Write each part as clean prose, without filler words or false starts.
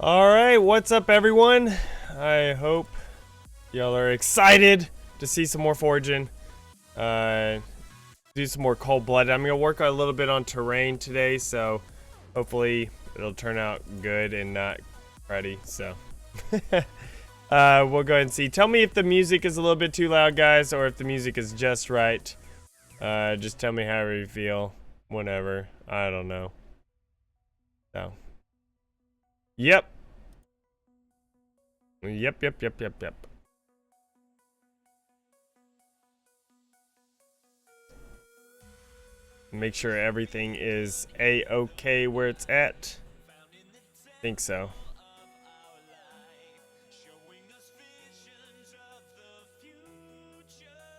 Alright, what's up everyone? I hope y'all are excited to see some more foraging. Do some more cold-blooded. I'm gonna work a little bit on terrain today, so hopefully it'll turn out good and not cruddy, so. We'll go ahead and see. Tell me if the music is a little bit too loud, guys, or if the music is just right. Just tell me however you feel. Whenever. I don't know. So. Yep. Yep. Make sure everything is a-okay where it's at. Think so.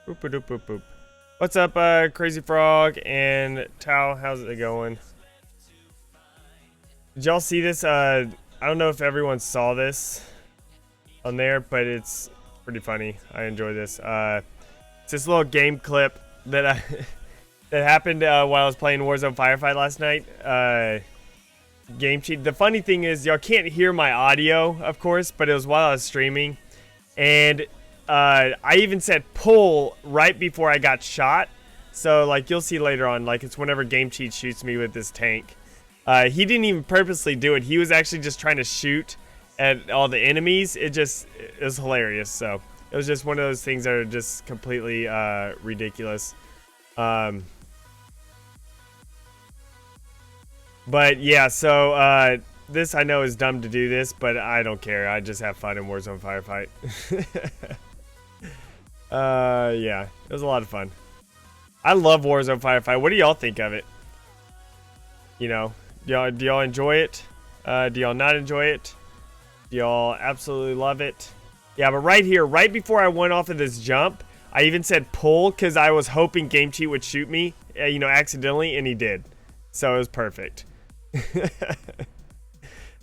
Boop. What's up, Crazy Frog and Tao? How's it going? Did y'all see this? I don't know if everyone saw this on there, but it's pretty funny. I enjoy this. It's this little game clip that that happened while I was playing Warzone Firefight last night. Game cheat. The funny thing is, y'all can't hear my audio, of course, but it was while I was streaming, and I even said pull right before I got shot. So like you'll see later on, like it's whenever Game Cheat shoots me with this tank. He didn't even purposely do it. He was actually just trying to shoot at all the enemies. It was hilarious. So it was just one of those things that are just completely ridiculous. But yeah, so this I know is dumb to do this, but I don't care. I just have fun in Warzone Firefight. Yeah, it was a lot of fun. I love Warzone Firefight. What do y'all think of it? You know, do y'all enjoy it? Do y'all not enjoy it? Do y'all absolutely love it? Yeah, but right here, right before I went off of this jump, I even said pull because I was hoping Game Cheat would shoot me, you know, accidentally, and he did. So it was perfect.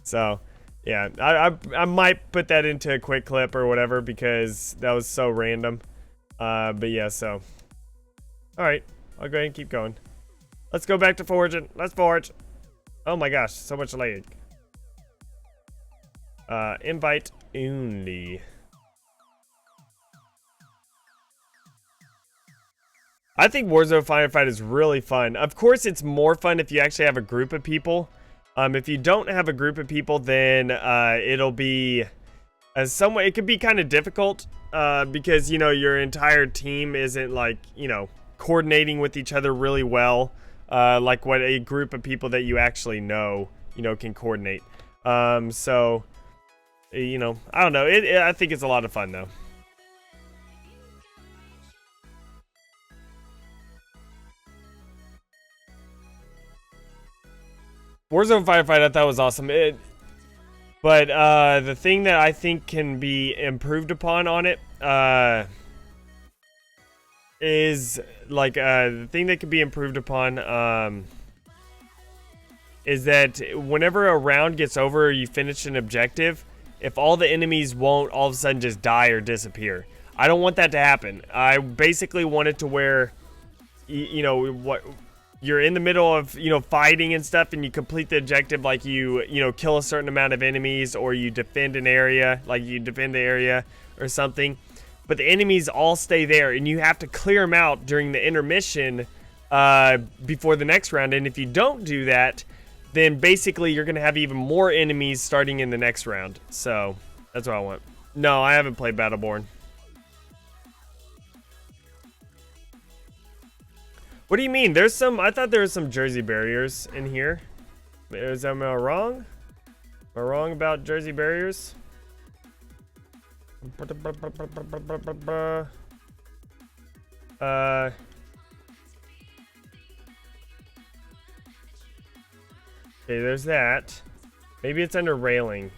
So, yeah, I might put that into a quick clip or whatever because that was so random. But yeah, so. Alright, I'll go ahead and keep going. Let's go back to foraging. Let's forage. Oh my gosh, so much lag. Invite only. I think Warzone Firefight is really fun. Of course, it's more fun if you actually have a group of people. If you don't have a group of people, then it'll be it could be kind of difficult because you know your entire team isn't like coordinating with each other really well, like what a group of people that you actually know can coordinate. So I don't know. I think it's a lot of fun though. Warzone Firefight I thought was awesome. But the thing that I think can be improved upon on it is like the thing that can be improved upon is that whenever a round gets over or you finish an objective, if all the enemies won't all of a sudden just die or disappear. I don't want that to happen. I basically want it to where you're in the middle of fighting and stuff, and you complete the objective, like you kill a certain amount of enemies, or you defend an area, like you defend the area or something, but the enemies all stay there and you have to clear them out during the intermission before the next round. And if you don't do that, then basically you're gonna have even more enemies starting in the next round. So that's what I want. No, I haven't played Battleborn. What do you mean? I thought there was some Jersey barriers in here. Am I wrong? Am I wrong about Jersey barriers? Okay, there's that. Maybe it's under railing.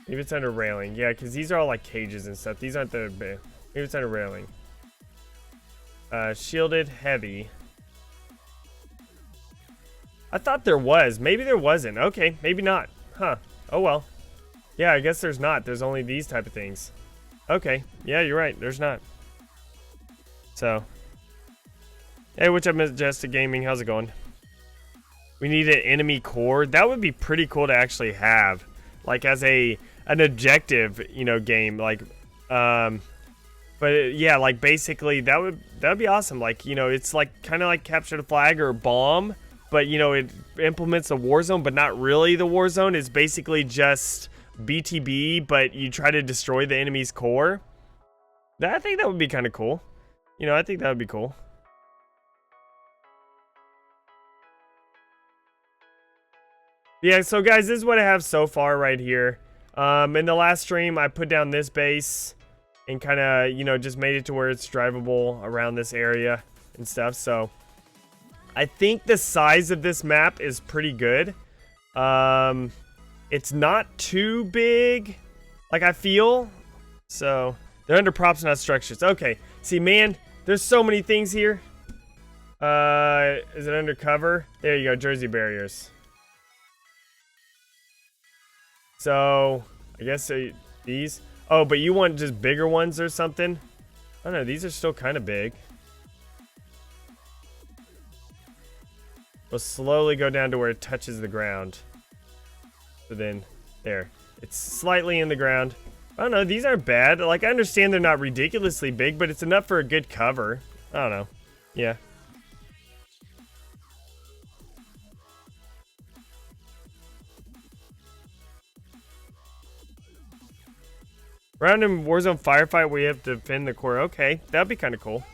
Maybe it's under railing. Yeah, because these are all like cages and stuff. These aren't the... Maybe it's under railing. Shielded heavy. I thought there was. Maybe there wasn't. Okay, maybe not. Huh. Oh well. Yeah, I guess there's not. There's only these type of things. Okay. Yeah, you're right. There's not. So. Hey, what's up, Majestic Gaming? How's it going? We need an enemy core. That would be pretty cool to actually have. like as an objective, you know, game. Like, but yeah, like basically that would be awesome. Like, you know, it's like kind of like capture the flag or bomb, but you know, it implements a war zone, but not really the war zone. It's basically just BTB, but you try to destroy the enemy's core. I think that would be kind of cool. You know, I think that would be cool. Yeah, so guys, this is what I have so far right here. In the last stream, I put down this base and kind of, you know, just made it to where it's drivable around this area and stuff. So I think the size of this map is pretty good. It's not too big, like I feel. So they're under props, not structures. Okay, see, man, there's so many things here. Is it undercover? There you go, Jersey barriers. So, I guess these. Oh, but you want just bigger ones or something? I don't know, these are still kind of big. We'll slowly go down to where it touches the ground. So then, there. It's slightly in the ground. I don't know, these aren't bad. Like, I understand they're not ridiculously big, but it's enough for a good cover. I don't know. Yeah. Random Warzone firefight where you have to defend the core. Okay, that'd be kind of cool.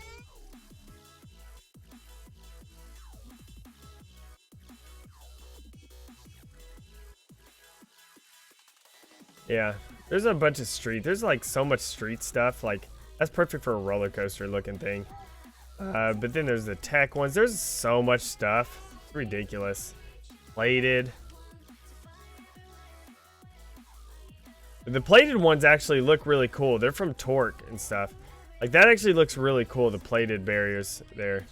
Yeah, there's a bunch of street. There's like so much street stuff. Like, that's perfect for a roller coaster looking thing. But then there's the tech ones. There's so much stuff. It's ridiculous. Plated. The plated ones actually look really cool. They're from Torque and stuff. Like, that actually looks really cool, the plated barriers there.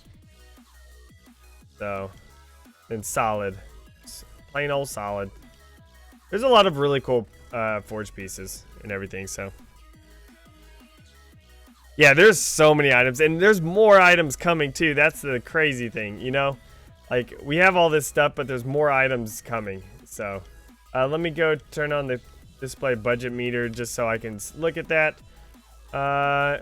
So, and solid. Plain old solid. There's a lot of really cool forge pieces and everything, so. Yeah, there's so many items, and there's more items coming too. That's the crazy thing, you know? Like, we have all this stuff, but there's more items coming. So, let me go turn on the display budget meter just so I can look at that. I'm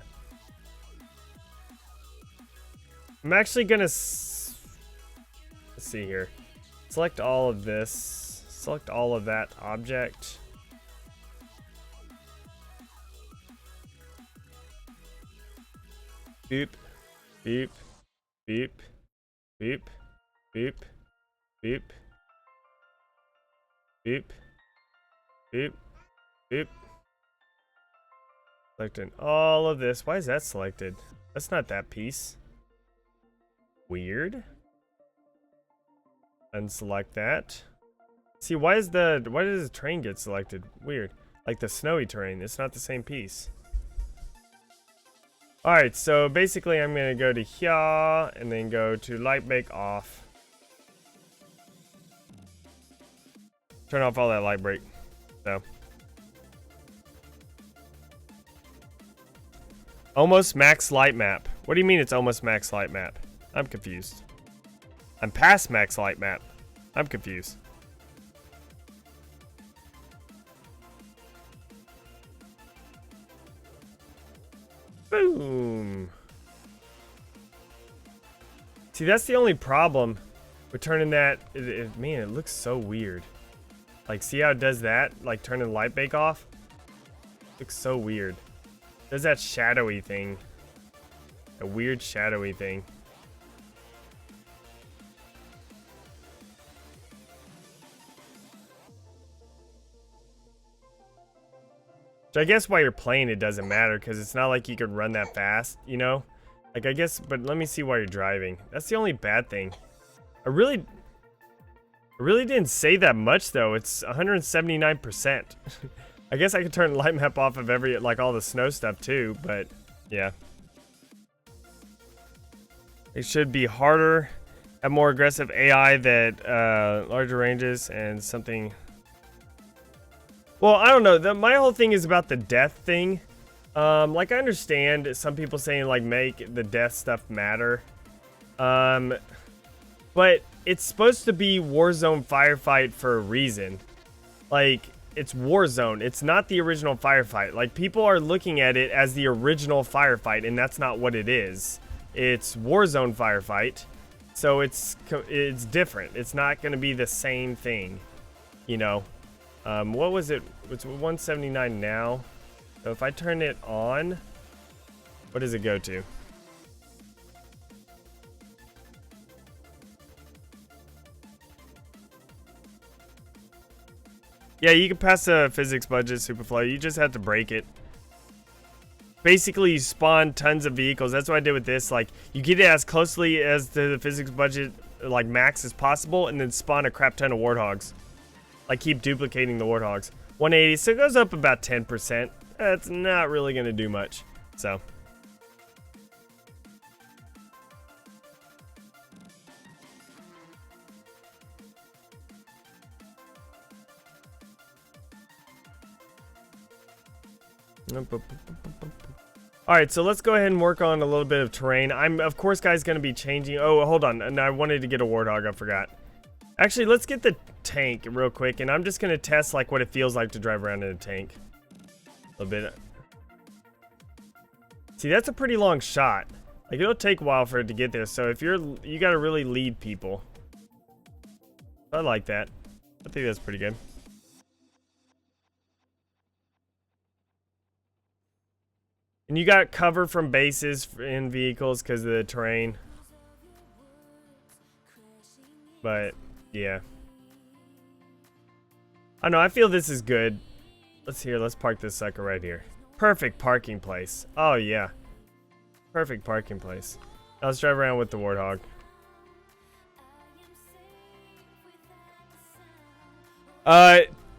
actually gonna let's see here. Select all of this. Select all of that object. Beep, beep, beep, beep, beep, beep, beep, beep, beep. Selecting all of this. Why is that selected? That's not that piece. Weird. Unselect that. See, why does the terrain get selected? Weird. Like the snowy terrain. It's not the same piece. Alright, so basically I'm gonna go to here and then go to light bake off. Turn off all that light break. So. Almost max light map. What do you mean it's almost max light map? I'm confused. I'm past max light map. I'm confused. Boom. See, that's the only problem with turning that. Man, it looks so weird. Like, see how it does that? Like, turning the light bake off? Looks so weird. Does that shadowy thing. A weird shadowy thing. So I guess while you're playing it doesn't matter because it's not like you could run that fast, you know? Like, I guess, but let me see while you're driving. That's the only bad thing. I really didn't say that much though. It's 179%. I guess I could turn the light map off of like all the snow stuff too, but yeah. It should be harder, have more aggressive AI that larger ranges and something. Well, I don't know. My whole thing is about the death thing. Like, I understand some people saying, like, make the death stuff matter. But it's supposed to be Warzone firefight for a reason. Like, it's Warzone. It's not the original Firefight. Like, people are looking at it as the original Firefight, and that's not what it is. It's Warzone Firefight, so it's different. It's not going to be the same thing, you know. What was it? It's 179 now. So if I turn it on, what does it go to? Yeah, you can pass the physics budget, Superflow. You just have to break it. Basically, you spawn tons of vehicles. That's what I did with this. Like, you get it as closely as to the physics budget, like, max as possible, and then spawn a crap ton of Warthogs. Like, keep duplicating the Warthogs. 180, so it goes up about 10%. That's not really going to do much. So... Alright, so let's go ahead and work on a little bit of terrain. I'm, of course, guys, going to be changing... Oh, hold on. And I wanted to get a Warthog. I forgot. Actually, let's get the tank real quick. And I'm just going to test, like, what it feels like to drive around in a tank. A little bit. See, that's a pretty long shot. Like, it'll take a while for it to get there. So if you're... You got to really lead people. I like that. I think that's pretty good. And you got cover from bases in vehicles because of the terrain. But, yeah. I don't know, I feel this is good. Let's park this sucker right here. Perfect parking place. Oh, yeah. Perfect parking place. Now let's drive around with the Warthog.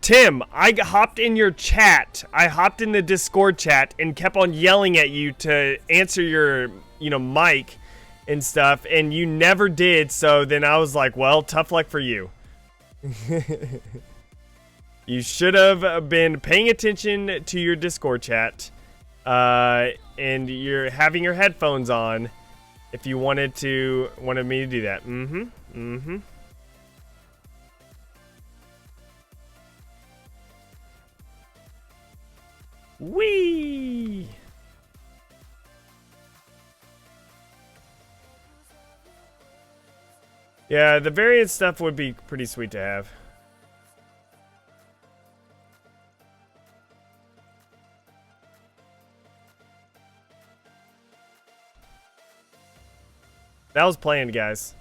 Tim, I hopped in your chat. I hopped in the Discord chat and kept on yelling at you to answer your, mic and stuff, and you never did, so then I was like, well, tough luck for you. You should have been paying attention to your Discord chat, and you're having your headphones on if you wanted me to do that. Whee! Yeah, the variant stuff would be pretty sweet to have. That was planned, guys.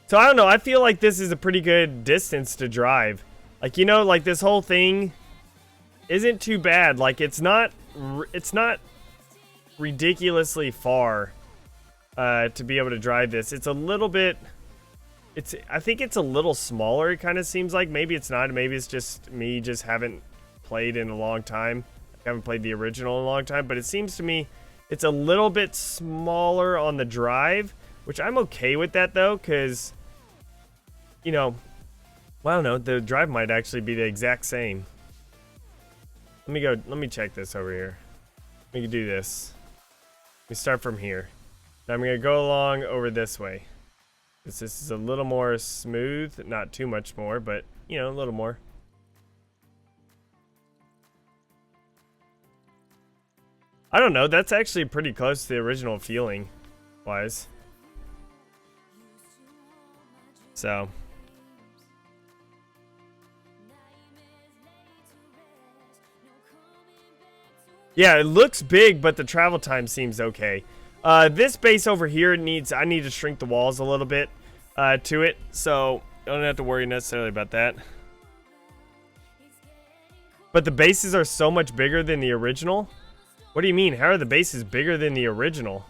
So I don't know, I feel like this is a pretty good distance to drive. Like, like this whole thing isn't too bad. Like, it's not ridiculously far to be able to drive this. It's a little bit, I think it's a little smaller, it kind of seems like. Maybe it's not, maybe it's just me just haven't played in a long time. I haven't played the original in a long time, but it seems to me it's a little bit smaller on the drive, which I'm okay with that though, because, well, I don't know, the drive might actually be the exact same. Let me check this over here. We can do this. We start from here. Now I'm going to go along over this way. This is a little more smooth, not too much more, but, a little more. I don't know, that's actually pretty close to the original feeling wise. So. Yeah, it looks big, but the travel time seems okay. This base over here I need to shrink the walls a little bit to it, so I don't have to worry necessarily about that. But the bases are so much bigger than the original. What do you mean? How are the bases bigger than the original?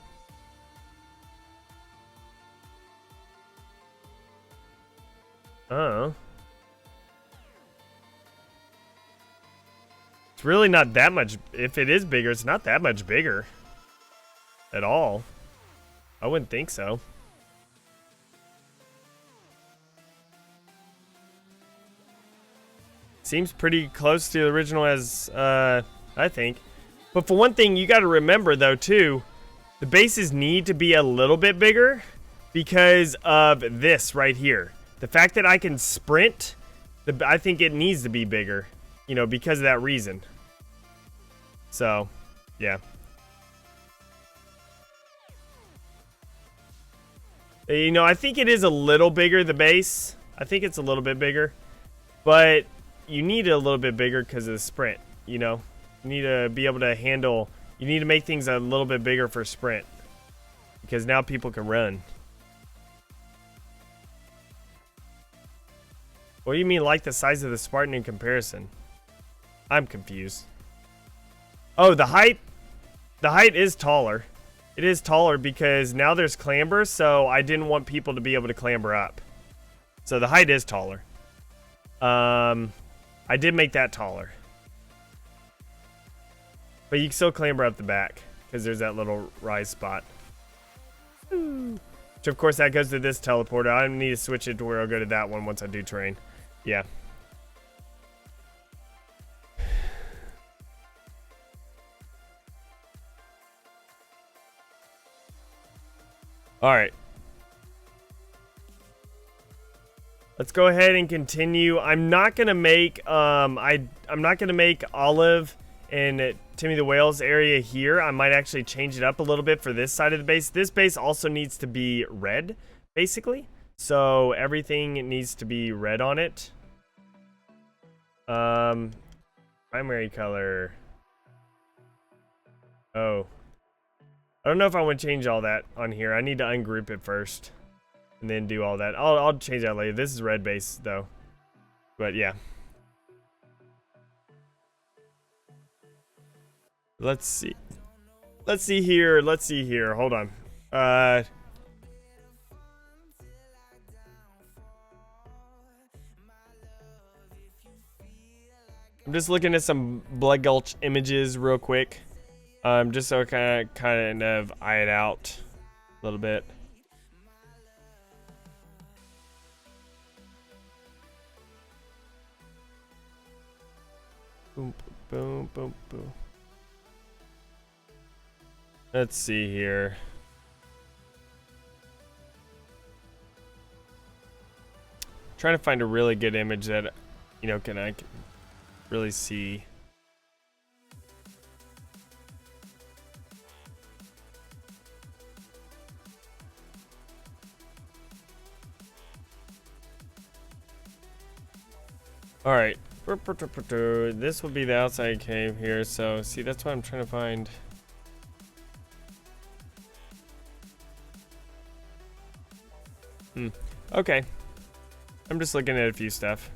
Oh. It's really not that much. If it is bigger, it's not that much bigger. At all. I wouldn't think so. Seems pretty close to the original as, I think. But for one thing, you got to remember, though, too, the bases need to be a little bit bigger because of this right here. The fact that I can sprint I think it needs to be bigger, you know, because of that reason. So, yeah. You know, I think it is a little bigger, the base. I think it's a little bit bigger. But you need it a little bit bigger because of the sprint, you know? You need to be able to handle... You need to make things a little bit bigger for sprint. Because now people can run. What do you mean, like the size of the Spartan in comparison? I'm confused. Oh, the height? The height is taller. It is taller because now there's clamber, so I didn't want people to be able to clamber up. So the height is taller. I did make that taller. But you can still clamber up the back because there's that little rise spot. Which of course that goes to this teleporter. I need to switch it to where I'll go to that one once I do terrain. Yeah. All right. Let's go ahead and continue. I'm not gonna make I'm not gonna make Olive and Timmy the Whale's area here. I might actually change it up a little bit for this side of the base. This base also needs to be red, basically. So everything needs to be red on it. Primary color. Oh. I don't know if I want to change all that on here. I need to ungroup it first. And then do all that. I'll change that later. This is red base, though. But, yeah. Let's see. Let's see here. Let's see here. Hold on. I'm just looking at some Blood Gulch images real quick. Just so I kind of eye it out a little bit. Boom, boom, boom, boom. Let's see here. Trying to find a really good image that, you know, I can really see. All right. This will be the outside cave here. So, see, that's what I'm trying to find. Okay. I'm just looking at a few stuff.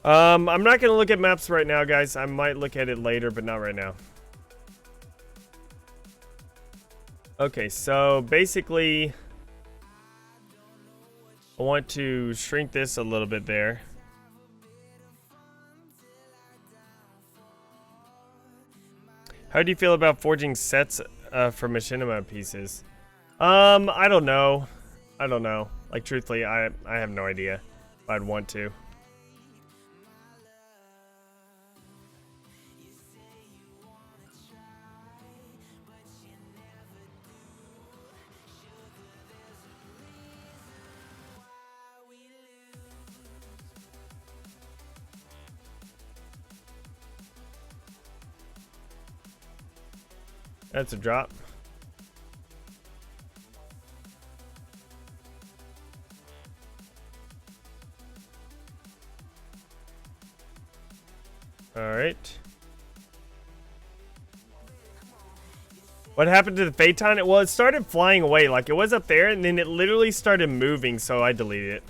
I'm not going to look at maps right now, guys. I might look at it later, but not right now. Okay, so basically, I want to shrink this a little bit there. How do you feel about forging sets for machinima pieces? I don't know. I don't know. Like, truthfully, I have no idea if I'd want to. That's a drop. All right. What happened to the Phaeton? Well, it started flying away. Like, it was up there, and then it literally started moving, so I deleted it.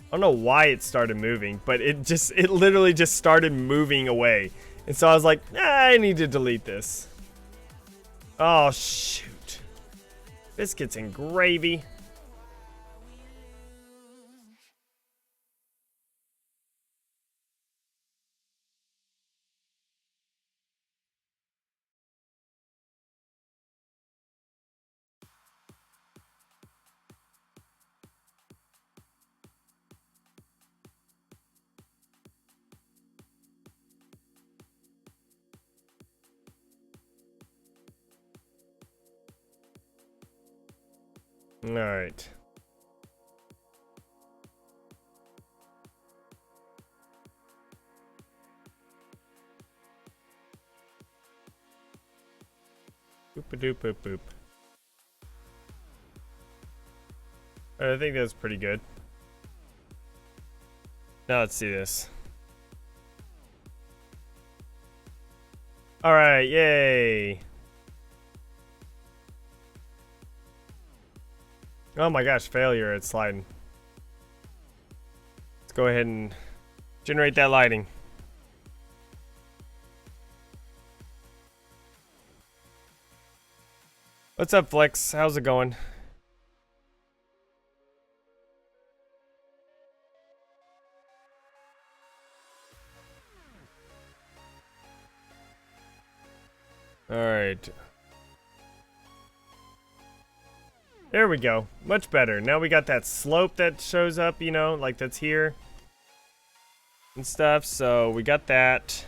I don't know why it started moving, but it literally just started moving away. And so I was like, I need to delete this. Oh, shoot. Biscuits and gravy. All right. Boop-a-doop-boop-boop. I think that's pretty good. Now let's see this. All right, yay. Oh my gosh, failure at sliding. Let's go ahead and generate that lighting. What's up, Flex? How's it going? All right. There we go. Much better. Now we got that slope that shows up, you know, like that's here and stuff. So we got that.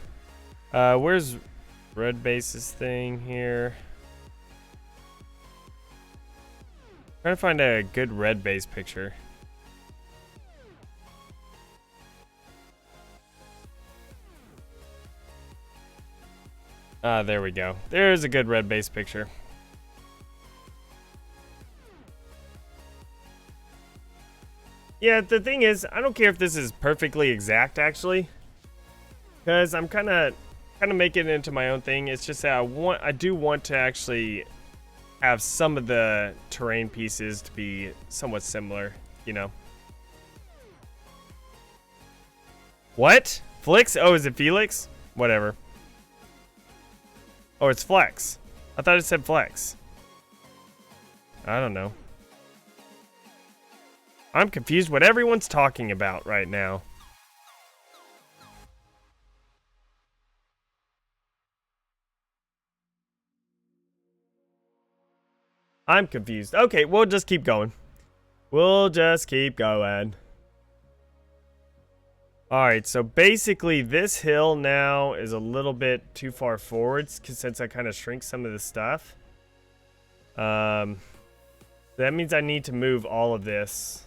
Where's red base's thing here? Trying to find a good red base picture. There we go. There's a good red base picture. Yeah, the thing is, I don't care if this is perfectly exact, actually, because I'm kind of making it into my own thing. It's just that I do want to actually have some of the terrain pieces to be somewhat similar, you know. What? Flix? Oh, is it Felix? Whatever. Oh, it's Flex. I thought it said Flex. I don't know. I'm confused what everyone's talking about right now. I'm confused. Okay, we'll just keep going. We'll just keep going. Alright, so basically this hill now is a little bit too far forwards since I kind of shrink some of the stuff. That means I need to move all of this.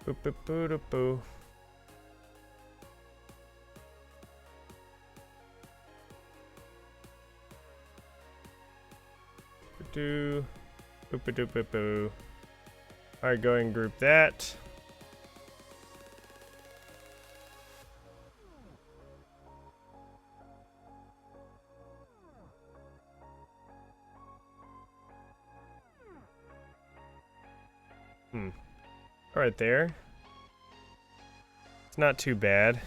Boop, boop, boop, boop, boop. Boop, boop, boop, boop, boop. Alright, go ahead and group that. Right there. It's not too bad.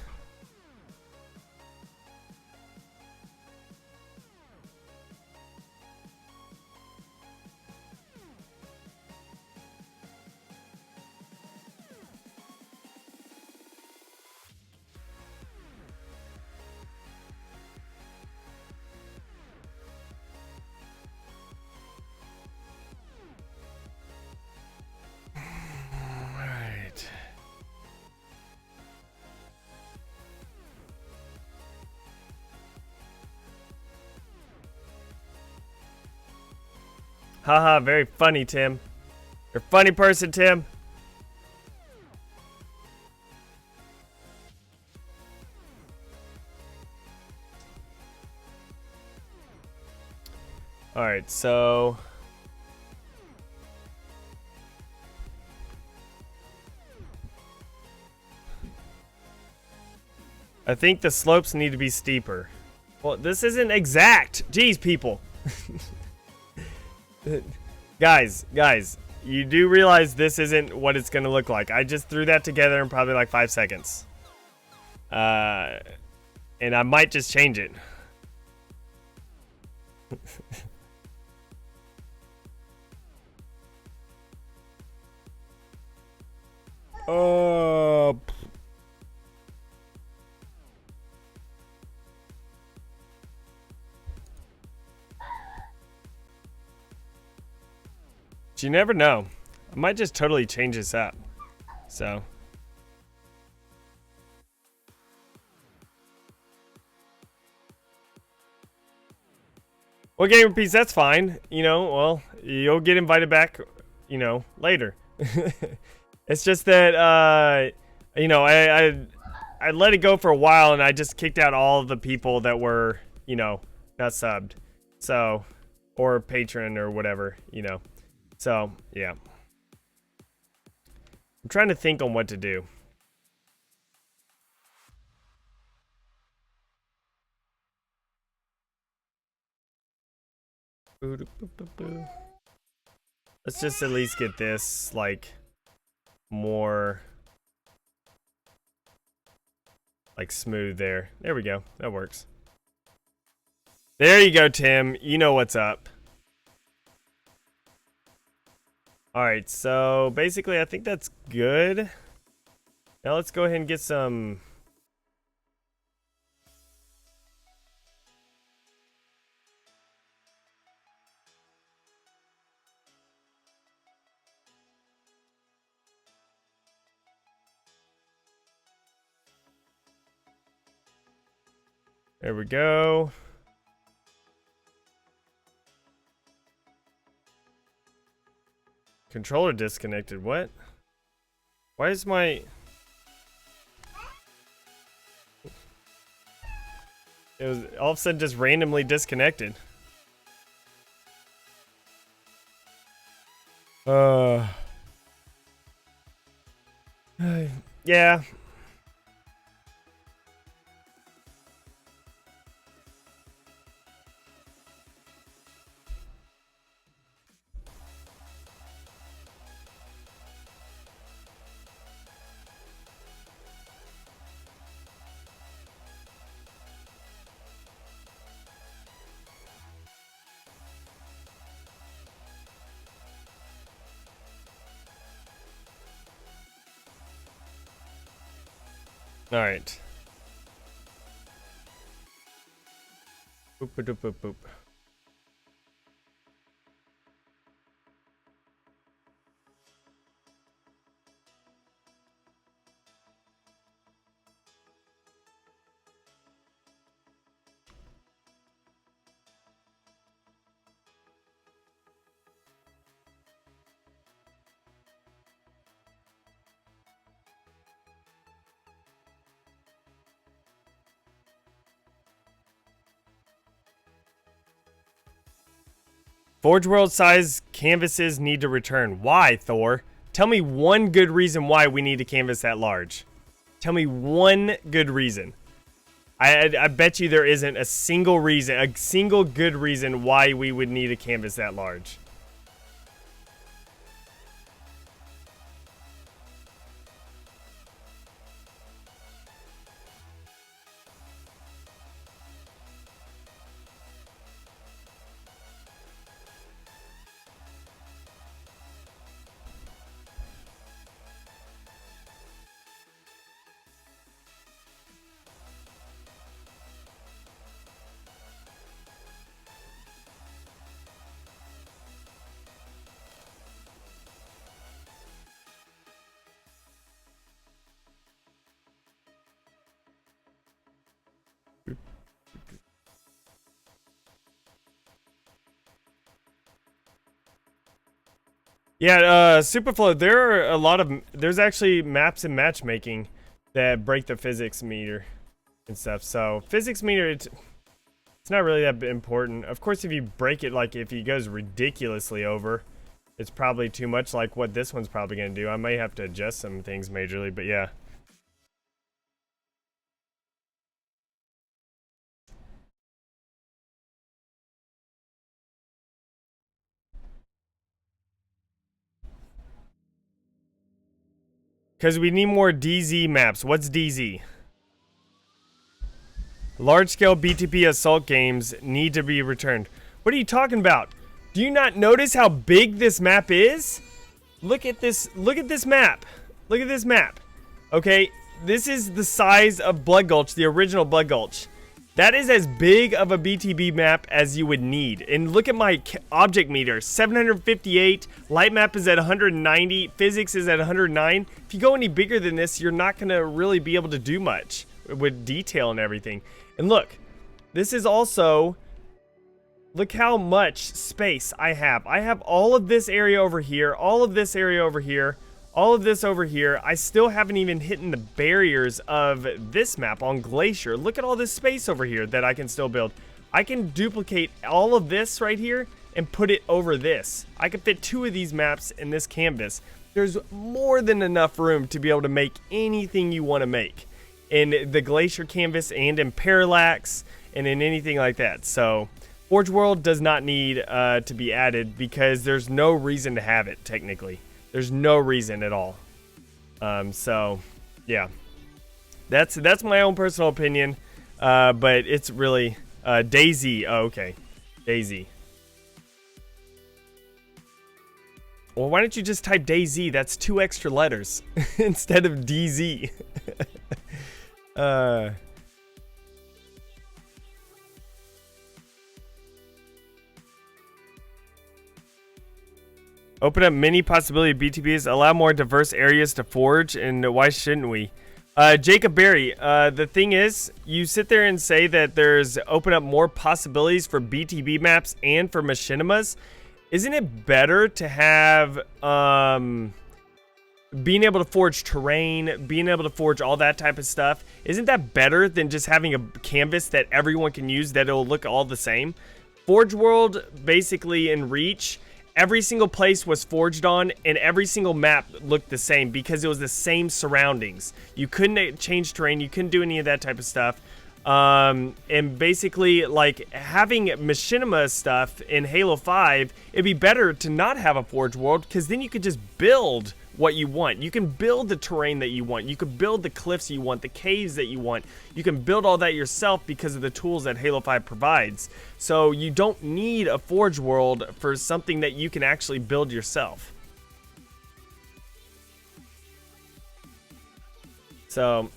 Haha, very funny, Tim. You're a funny person, Tim. Alright, so... I think the slopes need to be steeper. Well, this isn't exact. Jeez, people. Guys, you do realize this isn't what it's gonna look like. I just threw that together in probably like 5 seconds. And I might just change it. Oh. You never know. I might just totally change this up. So. Well, Gamer Peace, that's fine. You know, well, you'll get invited back, you know, later. It's just that, you know, I let it go for a while, and I just kicked out all of the people that were, you know, not subbed. So, or patron or whatever, you know. So, yeah. I'm trying to think on what to do. Let's just at least get this, like, more, like, smooth there. There we go. That works. There you go, Tim. You know what's up. Alright, so basically I think that's good. Now let's go ahead and get some... There we go. Controller disconnected. What? Why is my... It was all of a sudden just randomly disconnected. Yeah. All right. Boop, boop, boop, boop. Forge World size canvases need to return. Why, Thor? Tell me one good reason why we need a canvas that large. Tell me one good reason. I bet you there isn't a single reason, a single good reason why we would need a canvas that large. Yeah, Superflow, there are a lot of... There's actually maps and matchmaking that break the physics meter and stuff. So, physics meter, it's not really that important. Of course, if you break it, like, if he goes ridiculously over, it's probably too much, like what this one's probably going to do. I may have to adjust some things majorly, but yeah. Because we need more DZ maps. What's DZ? Large-scale BTP assault games need to be returned. What are you talking about? Do you not notice how big this map is? Look at this. Look at this map. Look at this map. Okay, this is the size of Blood Gulch, the original Blood Gulch. That is as big of a BTB map as you would need. And look at my object meter, 758. Light map is at 190. Physics is at 109. If you go any bigger than this, you're not going to really be able to do much with detail and everything. And look, this is also Look how much space I have. I have all of this area over here, all of this area over here, all of this over here. I still haven't even hit the barriers of this map on Glacier. Look at all this space over here that I can still build. I can duplicate all of this right here and put it over this. I can fit 2 of these maps in this canvas. There's more than enough room to be able to make anything you want to make in the Glacier canvas and in Parallax and in anything like that. So Forge World does not need to be added because there's no reason to have it, technically. There's no reason at all. So, yeah. That's my own personal opinion. But it's really... Daisy. Oh, okay. Daisy. Well, why don't you just type Daisy? That's 2 extra letters instead of DZ. Open up many possibility BTBs, allow more diverse areas to forge, and why shouldn't we? Jacob Berry, the thing is, you sit there and say that there's open up more possibilities for BTB maps and for machinimas. Isn't it better to have being able to forge terrain, being able to forge all that type of stuff? Isn't that better than just having a canvas that everyone can use that it'll look all the same? Forge World, basically in Reach, every single place was forged on, and every single map looked the same because it was the same surroundings. You couldn't change terrain, you couldn't do any of that type of stuff. And basically, like, having machinima stuff in Halo 5, it'd be better to not have a Forge World, because then you could just build what you want. You can build the terrain that you want. You could build the cliffs you want, the caves that you want. You can build all that yourself because of the tools that Halo 5 provides. So you don't need a Forge World for something that you can actually build yourself. So,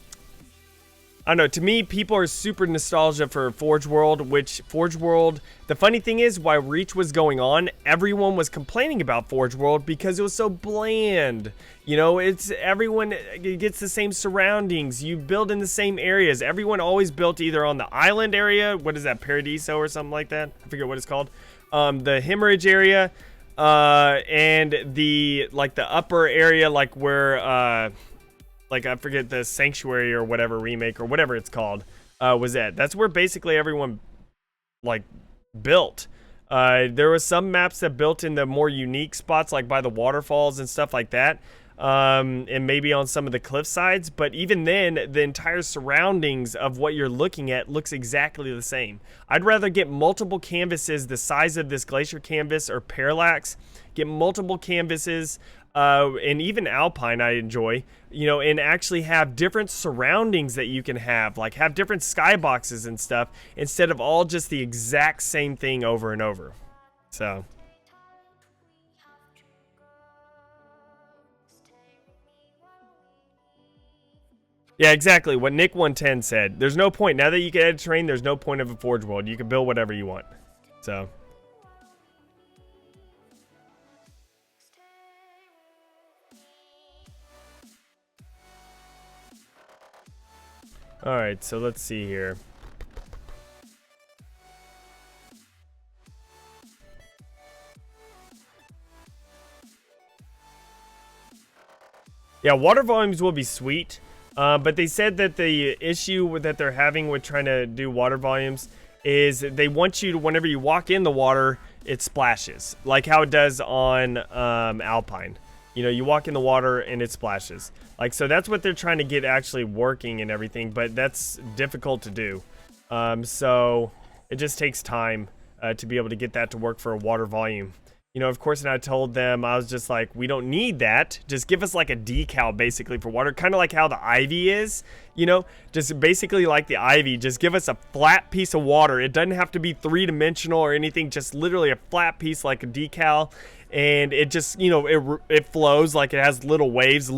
I don't know, to me, people are super nostalgia for Forge World, which Forge World, the funny thing is, while Reach was going on, everyone was complaining about Forge World because it was so bland. You know, everyone gets the same surroundings, you build in the same areas. Everyone always built either on the island area, what is that, Paradiso or something like that? I forget what it's called. The Hemorrhage area, and the upper area, like where, like, I forget, the Sanctuary or whatever remake or whatever it's called, was at. That's where basically everyone, like, built. There was some maps that built in the more unique spots, like by the waterfalls and stuff like that, and maybe on some of the cliff sides, but even then, the entire surroundings of what you're looking at looks exactly the same. I'd rather get multiple canvases the size of this Glacier canvas or Parallax, get multiple canvases, and even Alpine I enjoy, you know, and actually have different surroundings that you can have, like have different skyboxes and stuff, instead of all just the exact same thing over and over. So yeah, exactly what Nick 110 said. There's no point, now that you can edit terrain, there's no point of a Forge World. You can build whatever you want. So alright, so let's see here. Yeah, water volumes will be sweet, but they said that the issue that they're having with trying to do water volumes is they want you to, whenever you walk in the water, it splashes, like how it does on Alpine. You know, you walk in the water and it splashes. Like, so that's what they're trying to get actually working and everything, but that's difficult to do. So it just takes time to be able to get that to work for a water volume. You know, of course, and I told them, I was just like, we don't need that. Just give us like a decal basically for water, kind of like how the Ivy is, you know, just basically like the Ivy. Just give us a flat piece of water. It doesn't have to be 3-dimensional or anything, just literally a flat piece like a decal. And it just, you know, it flows like it has little waves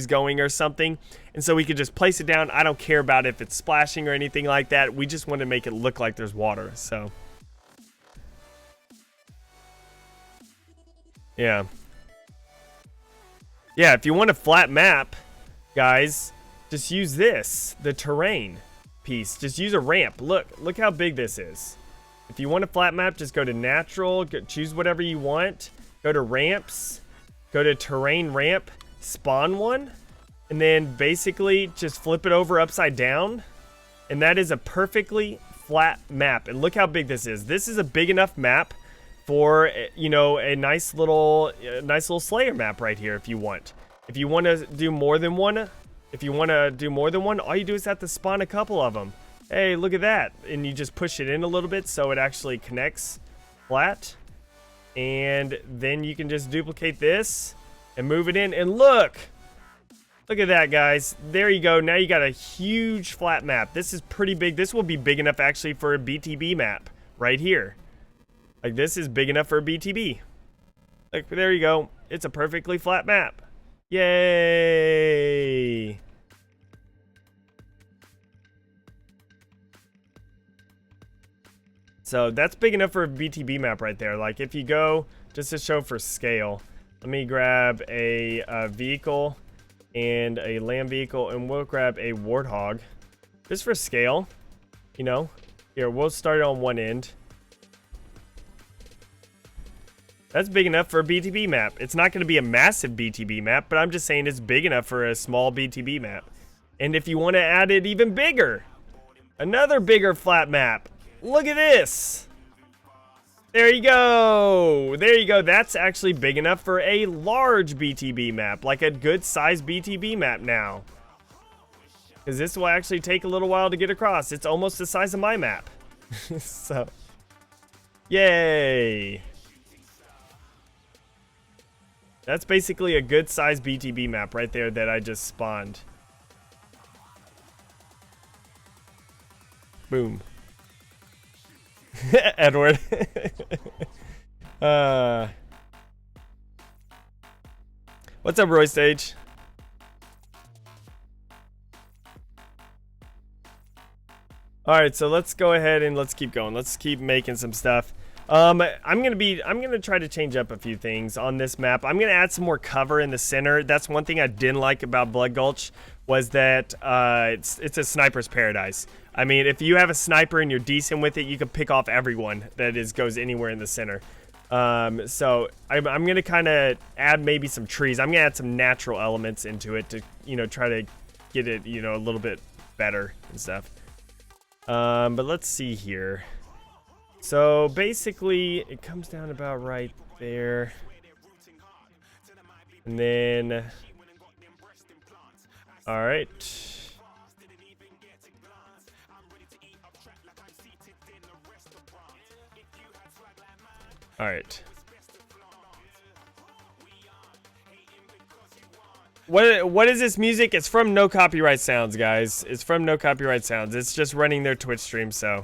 going or something. And so we could just place it down. I don't care about if it's splashing or anything like that. We just want to make it look like there's water. So yeah. Yeah, if you want a flat map, guys, just use this, the terrain piece. Just use a ramp. Look how big this is. If you want a flat map, just go to natural, choose whatever you want, go to ramps, go to terrain ramp, spawn one, and then basically just flip it over upside down. And that is a perfectly flat map. And look how big this is. This is a big enough map for, you know, a nice little Slayer map right here if you want. If you want to do more than one, all you do is have to spawn a couple of them. Hey, look at that. And you just push it in a little bit so it actually connects flat. And then you can just duplicate this and move it in. And look! Look at that, guys. There you go. Now you got a huge flat map. This is pretty big. This will be big enough actually for a BTB map right here. Like, this is big enough for a BTB. Like, there you go. It's a perfectly flat map. Yay! So that's big enough for a BTB map right there. Like, if you go, just to show for scale, let me grab a vehicle and a land vehicle, and we'll grab a warthog just for scale. You know, here, we'll start it on one end. That's big enough for a BTB map. It's not going to be a massive BTB map, but I'm just saying it's big enough for a small BTB map. And if you want to add it even bigger, another bigger flat map. Look at this. There you go. There you go. That's actually big enough for a large BTB map, like a good size BTB map now. Because this will actually take a little while to get across. It's almost the size of my map. So, yay. That's basically a good size BTB map right there that I just spawned. Boom. Edward. What's up, Roy Stage? Alright, so let's go ahead and let's keep going. Let's keep making some stuff. I'm gonna try to change up a few things on this map. I'm gonna add some more cover in the center. That's one thing I didn't like about Blood Gulch, was that it's a sniper's paradise. I mean, if you have a sniper and you're decent with it, you can pick off everyone that goes anywhere in the center. So I'm gonna kind of add maybe some trees. I'm gonna add some natural elements into it to, you know, try to get it, you know, a little bit better and stuff. But let's see here. So basically, it comes down about right there. And then, all right. All right. What is this music? It's from No Copyright Sounds, guys. It's from No Copyright Sounds. It's just running their Twitch stream, so.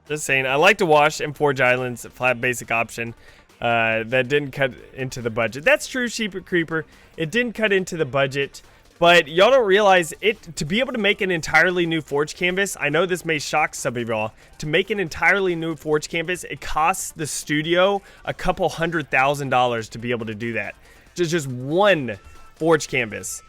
Just saying, I like to wash and Forge Islands, flat basic option. That didn't cut into the budget. That's true, Sheep Creeper. It didn't cut into the budget, but y'all don't realize it. To be able to make an entirely new Forge canvas, I know this may shock some of y'all. To make an entirely new Forge canvas, it costs the studio a couple $100,000 to be able to do that. Just one Forge canvas.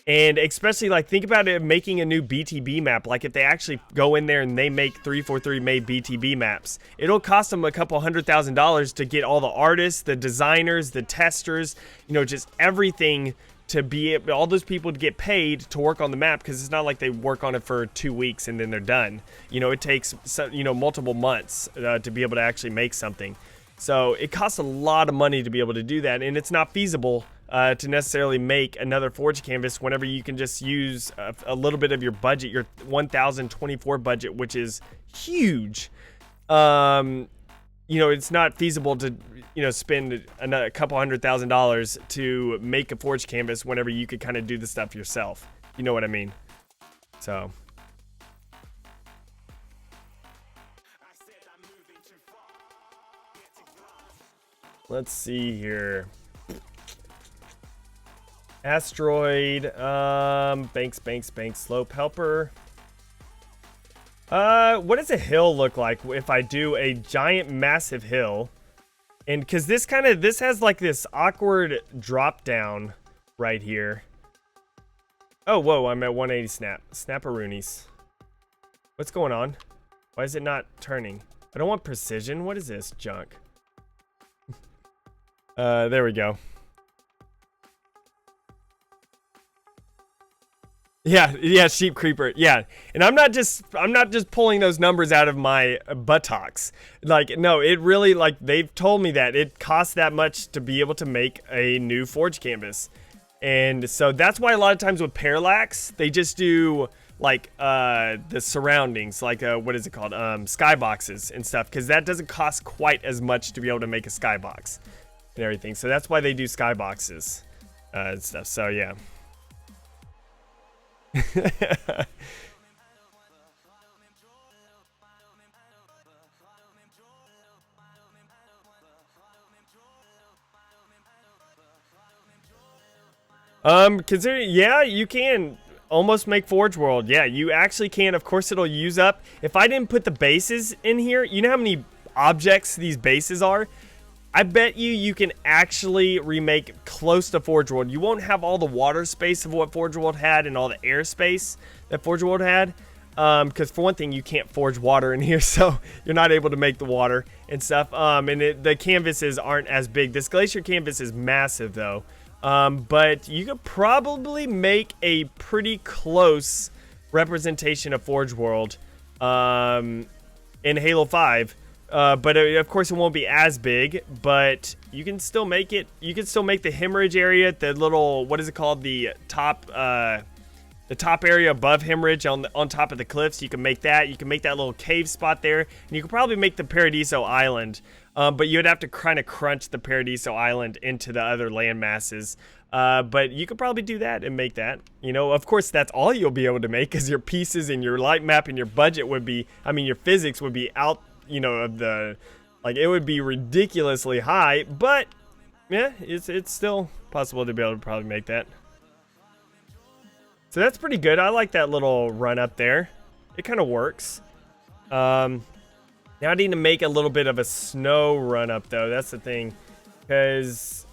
And especially, like, think about it making a new BTB map. Like, if they actually go in there and they make 343 made BTB maps, it'll cost them a couple $100,000 to get all the artists, the designers, the testers, you know, just everything to be able, all those people to get paid to work on the map, because it's not like they work on it for 2 weeks and then they're done. You know, it takes, you know, multiple months to be able to actually make something. So it costs a lot of money to be able to do that, and it's not feasible to necessarily make another Forge canvas whenever you can just use a little bit of your budget, your 1024 budget, which is huge. You know, it's not feasible to, you know, spend a couple $100,000 to make a Forge canvas whenever you could kind of do the stuff yourself. You know what I mean? So. Let's see here. Asteroid, banks, slope helper. What does a hill look like if I do a giant massive hill? And cause this has like this awkward drop down right here. Oh, whoa, I'm at 180 snap. Snapperoonies. What's going on? Why is it not turning? I don't want precision. What is this junk? There we go. Yeah, sheep creeper. Yeah, and I'm not just pulling those numbers out of my buttocks. Like, no, it really, like, they've told me that it costs that much to be able to make a new forge canvas, and so that's why a lot of times with parallax they just do like the surroundings, like what is it called, skyboxes and stuff, because that doesn't cost quite as much to be able to make a skybox and everything. So that's why they do skyboxes and stuff. So yeah. Considering, yeah, you can almost make Forge World. Yeah, you actually can. Of course, it'll use up. If I didn't put the bases in here, you know how many objects these bases are? I bet you can actually remake close to Forge World. You won't have all the water space of what Forge World had and all the air space that Forge World had. Because for one thing, you can't forge water in here, so you're not able to make the water and stuff. The canvases aren't as big. This glacier canvas is massive, though. But you could probably make a pretty close representation of Forge World in Halo 5. But of course it won't be as big, but you can still make it. You can still make the hemorrhage area, the little, what is it called, the top area above hemorrhage on top of the cliffs. You can make that. You can make that little cave spot there, and you can probably make the Paradiso Island. But you'd have to kind of crunch the Paradiso Island into the other land masses. But you could probably do that and make that. You know, of course, that's all you'll be able to make, because your pieces and your light map and your budget would be, I mean, your physics would be out, you know, of the, like, it would be ridiculously high. But yeah, it's still possible to be able to probably make that. So that's pretty good. I like that little run up there. It kind of works. Now I need to make a little bit of a snow run up, though. That's the thing, because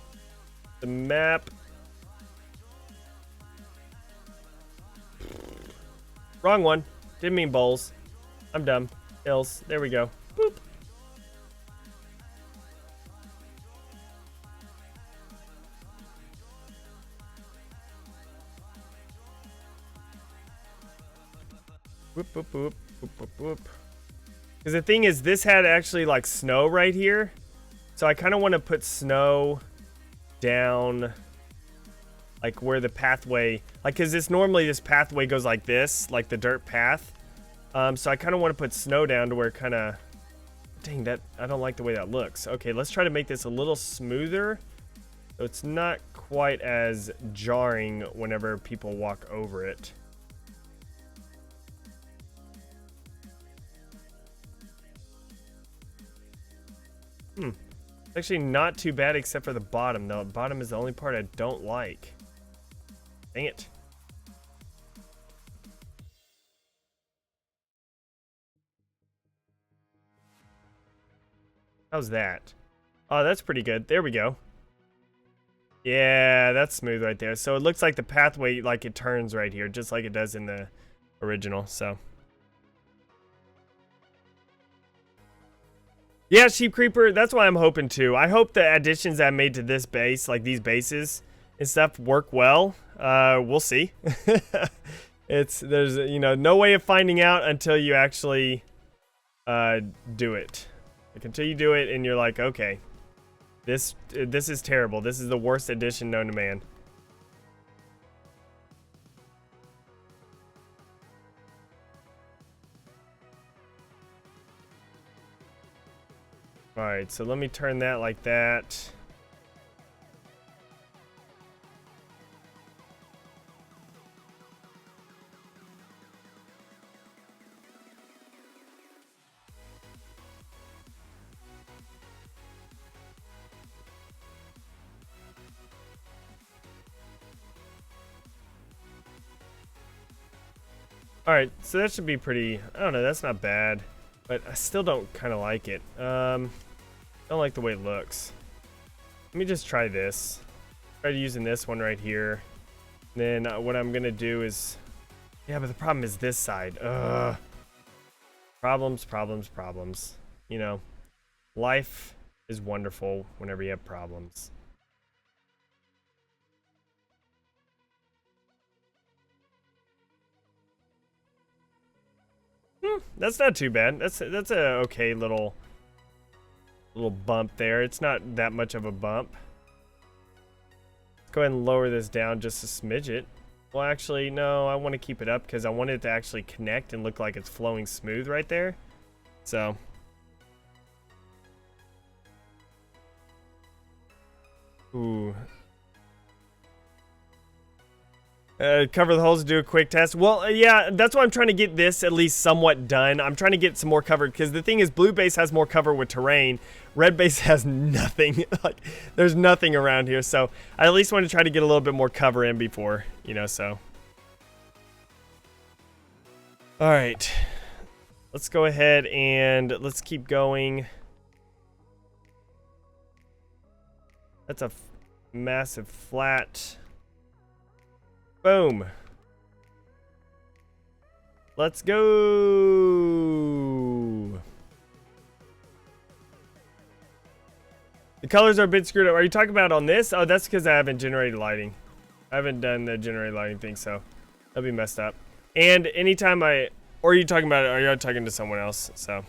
the map. Wrong one. Didn't mean bowls. I'm dumb. Hills. There we go. Boop. Whoop, whoop, whoop, whoop, whoop, whoop. Because the thing is, this had actually like snow right here. So I kind of want to put snow down like where the pathway, like, because this pathway goes like this, like the dirt path. So I kind of want to put snow down to where kind of, dang, that, I don't like the way that looks. Okay, let's try to make this a little smoother, so it's not quite as jarring whenever people walk over it. It's actually not too bad except for the bottom, though. The bottom is the only part I don't like. Dang it. How's that? Oh, that's pretty good. There we go. Yeah, that's smooth right there. So it looks like the pathway, like, it turns right here, just like it does in the original, so. Yeah, Sheep Creeper, that's what I'm hoping to. I hope the additions I made to this base, like these bases and stuff, work well. We'll see. There's, you know, no way of finding out until you actually do it. Like, until you do it and you're like, okay, this is terrible. This is the worst addition known to man. Alright, so let me turn that like that. Alright, so that should be pretty, I don't know, that's not bad. But I still don't kind of like it. Don't like the way it looks. Let me just try this. Try using this one right here. And then what I'm gonna do is, yeah, but the problem is this side. Ugh. Problems, problems, problems. you know, life is wonderful whenever you have problems. That's not too bad. That's a okay little bump there. It's not that much of a bump. Let's go ahead and lower this down just a smidget. Well, actually, no, I want to keep it up because I want it to actually connect and look like it's flowing smooth right there. So. Ooh. Cover the holes, do a quick test. Well, yeah, that's why I'm trying to get this at least somewhat done. I'm trying to get some more cover because the thing is, blue base has more cover with terrain. Red base has nothing. Like, there's nothing around here. So I at least want to try to get a little bit more cover in before, you know, so. All right. Let's go ahead and let's keep going. That's a massive flat. Boom. Let's go. The colors are a bit screwed up. Are you talking about on this? Oh, that's because I haven't generated lighting. I haven't done the generated lighting thing, so that'll be messed up. And anytime or are you talking about it? Are you talking to someone else? So.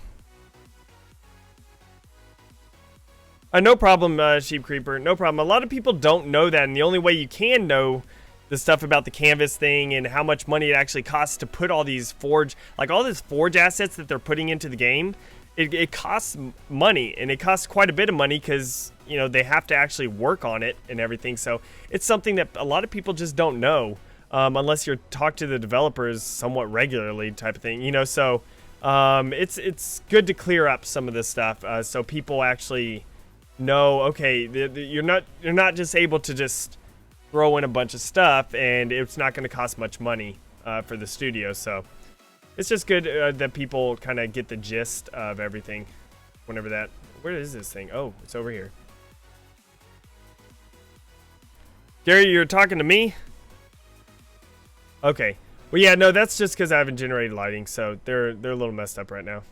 No problem, Sheep Creeper. No problem. A lot of people don't know that, and the only way you can know the stuff about the canvas thing and how much money it actually costs to put all these forge, like all these forge assets that they're putting into the game, it costs money, and it costs quite a bit of money because, you know, they have to actually work on it and everything. So it's something that a lot of people just don't know unless you're talk to the developers somewhat regularly type of thing, you know. So it's good to clear up some of this stuff so people actually know, okay, you're not just able to just throw in a bunch of stuff and it's not going to cost much money for the studio. So it's just good that people kind of get the gist of everything whenever that. Where is this thing? Oh, it's over here. Gary, you're talking to me? Okay. Well, yeah, no, that's just because I haven't generated lighting, so they're a little messed up right now.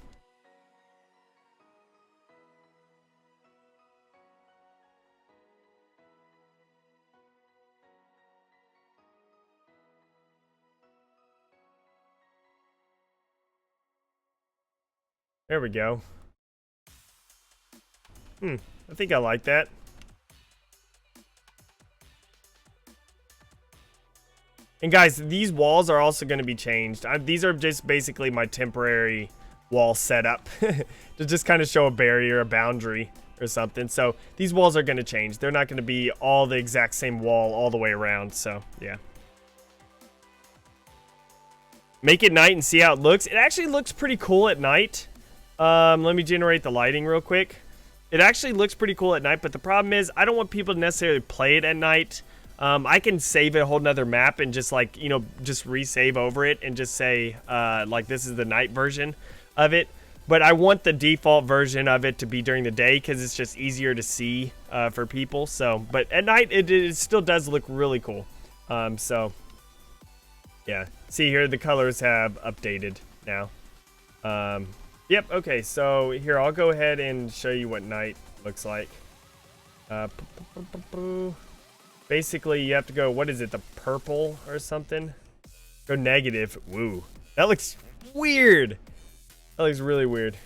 There we go. I think I like that. And guys, these walls are also going to be changed. These are just basically my temporary wall setup to just kind of show a barrier, a boundary or something. So these walls are going to change. They're not going to be all the exact same wall all the way around. So yeah. Make it night and see how it looks. It actually looks pretty cool at night. Let me generate the lighting real quick. It actually looks pretty cool at night, but the problem is I don't want people to necessarily play it at night. I can save a whole nother map and just, like, you know, just resave over it and just say like this is the night version of it. But I want the default version of it to be during the day because it's just easier to see for people. So, but at night it still does look really cool. So yeah, see here the colors have updated now. Yep, okay, so here, I'll go ahead and show you what night looks like. Basically, you have to go, what is it, the purple or something? Go negative. Woo. That looks weird. That looks really weird.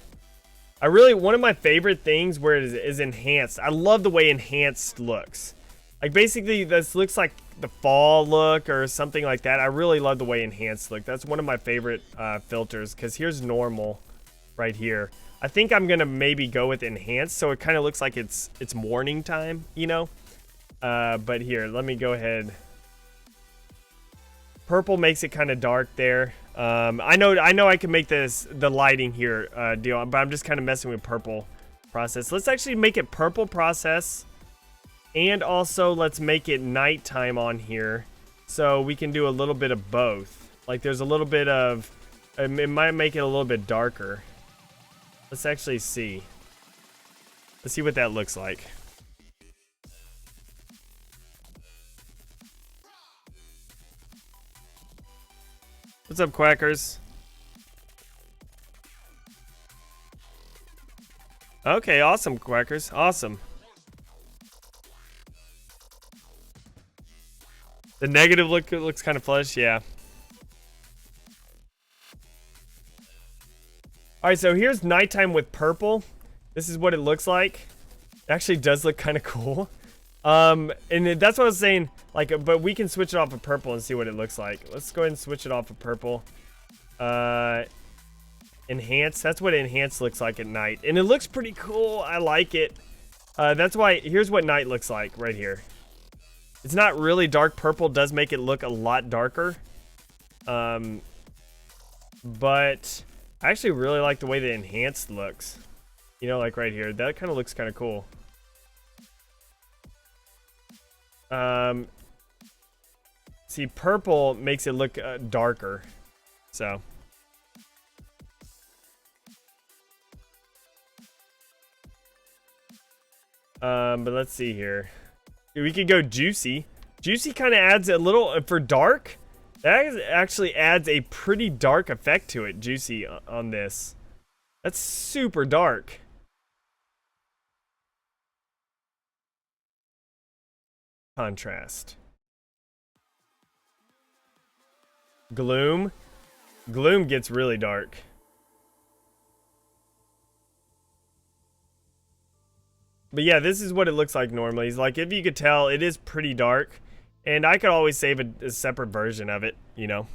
One of my favorite things where it is enhanced. I love the way enhanced looks. Like, basically, this looks like the fall look or something like that. I really love the way enhanced look. That's one of my favorite filters, because here's normal. Right here. I think I'm gonna maybe go with enhanced so it kind of looks like it's morning time, you know. But here, let me go ahead. Purple makes it kind of dark there. I know I can make the lighting here deal, but I'm just kind of messing with purple process. Let's actually make it purple process, and also let's make it nighttime on here so we can do a little bit of both. Like, there's a little bit of, it might make it a little bit darker. Let's actually see. Let's see what that looks like. What's up, Quackers? Okay, awesome, Quackers. Awesome. The negative looks kind of flush, yeah. Alright, so here's nighttime with purple. This is what it looks like. It actually does look kind of cool. And that's what I was saying, like, but we can switch it off of purple and see what it looks like. Let's go ahead and switch it off of purple. Enhance, that's what enhance looks like at night. And it looks pretty cool, I like it. That's why, here's what night looks like right here. It's not really dark. Purple does make it look a lot darker. But I actually really like the way the enhanced looks. You know, like right here. That kind of looks kind of cool. See, purple makes it look darker. So. But let's see here. We could go juicy. Juicy kind of adds a little, for dark, that actually adds a pretty dark effect to it, juicy, on this. That's super dark. Contrast. Gloom. Gloom gets really dark. But yeah, this is what it looks like normally. It's like, if you could tell, it is pretty dark. And I could always save a separate version of it, you know.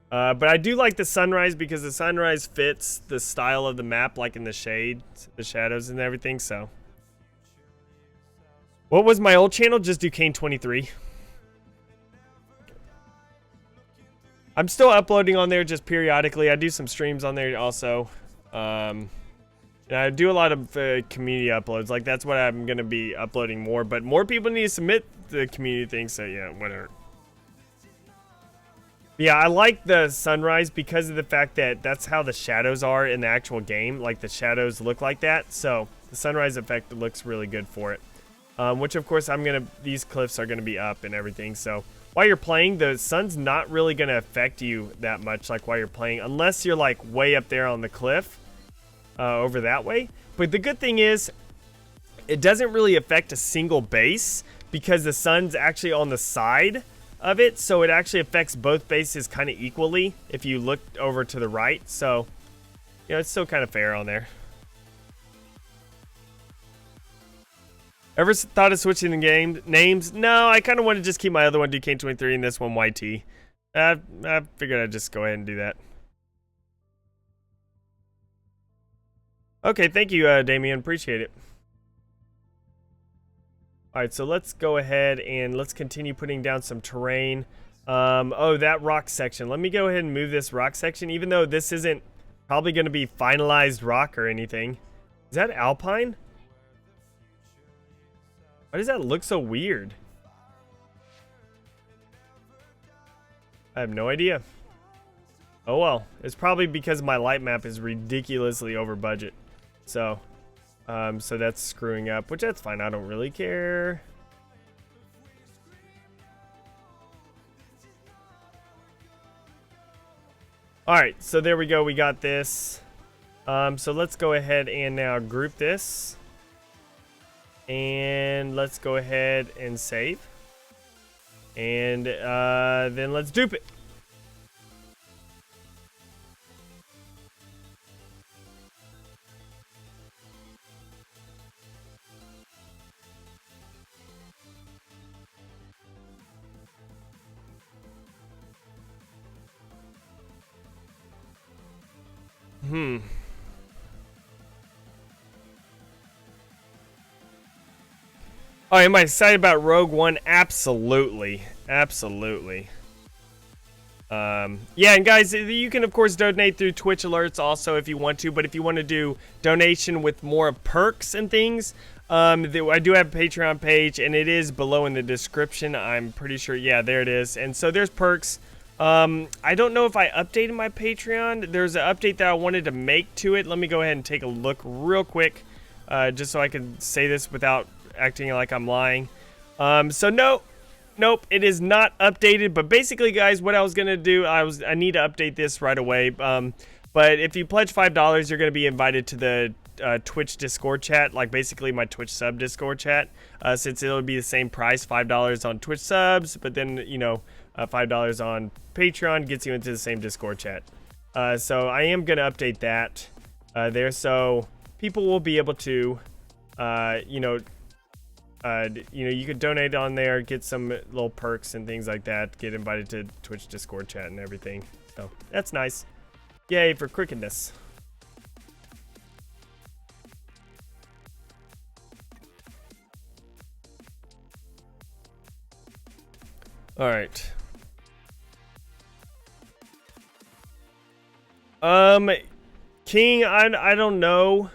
But I do like the sunrise because the sunrise fits the style of the map, like in the shades, the shadows and everything, so. What was my old channel? Just Duquesne23. I'm still uploading on there just periodically. I do some streams on there also. And I do a lot of community uploads. Like, that's what I'm going to be uploading more. But more people need to submit the community thing, so yeah, whatever. Yeah, I like the sunrise because of the fact that that's how the shadows are in the actual game. Like, the shadows look like that. So, the sunrise effect looks really good for it. Which, of course, these cliffs are going to be up and everything, so. While you're playing, the sun's not really going to affect you that much, like, while you're playing. Unless you're, like, way up there on the cliff. Over that way. But the good thing is, it doesn't really affect a single base. Because the sun's actually on the side of it. So it actually affects both bases kind of equally. If you look over to the right. So, you know, it's still kind of fair on there. Ever thought of switching the game names? No, I kind of want to just keep my other one Duquesne23 and this one YT. I figured I'd just go ahead and do that. Okay, thank you, Damien. Appreciate it. Alright, so let's go ahead and let's continue putting down some terrain. Oh, that rock section. Let me go ahead and move this rock section, even though this isn't probably going to be finalized rock or anything. Is that Alpine? Why does that look so weird? I have no idea. Oh well, it's probably because my light map is ridiculously over budget. So, so that's screwing up, which that's fine. I don't really care. Alright, so there we go. We got this. So let's go ahead and now group this. And let's go ahead and save. And then let's dupe it. Oh, am I excited about Rogue One? Absolutely. Absolutely. Yeah, and guys, you can, of course, donate through Twitch alerts also if you want to. But if you want to do donation with more perks and things, I do have a Patreon page, and it is below in the description. I'm pretty sure. Yeah, there it is. And so there's perks. I don't know if I updated my Patreon. There's an update that I wanted to make to it. Let me go ahead and take a look real quick, just so I can say this without acting like I'm lying. So no, Nope, it is not updated. But basically, guys, what I was gonna do, I need to update this right away. But if you pledge $5, you're gonna be invited to the Twitch Discord chat, like basically my Twitch sub Discord chat. Since it'll be the same price, $5 on Twitch subs, but then $5 on Patreon gets you into the same Discord chat. So I am gonna update that there, so people will be able to, you could donate on there, get some little perks and things like that, get invited to Twitch Discord chat and everything. So that's nice. Yay for crookedness. All right. King, I don't know.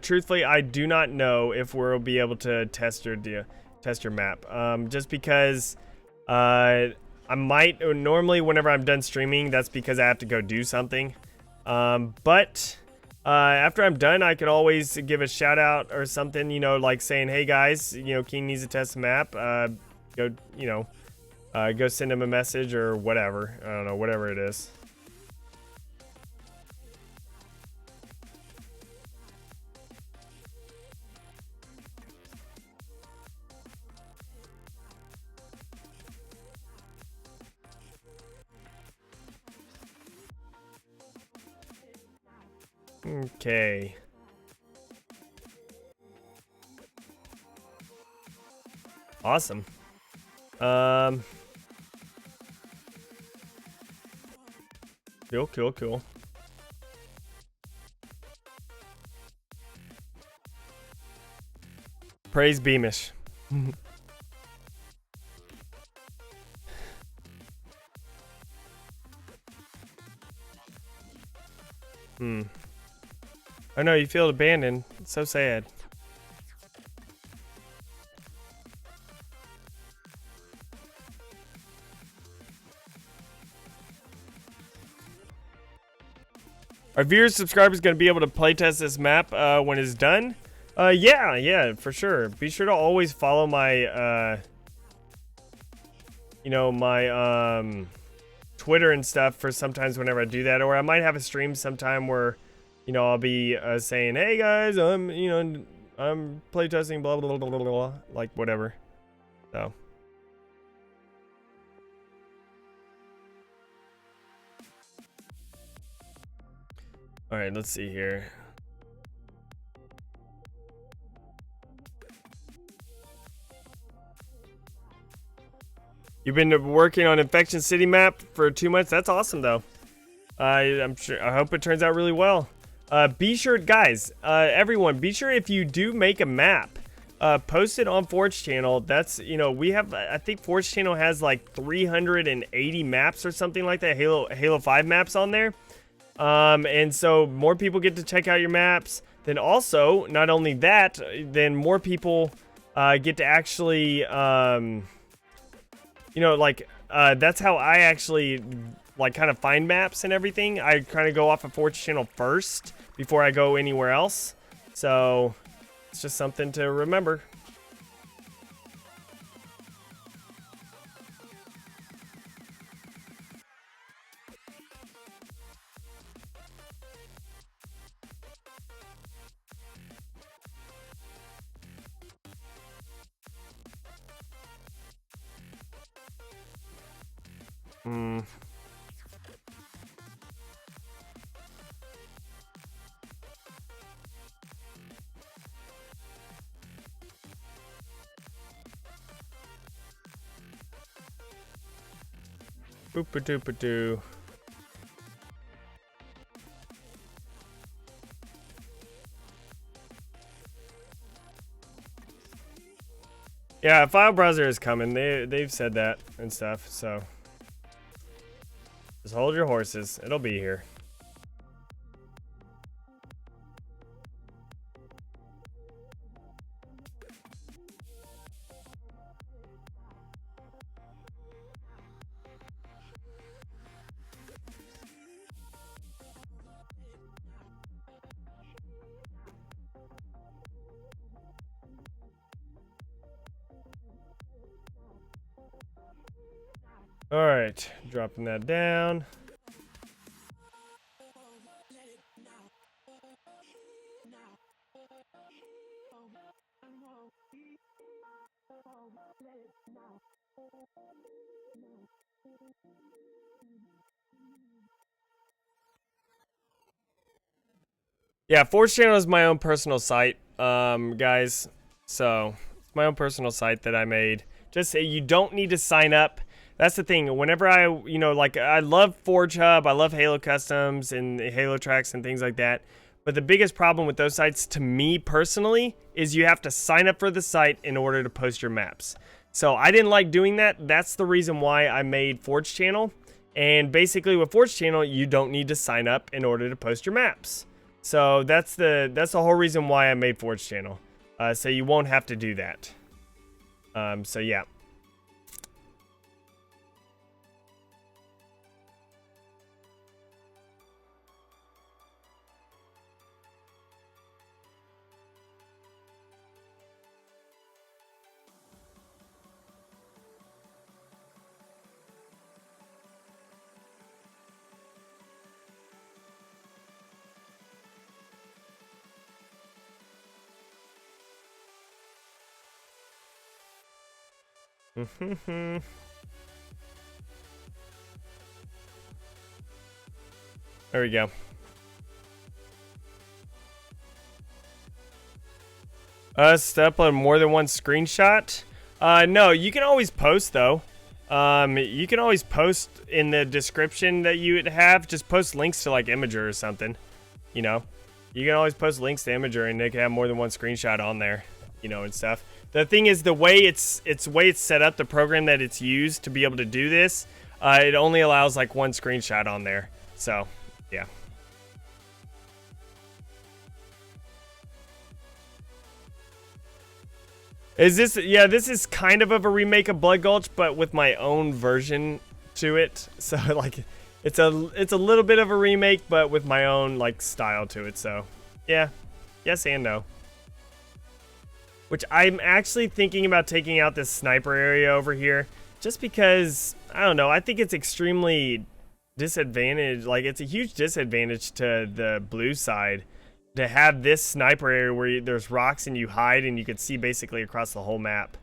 Truthfully, I do not know if we'll be able to test your map. Just because I might, normally whenever I'm done streaming, that's because I have to go do something. But after I'm done, I could always give a shout out or something, like saying, hey guys, King needs to test the map. Go send him a message or whatever. I don't know, whatever it is. Okay. Awesome. Cool. Praise Beamish. I know you feel abandoned. It's so sad. Are viewers, subscribers going to be able to playtest this map when it's done? Yeah, for sure. Be sure to always follow my, my Twitter and stuff for sometimes whenever I do that. Or I might have a stream sometime where, I'll be saying, hey guys, I'm playtesting, blah, blah, blah, blah, blah, like whatever. So. All right, let's see here. You've been working on Infection City map for 2 months. That's awesome, though. I'm sure. I hope it turns out really well. Be sure, guys. Everyone, be sure if you do make a map, post it on Forge Channel. That's we have. I think Forge Channel has like 380 maps or something like that. Halo 5 maps on there. And so more people get to check out your maps. Then also, not only that, then more people get to actually, that's how I actually kind of find maps and everything. I kind of go off of Forge Channel first before I go anywhere else. So it's just something to remember. Boop-a-doop-a-doo. Yeah, file browser is coming. They've said that and stuff, so just hold your horses. It'll be here. All right, dropping that down. Yeah, Forge Channel is my own personal site, guys. So it's my own personal site that I made. Just say you don't need to sign up. That's the thing. Whenever I, like I love Forge Hub, I love Halo Customs and Halo Tracks and things like that. But the biggest problem with those sites, to me personally, is you have to sign up for the site in order to post your maps. So I didn't like doing that. That's the reason why I made Forge Channel. And basically with Forge Channel, you don't need to sign up in order to post your maps. So that's the whole reason why I made Forge Channel. So you won't have to do that. So yeah. There we go. Step on more than one screenshot? No, you can always post though. You can always post in the description that you would have. Just post links to like Imager or something. You know, you can always post links to Imager, and they can have more than one screenshot on there. You know, and stuff. The thing is, the way it's set up, the program that it's used to be able to do this, it only allows like one screenshot on there. So, yeah. Is this? Yeah, this is kind of a remake of Blood Gulch, but with my own version to it. So like, it's a little bit of a remake, but with my own like style to it. So, yeah, yes and no. Which I'm actually thinking about taking out this sniper area over here, just because I don't know. I think it's extremely disadvantaged. Like it's a huge disadvantage to the blue side to have this sniper area where there's rocks and you hide and you can see basically across the whole map.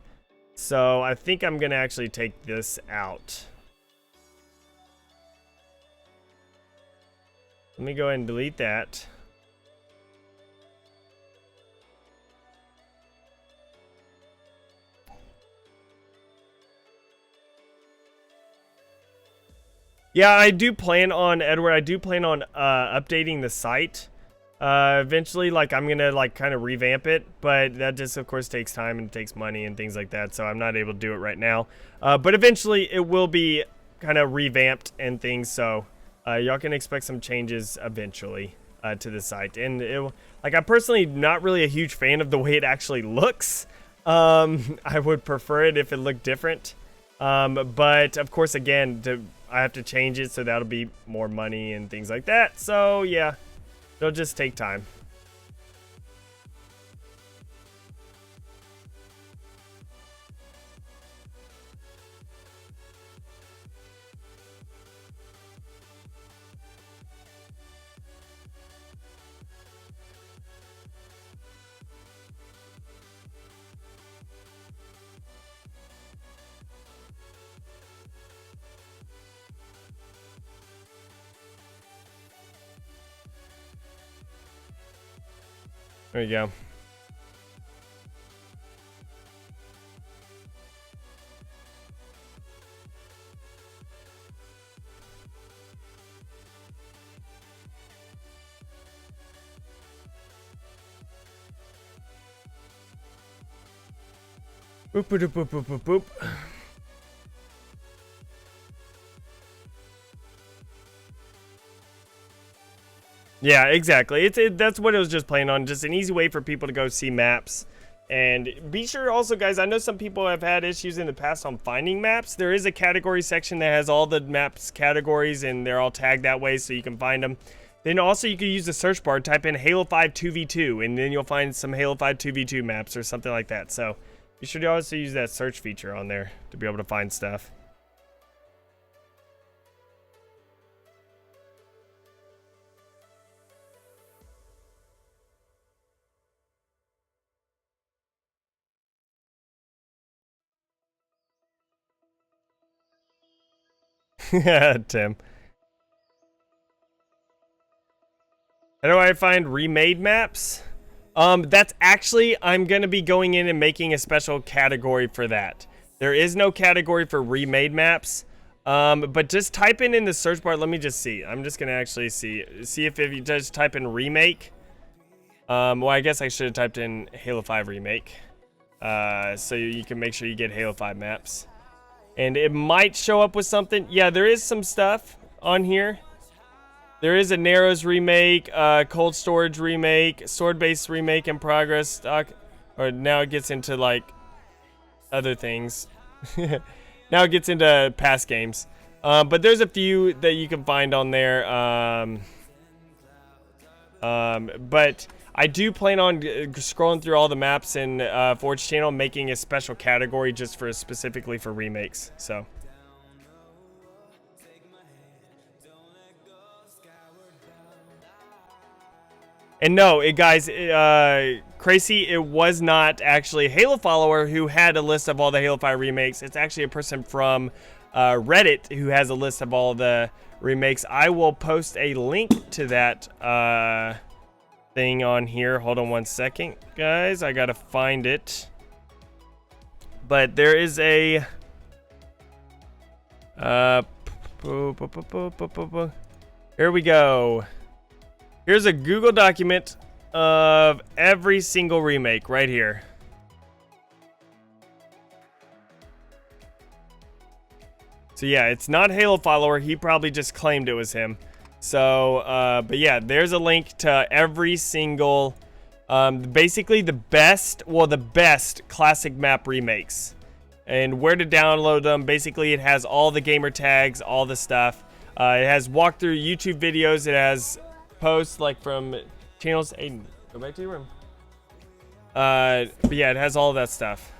So I think I'm gonna actually take this out. Let me go ahead and delete that. Yeah, I do plan on, Edward, I do plan on updating the site. Eventually, like, I'm gonna, like, kind of revamp it, but that just, of course, takes time and takes money and things like that, so I'm not able to do it right now. But eventually, it will be kind of revamped and things, so y'all can expect some changes eventually to the site. And, like, I'm personally not really a huge fan of the way it actually looks. I would prefer it if it looked different. But, of course, again, I have to change it, so that'll be more money and things like that. So, yeah, it'll just take time. There you go. Boop, boop, boop, boop, boop, boop. Yeah, exactly. That's what it was just playing on. Just an easy way for people to go see maps. And be sure also, guys, I know some people have had issues in the past on finding maps. There is a category section that has all the maps categories, and they're all tagged that way so you can find them. Then also you can use the search bar, type in Halo 5 2v2, and then you'll find some Halo 5 2v2 maps or something like that. So be sure to also use that search feature on there to be able to find stuff. Tim. How do I find remade maps? That's actually, I'm going to be going in and making a special category for that. There is no category for remade maps. But just type in the search bar. Let me just see. I'm just going to actually see if you just type in remake. Well, I guess I should have typed in Halo 5 remake. So you can make sure you get Halo 5 maps. And it might show up with something. Yeah, there is some stuff on here. There is a Narrows remake, Cold Storage remake, Sword Base remake in progress. Or now it gets into like other things. Now it gets into past games. But there's a few that you can find on there. But I do plan on scrolling through all the maps in Forge channel, making a special category just for specifically for remakes. So. And no, guys, Crazy, it was not actually a Halo follower who had a list of all the Halo 5 remakes. It's actually a person from Reddit who has a list of all the remakes. I will post a link to that thing on here. Hold on one second, guys. I gotta find it. But there is a... here we go. Here's a Google document of every single remake right here. So yeah, it's not Halo follower. He probably just claimed it was him. So, but yeah, there's a link to every single, basically the best classic map remakes. And where to download them. Basically, it has all the gamer tags, all the stuff. It has walkthrough YouTube videos. It has posts like from channels. Aiden, go back to your room. But yeah, it has all that stuff.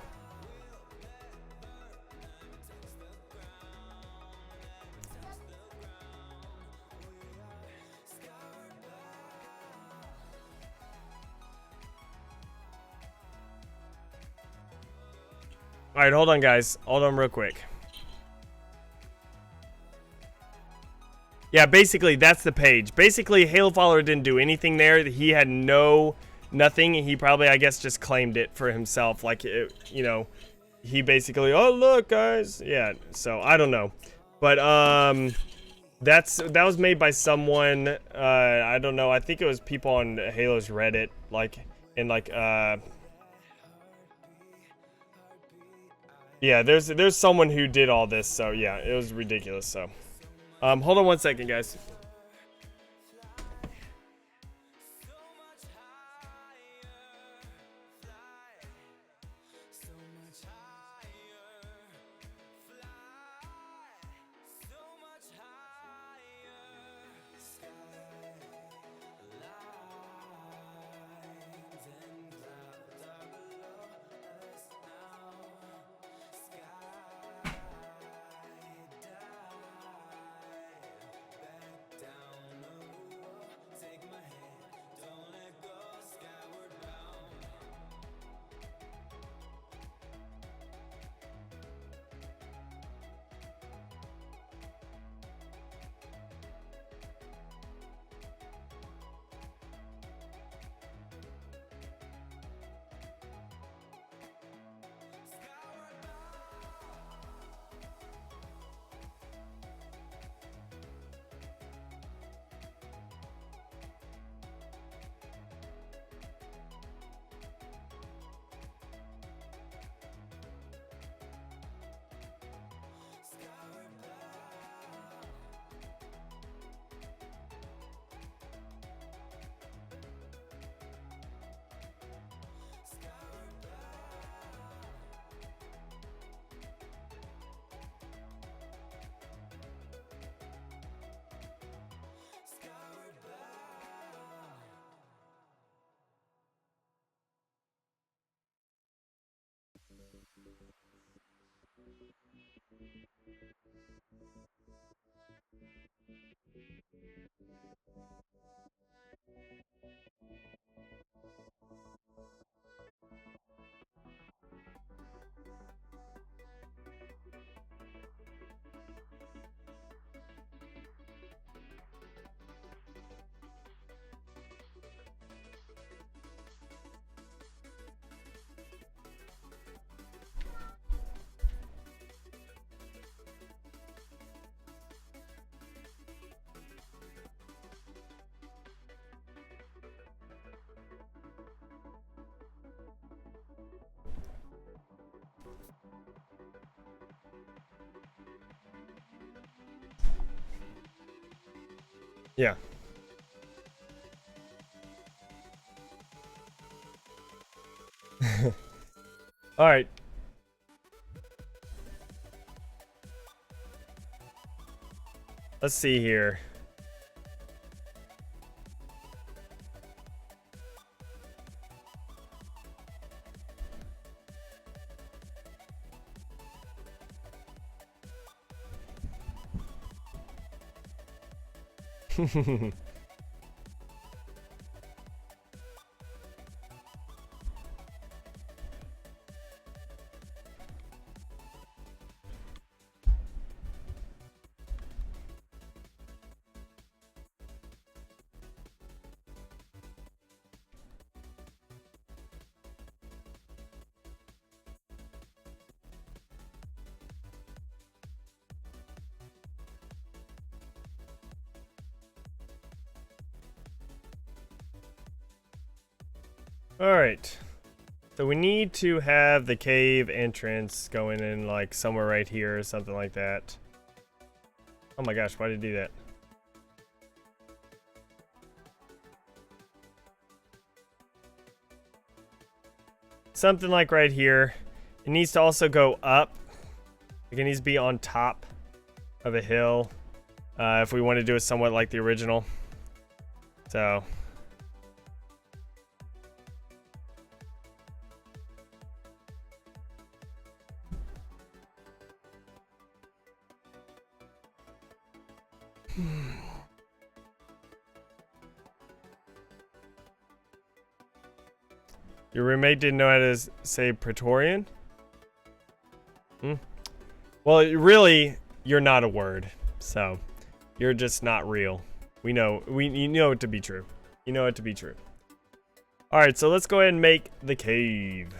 All right, hold on, guys. Hold on real quick. Yeah, basically, that's the page. Basically, Halo follower didn't do anything there. He had nothing. He probably, I guess, just claimed it for himself. Like, you know, he basically, oh, look, guys. Yeah, so I don't know. But, that was made by someone, I don't know. I think it was people on Halo's Reddit, like, in, like, yeah, there's someone who did all this, so yeah, it was ridiculous, so. Hold on one second, guys. Yeah. All right. Let's see here. All right. So we need to have the cave entrance going in like somewhere right here or something like that. Oh my gosh, why did it do that? Something like right here. It needs to also go up. Like it needs to be on top of a hill. If we want to do it somewhat like the original. So. Your roommate didn't know how to say Praetorian? Well, really, you're not a word. So, you're just not real. You know it to be true. You know it to be true. Alright, so let's go ahead and make the cave.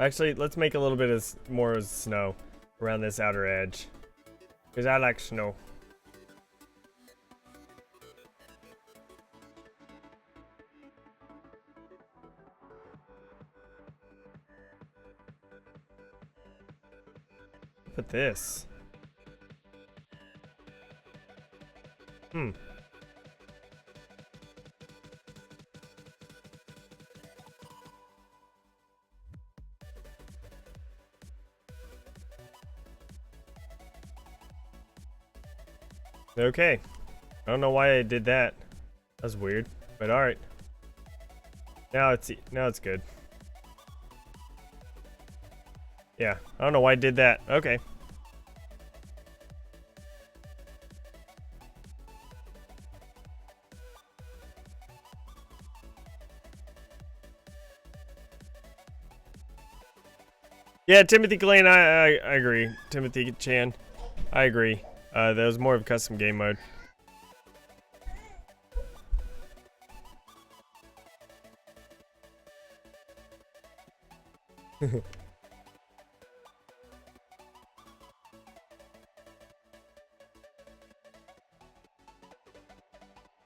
Actually, let's make a little bit of more snow around this outer edge. Because I like snow. Put this. Okay. I don't know why I did that. That's weird, but all right. Now it's good. Yeah, I don't know why I did that. Okay. Yeah, Timothy Glenn, I agree. Timothy Chan, I agree. That was more of a custom game mode.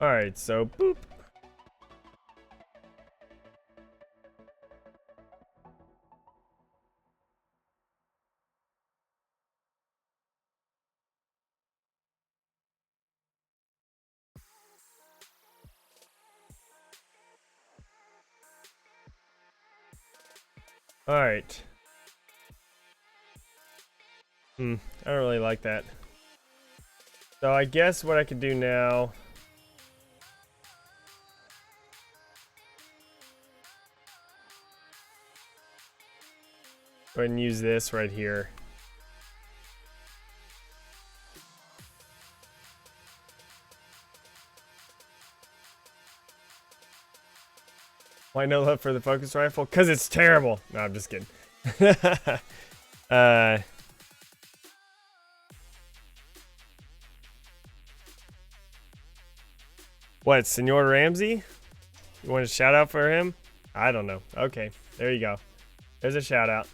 Alright, so boop. Alright. I don't really like that. So I guess what I could do now... Go ahead and use this right here. Why no love for the focus rifle? Because it's terrible. No, I'm just kidding. What, Senor Ramsey? You want a shout out for him? I don't know. Okay, there you go. There's a shout out.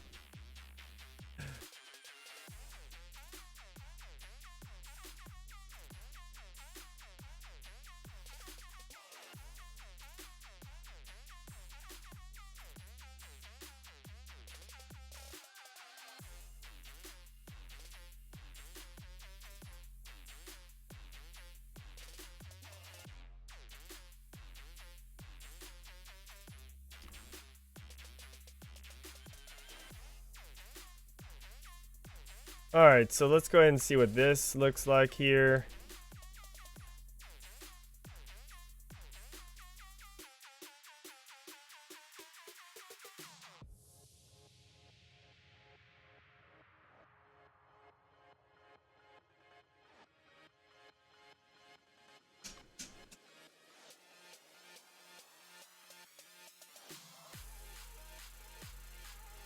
Alright, so let's go ahead and see what this looks like here.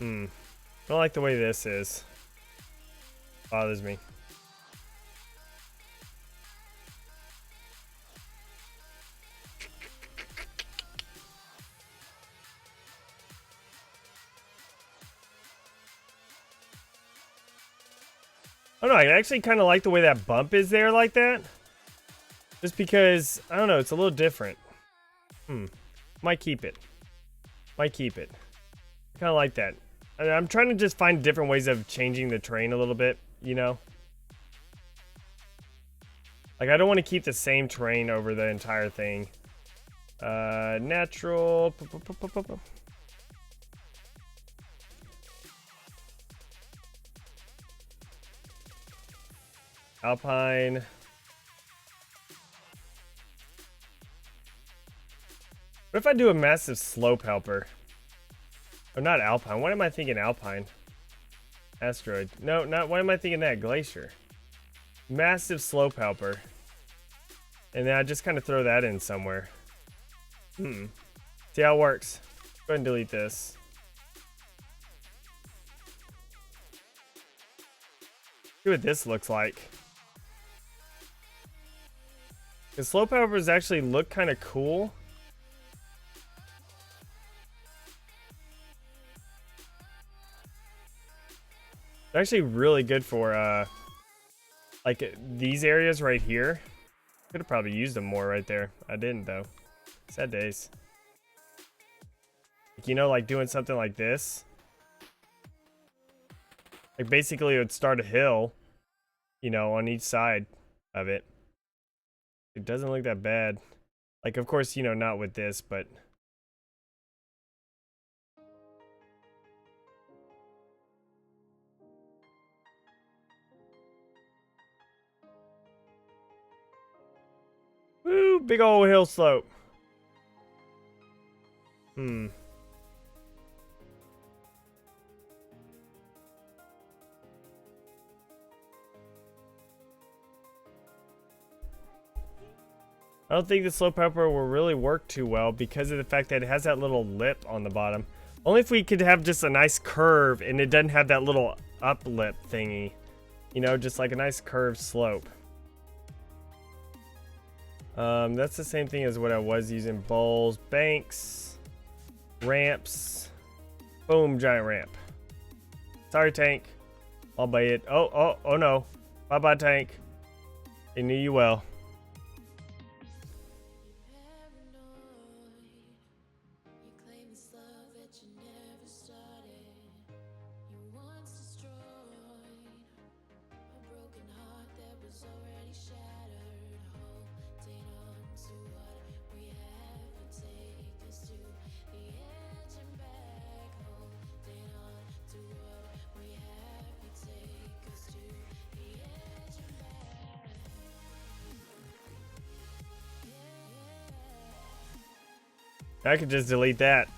I don't like the way this is. Bothers me. I don't know, I actually kind of like the way that bump is there like that. Just because, I don't know, it's a little different. Might keep it. Might keep it. I kind of like that. I'm trying to just find different ways of changing the terrain a little bit, you know? Like, I don't want to keep the same terrain over the entire thing. Natural. Alpine. What if I do a massive slope helper? Oh, not Alpine. What am I thinking Alpine? Asteroid. No, not. Why am I thinking that? Glacier. Massive slope helper. And then I just kind of throw that in somewhere. See how it works. Go ahead and delete this. See what this looks like. The slope helpers actually look kind of cool. They're actually really good for like these areas right here. Could have probably used them more right there. I didn't though. Sad days. Like, you know, like doing something like this. Like basically it would start a hill, you know, on each side of it. It doesn't look that bad. Like, of course, you know, not with this, but woo, big old hill slope. I don't think the slope helper will really work too well because of the fact that it has that little lip on the bottom. Only if we could have just a nice curve and it doesn't have that little up lip thingy. You know, just like a nice curved slope. That's the same thing as what I was using. Bowls, banks, ramps. Boom, giant ramp. Sorry, tank. I'll buy it. Oh no. Bye-bye, tank. I knew you well. I could just delete that.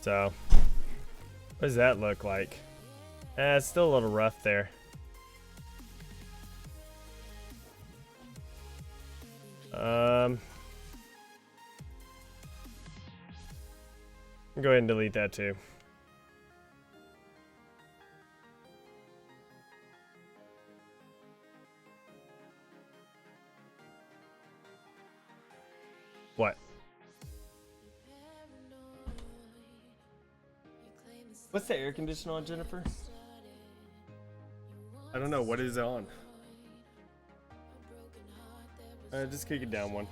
So, what does that look like? It's still a little rough there. Go ahead and delete that too. What? What's the air conditioner on, Jennifer? I don't know. What is it on? Just kick it down one.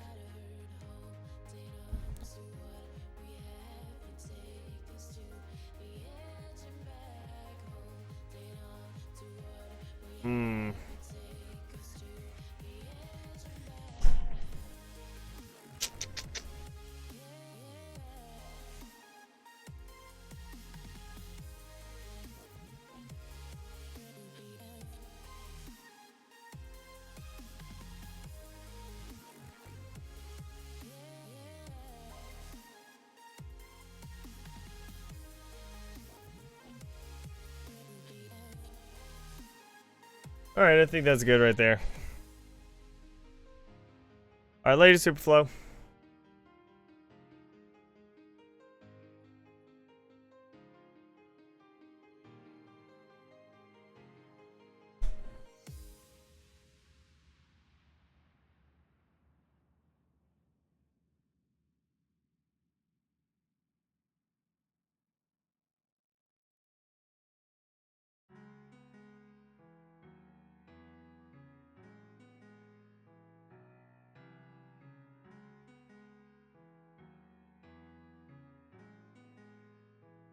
Alright, I think that's good right there. Alright, Lady Superflow.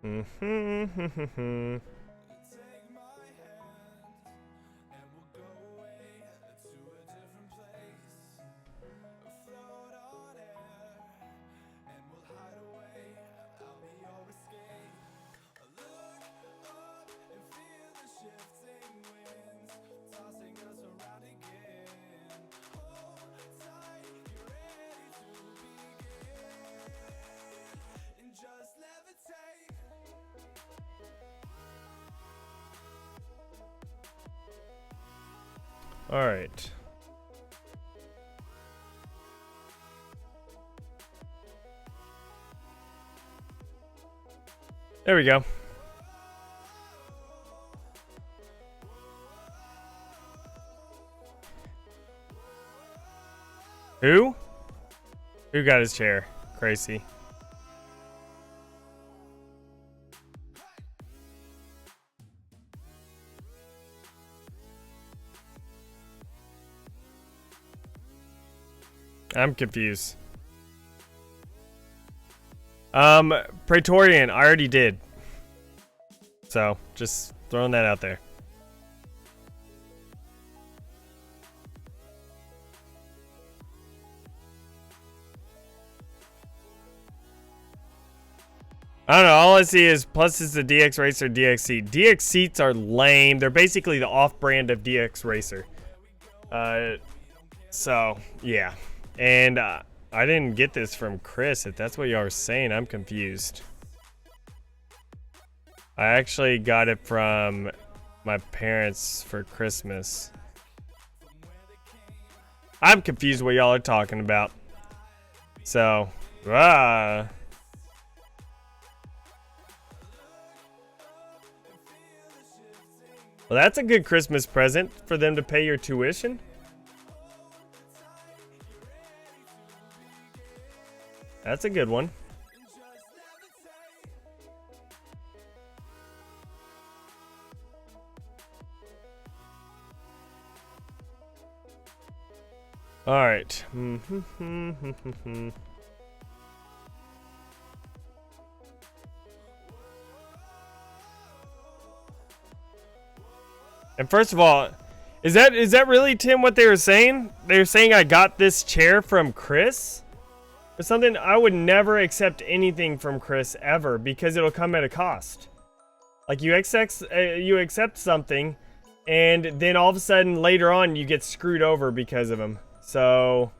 Mm-hmm. All right. There we go. Who? Who got his chair? Crazy. I'm confused. Praetorian, I already did. So, just throwing that out there. I don't know, all I see is plus is the DX Racer DX seat. DX seats are lame. They're basically the off-brand of DX Racer. So, yeah. And I didn't get this from Chris. If that's what y'all are saying, I'm confused. I actually got it from my parents for Christmas. I'm confused what y'all are talking about. So, Well, that's a good Christmas present for them to pay your tuition. That's a good one. All right. And first of all, is that really, Tim, what they were saying? They were saying I got this chair from Chris? Or something? I would never accept anything from Chris ever because it'll come at a cost. Like you accept something and then all of a sudden later on you get screwed over because of him. So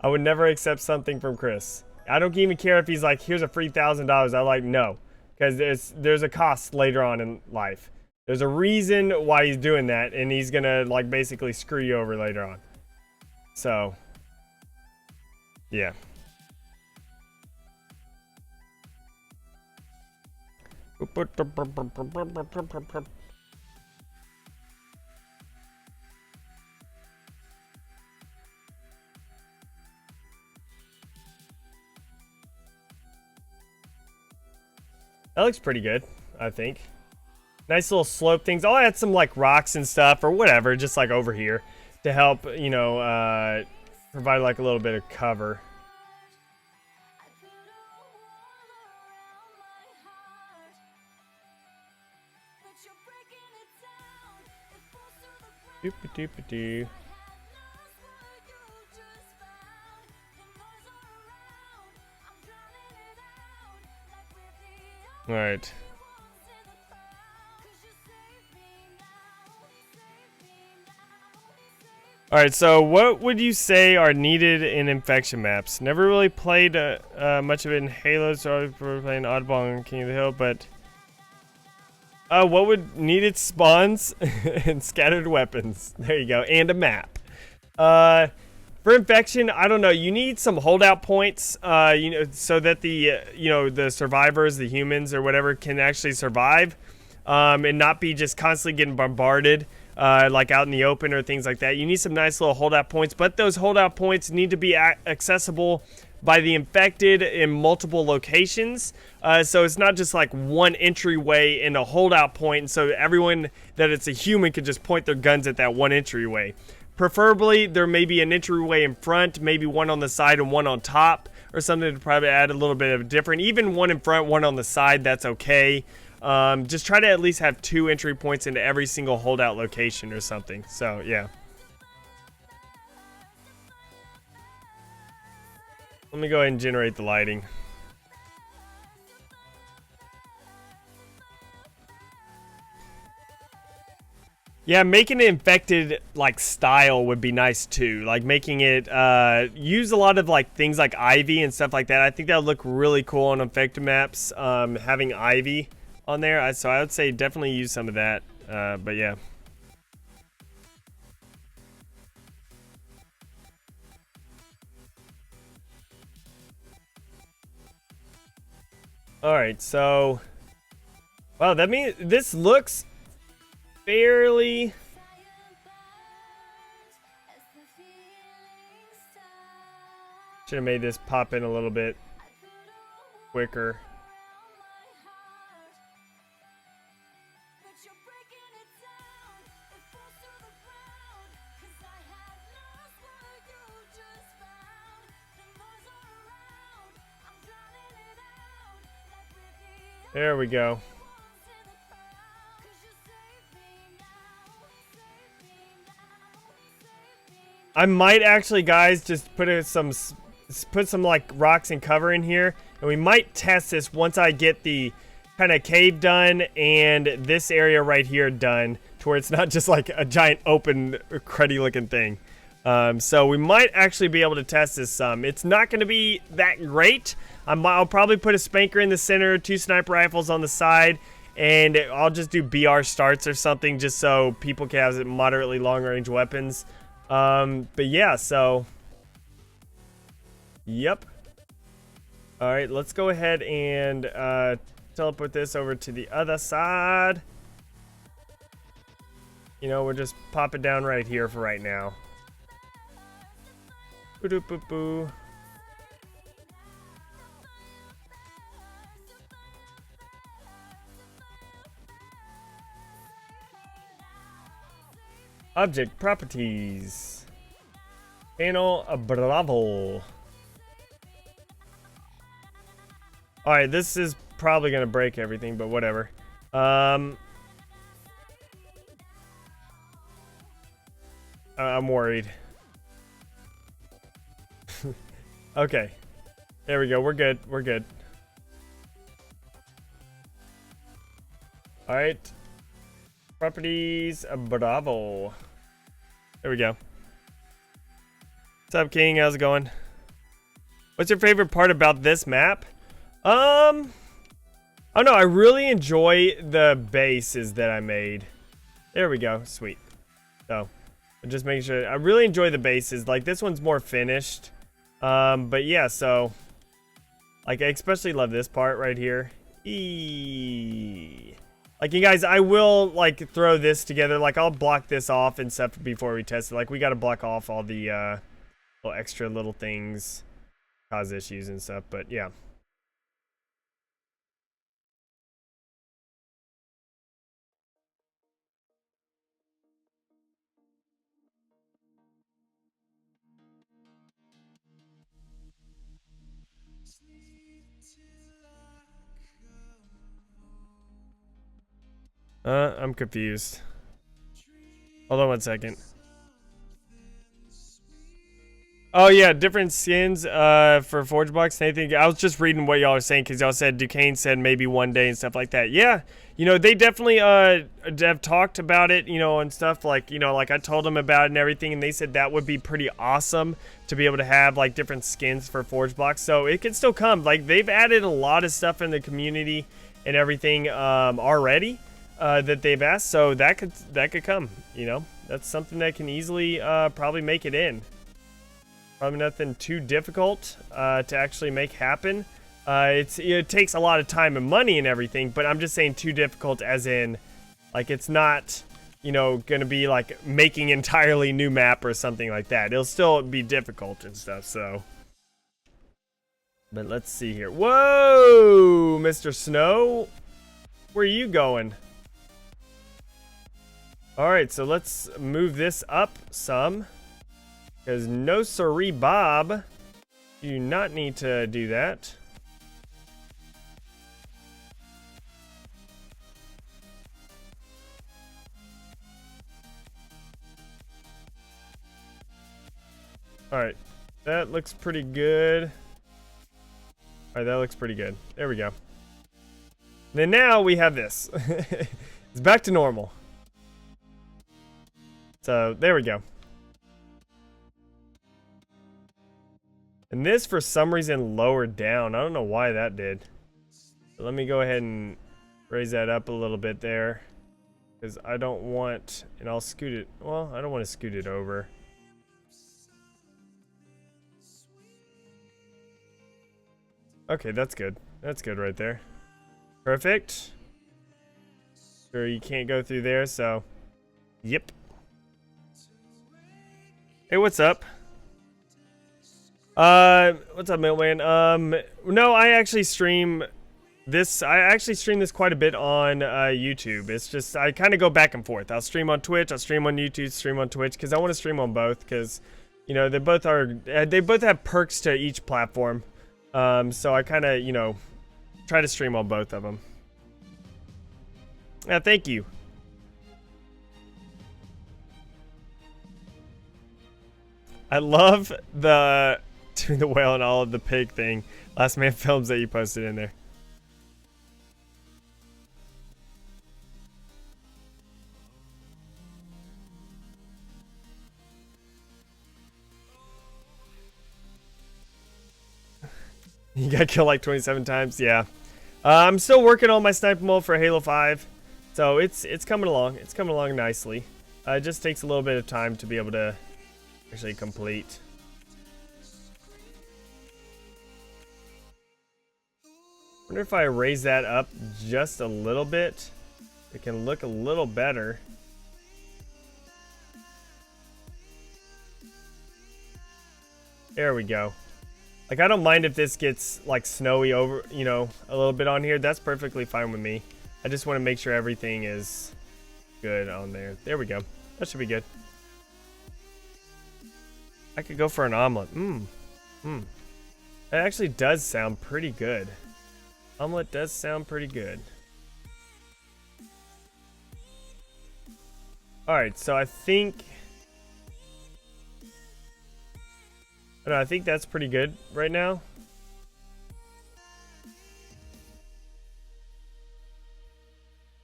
I would never accept something from Chris. I don't even care if he's like, here's a free $1,000. I'm like, no. Because there's a cost later on in life. There's a reason why he's doing that, and he's gonna like basically screw you over later on. So, yeah. That looks pretty good, I think. Nice little slope things. I'll add some like rocks and stuff or whatever, just like over here to help, you know, provide like a little bit of cover. Doop-a-doop-a-doo. All right. All right, so what would you say are needed in infection maps? Never really played much of it in Halo, so I was playing Oddball and King of the Hill, but What would needed spawns and scattered weapons? There you go, and a map. For infection, I don't know. You need some holdout points, so that the the survivors, the humans or whatever, can actually survive, and not be just constantly getting bombarded, like out in the open or things like that. You need some nice little holdout points, but those holdout points need to be accessible by the infected in multiple locations. So it's not just like one entryway and a holdout point, and so everyone that it's a human could just point their guns at that one entryway. Preferably, there may be an entryway in front, maybe one on the side and one on top, or something to probably add a little bit of different. Even one in front, one on the side, that's okay. Just try to at least have 2 entry points into every single holdout location or something. So, yeah. Let me go ahead and generate the lighting. Yeah, making it infected like style would be nice too. Like making it use a lot of like things like ivy and stuff like that. I think that would look really cool on infected maps. Having ivy on there, so I would say definitely use some of that. But yeah. All right, so wow, that means this looks fairly. Should have made this pop in a little bit quicker. There we go. I might actually, guys, just put some like rocks and cover in here, and we might test this once I get the kind of cave done and this area right here done, to where it's not just like a giant open cruddy looking thing. So we might actually be able to test this some. It's not going to be that great. I'll probably put a spanker in the center, 2 sniper rifles on the side, and I'll just do BR starts or something just so people can have moderately long range weapons. But yeah, so yep. All right, let's go ahead and teleport this over to the other side. You know, we'll just pop it down right here for right now. Boo-doo-boo-boo. Object properties. Panel Bravo. Alright, this is probably gonna break everything, but whatever. I'm worried. Okay. There we go. We're good. We're good. Alright. Properties Bravo. There we go. What's up, King? How's it going? What's your favorite part about this map? I don't know. I really enjoy the bases that I made. There we go. Sweet. So, I'm just making sure. I really enjoy the bases. Like, this one's more finished. But yeah, so, like, I especially love this part right here. Like, you guys, I will, like, throw this together. Like, I'll block this off and stuff before we test it. Like, we got to block off all the, little extra little things, cause issues and stuff. But yeah. I'm confused. Hold on one second. Oh yeah, different skins for Forge Box and anything. I was just reading what y'all are saying, because y'all said Duquesne said maybe one day and stuff like that. Yeah, you know, they definitely have talked about it, you know, and stuff, like, you know, like I told them about it and everything, and they said that would be pretty awesome to be able to have like different skins for Forge Box. So it can still come. Like, they've added a lot of stuff in the community and everything already. that they've asked, so that could come. You know, that's something that can easily probably make it in. Probably nothing too difficult to actually make happen. It takes a lot of time and money and everything, but I'm just saying too difficult as in, like, it's not, you know, gonna be like making entirely new map or something like that. It'll still be difficult and stuff, so. But let's see here. Whoa, Mr. Snow, where are you going? All right, so let's move this up some, because no siree, Bob, you do not need to do that. Alright, that looks pretty good. Alright, that looks pretty good. There we go. Then now we have this. It's back to normal. So, there we go. And this, for some reason, lowered down. I don't know why that did. So let me go ahead and raise that up a little bit there. Because I don't want... And I'll scoot it... Well, I don't want to scoot it over. Okay, that's good. That's good right there. Perfect. Sure, you can't go through there, so... Yep. Hey, what's up? What's up, Milkman? No, I actually stream this. I actually stream this quite a bit on YouTube. It's just, I kind of go back and forth. I'll stream on Twitch, I'll stream on YouTube, stream on Twitch, because I want to stream on both, because, you know, they both have perks to each platform. So I kind of, you know, try to stream on both of them. Yeah, thank you. I love the doing the whale and all of the pig thing. Last Man Films that you posted in there. You got killed like 27 times, yeah. I'm still working on my sniper mode for Halo 5, so it's coming along. It's coming along nicely. It just takes a little bit of time to be able to actually complete. Wonder if I raise that up just a little bit, it can look a little better. There we go. Like, I don't mind if this gets, like, snowy over, you know, a little bit on here. That's perfectly fine with me. I just want to make sure everything is good on there. There we go. That should be good. I could go for an omelet. That actually does sound pretty good. Omelet does sound pretty good. Alright, so I think... I think that's pretty good right now.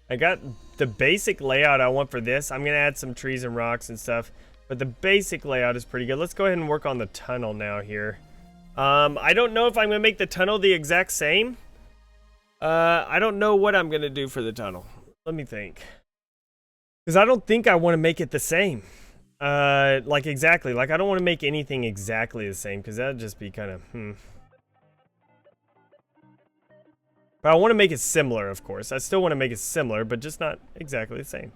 I got the basic layout I want for this. I'm gonna add some trees and rocks and stuff, but the basic layout is pretty good. Let's go ahead and work on the tunnel now here. I don't know if I'm gonna make the tunnel the exact same. I don't know what I'm gonna do for the tunnel. Let me think. Because I don't think I want to make it the same. Like exactly, like I don't want to make anything exactly the same because that'd just be kind of, But I want to make it similar, of course. I still want to make it similar, but just not exactly the same.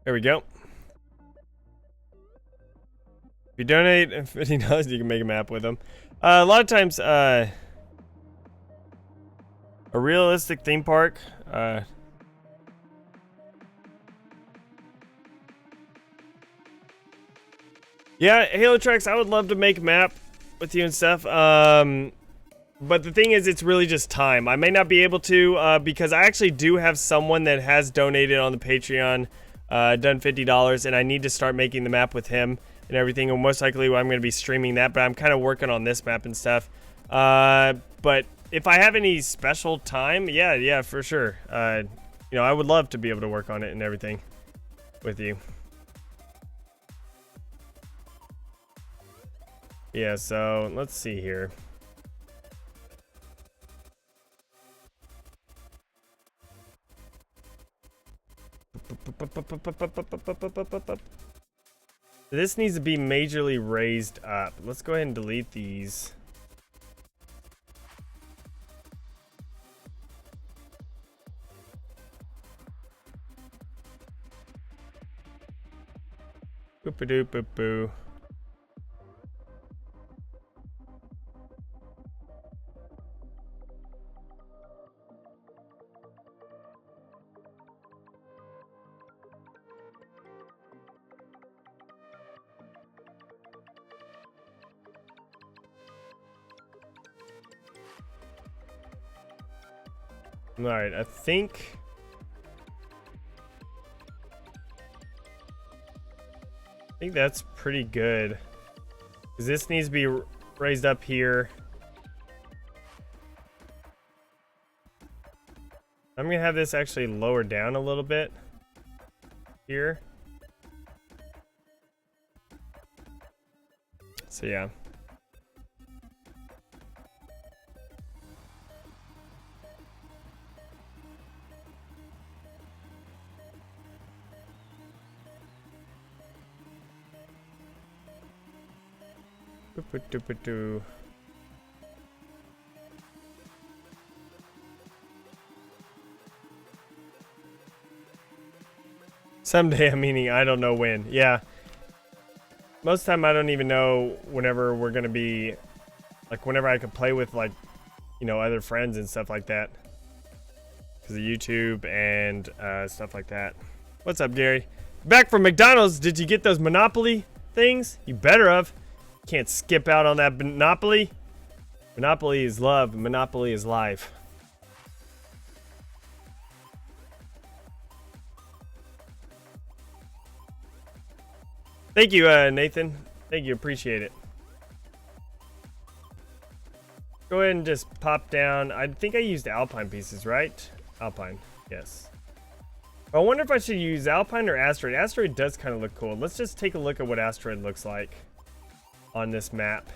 There we go. If you donate $50, you can make a map with them. A lot of times, a realistic theme park, yeah, Halo Tracks, I would love to make a map with you and stuff. But the thing is, it's really just time. I may not be able to, because I actually do have someone that has donated on the Patreon, done $50, and I need to start making the map with him. and everything. And most likely I'm going to be streaming that, but I'm kind of working on this map and stuff. But if I have any special time, yeah, for sure. You know, I would love to be able to work on it and everything with you. Yeah, so let's see here. This needs to be majorly raised up. Let's go ahead and delete these. Boop-a-doop-boop-boo. Alright, I think that's pretty good. Because this needs to be raised up here. I'm going to have this actually lower down a little bit here. So yeah. Someday, I'm meaning I don't know when. Yeah. Most of the time I don't even know whenever we're going to be, like whenever I could play with like, you know, other friends and stuff like that. Because of YouTube and stuff like that. What's up, Gary? Back from McDonald's. Did you get those Monopoly things? You better have. Can't skip out on that Monopoly. Monopoly is love. Monopoly is life. Thank you, Nathan. Thank you. Appreciate it. Go ahead and just pop down. I think I used Alpine pieces, right? Alpine. Yes. I wonder if I should use Alpine or Asteroid. Asteroid does kind of look cool. Let's just take a look at what Asteroid looks like on this map.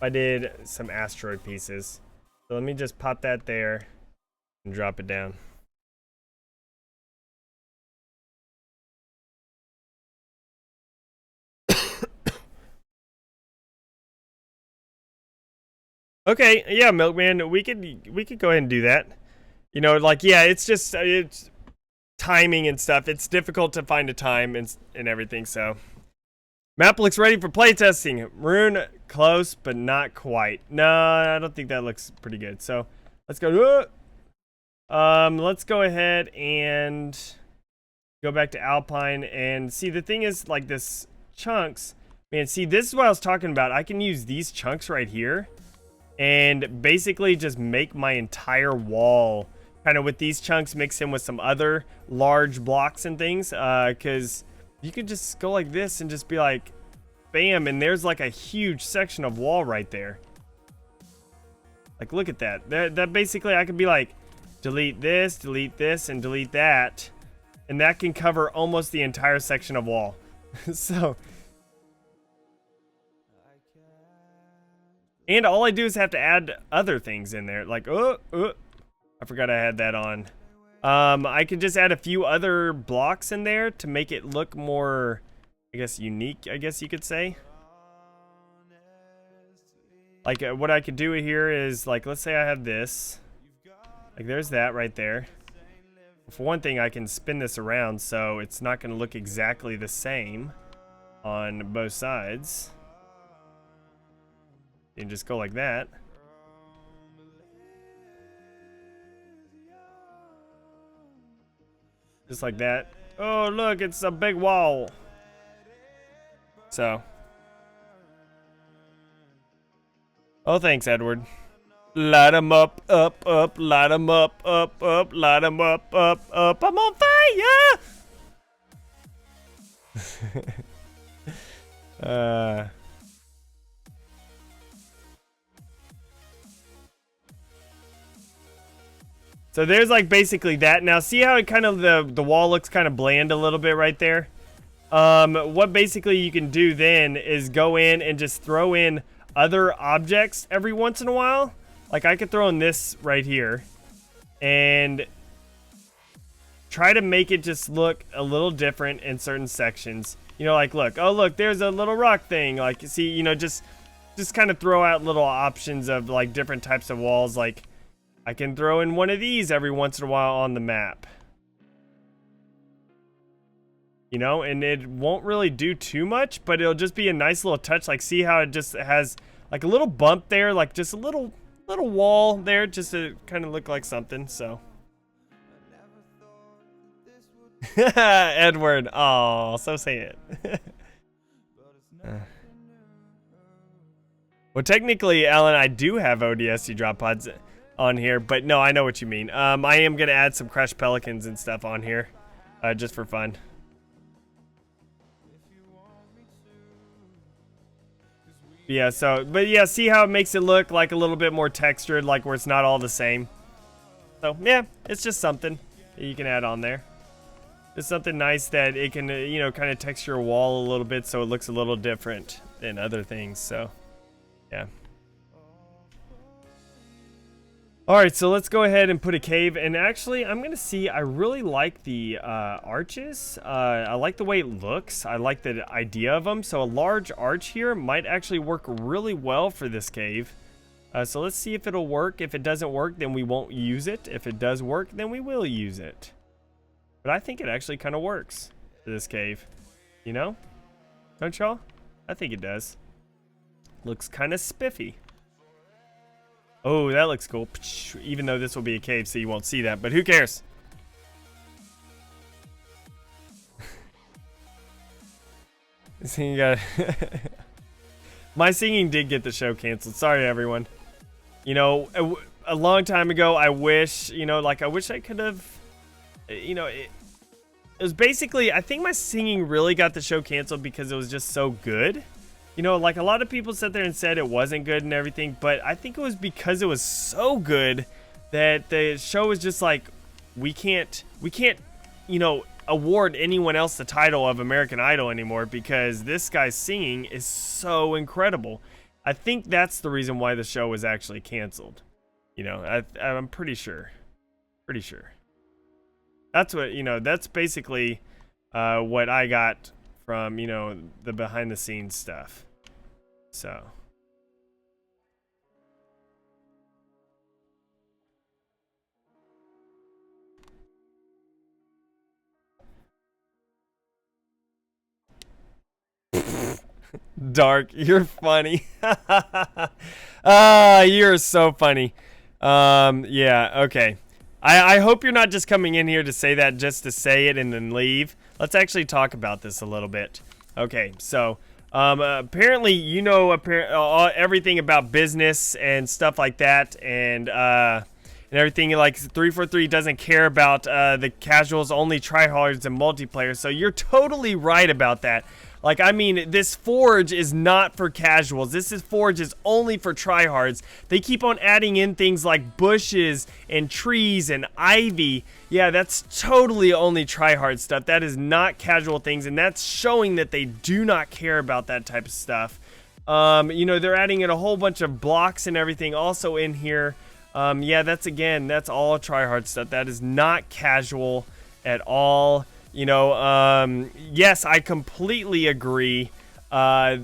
I did some Asteroid pieces. So let me just pop that there and drop it down. Okay, yeah, Milkman, we could go ahead and do that. You know, like, yeah, it's just it's timing and stuff. It's difficult to find a time and everything. So, map looks ready for playtesting. Maroon, close, but not quite. No, I don't think that looks pretty good. So, let's go. Let's go ahead and go back to Alpine and see. The thing is, like this chunks. Man, see, this is what I was talking about. I can use these chunks right here and basically just make my entire wall kind of with these chunks mixed in with some other large blocks and things, because you could just go like this and just be like bam, and there's like a huge section of wall right there. Like, look at that. That basically I could be like delete this, and delete that, and that can cover almost the entire section of wall. So, and all I do is have to add other things in there. Like, I forgot I had that on. I could just add a few other blocks in there to make it look more, I guess, unique, I guess you could say. Like, what I could do here is, like, let's say I have this. Like, there's that right there. For one thing, I can spin this around so it's not going to look exactly the same on both sides. You can just go like that. Just like that. Oh, look, it's a big wall. So. Oh, thanks, Edward. Light 'em up, up, light 'em up, light 'em up, up. I'm on fire! So there's like basically that. Now see how it kind of the wall looks kind of bland a little bit right there? What basically you can do then is go in and just throw in other objects every once in a while. Like I could throw in this right here and try to make it just look a little different in certain sections. You know, like look, oh look, there's a little rock thing. Like see, you know, just kind of throw out little options of like different types of walls. Like I can throw in one of these every once in a while on the map. You know, and it won't really do too much, but it'll just be a nice little touch. Like see how it just has like a little bump there, like just a little wall there, just to kind of look like something. So Edward, oh, so say it. Well, technically, Alan, I do have ODST drop pods on here, but no, I know what you mean. I am gonna add some Crash Pelicans and stuff on here, just for fun. Yeah, so, but yeah, see how it makes it look like a little bit more textured, like where it's not all the same. So, yeah, it's just something that you can add on there. It's something nice that it can, you know, kind of texture a wall a little bit so it looks a little different than other things, so, yeah. Alright, so let's go ahead and put a cave, and actually, I'm going to see, I really like the arches. I like the way it looks. I like the idea of them, so a large arch here might actually work really well for this cave. So let's see if it'll work. If it doesn't work, then we won't use it. If it does work, then we will use it. But I think it actually kind of works for this cave. You know? Don't y'all? I think it does. Looks kind of spiffy. Oh, that looks cool. Even though this will be a cave, so you won't see that. But who cares? Singing got my singing did get the show canceled. Sorry, everyone. You know, a long time ago, I wish, you know, like I wish I could have, you know, it was basically, I think my singing really got the show canceled because it was just so good. You know, like a lot of people sat there and said it wasn't good and everything, but I think it was because it was so good that the show was just like, we can't, you know, award anyone else the title of American Idol anymore because this guy's singing is so incredible. I think that's the reason why the show was actually canceled. You know, I'm pretty sure. Pretty sure. That's what, you know, that's basically what I got from, you know, the behind the scenes stuff. So Dark, you're funny. You're so funny. Yeah, okay. I hope you're not just coming in here to say that just to say it and then leave. Let's actually talk about this a little bit. Okay, so apparently you know everything about business and stuff like that, and everything. Like 343 doesn't care about the casuals, only tryhards and multiplayer. So you're totally right about that. Like, I mean, this forge is not for casuals. This forge is only for tryhards. They keep on adding in things like bushes and trees and ivy. Yeah, that's totally only tryhard stuff. That is not casual things, and that's showing that they do not care about that type of stuff. You know, they're adding in a whole bunch of blocks and everything also in here. Yeah, that's all tryhard stuff. That is not casual at all. You know, yes, I completely agree. All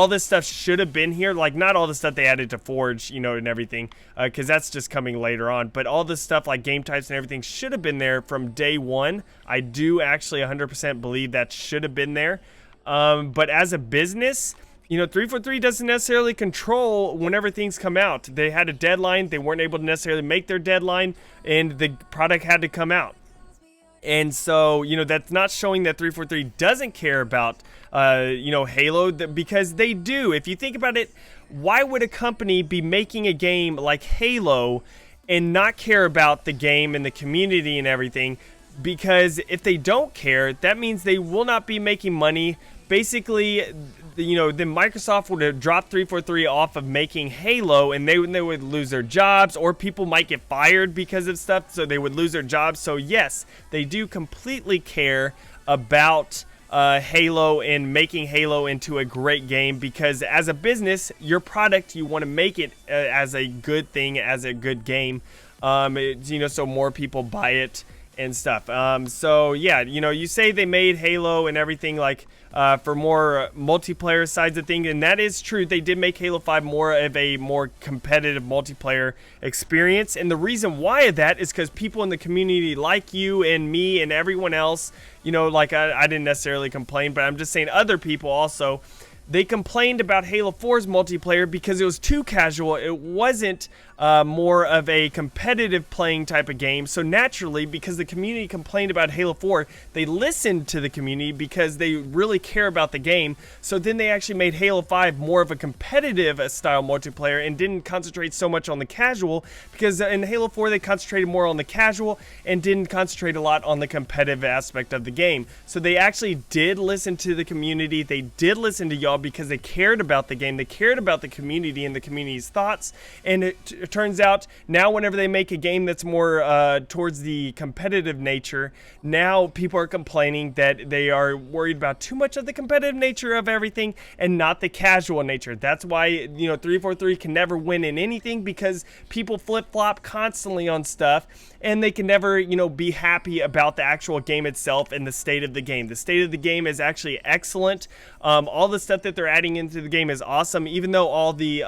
this stuff should have been here. Like, not all the stuff they added to Forge, you know, and everything, because that's just coming later on. But all this stuff, like game types and everything, should have been there from day one. I do actually 100% believe that should have been there. But as a business, you know, 343 doesn't necessarily control whenever things come out. They had a deadline. They weren't able to necessarily make their deadline, and the product had to come out. And so, you know, that's not showing that 343 doesn't care about, you know, Halo, because they do. If you think about it, why would a company be making a game like Halo and not care about the game and the community and everything? because if they don't care, that means they will not be making money. Basically, you know, then Microsoft would have dropped 343 off of making Halo, and they would lose their jobs, or people might get fired because of stuff, so they would lose their jobs. So yes, they do completely care about Halo and making Halo into a great game, because as a business, your product, you want to make it as a good thing, as a good game, you know, so more people buy it and stuff. So yeah, you know, you say they made Halo and everything like for more multiplayer sides of things, and that is true. They did make Halo 5 more of a more competitive multiplayer experience, and the reason why of that is because people in the community like you and me and everyone else, you know, like I didn't necessarily complain, but I'm just saying other people also, they complained about Halo 4's multiplayer because it was too casual. It wasn't more of a competitive playing type of game. So naturally, because the community complained about Halo 4, they listened to the community because they really care about the game. So then they actually made Halo 5 more of a competitive style multiplayer and didn't concentrate so much on the casual, because in Halo 4 they concentrated more on the casual and didn't concentrate a lot on the competitive aspect of the game. So they actually did listen to the community. They did listen to y'all because they cared about the game. They cared about the community and the community's thoughts. And it turns out now whenever they make a game that's more towards the competitive nature, now people are complaining that they are worried about too much of the competitive nature of everything and not the casual nature. That's why, you know, 343 can never win in anything, because people flip-flop constantly on stuff and they can never, you know, be happy about the actual game itself and the state of the game. The state of the game is actually excellent. All the stuff that they're adding into the game is awesome, even though all the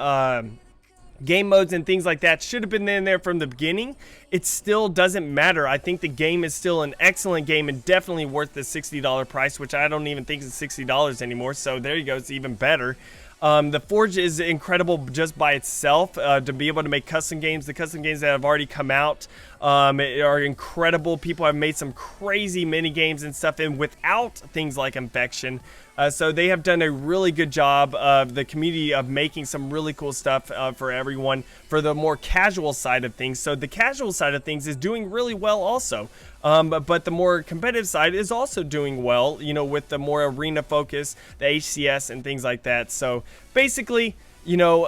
game modes and things like that should have been in there from the beginning. It still doesn't matter. I think the game is still an excellent game and definitely worth the $60 price, which I don't even think is $60 anymore. So there you go. It's even better. The Forge is incredible just by itself. To be able to make custom games, the custom games that have already come out are incredible. People have made some crazy mini games and stuff, and without things like infection. So they have done a really good job of the community of making some really cool stuff for everyone for the more casual side of things. So the casual side of things is doing really well also. But the more competitive side is also doing well, you know, with the more arena focus, the HCS and things like that. So basically, you know,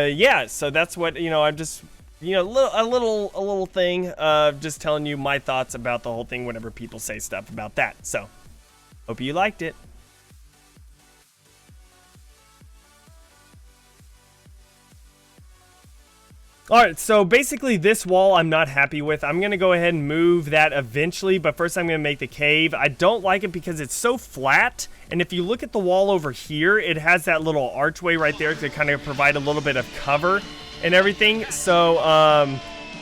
yeah, so that's what, you know, I'm just, you know, a little thing of just telling you my thoughts about the whole thing whenever people say stuff about that. So hope you liked it. Alright, so basically this wall I'm not happy with. I'm going to go ahead and move that eventually, but first I'm going to make the cave. I don't like it because it's so flat, and if you look at the wall over here, it has that little archway right there to kind of provide a little bit of cover and everything. So,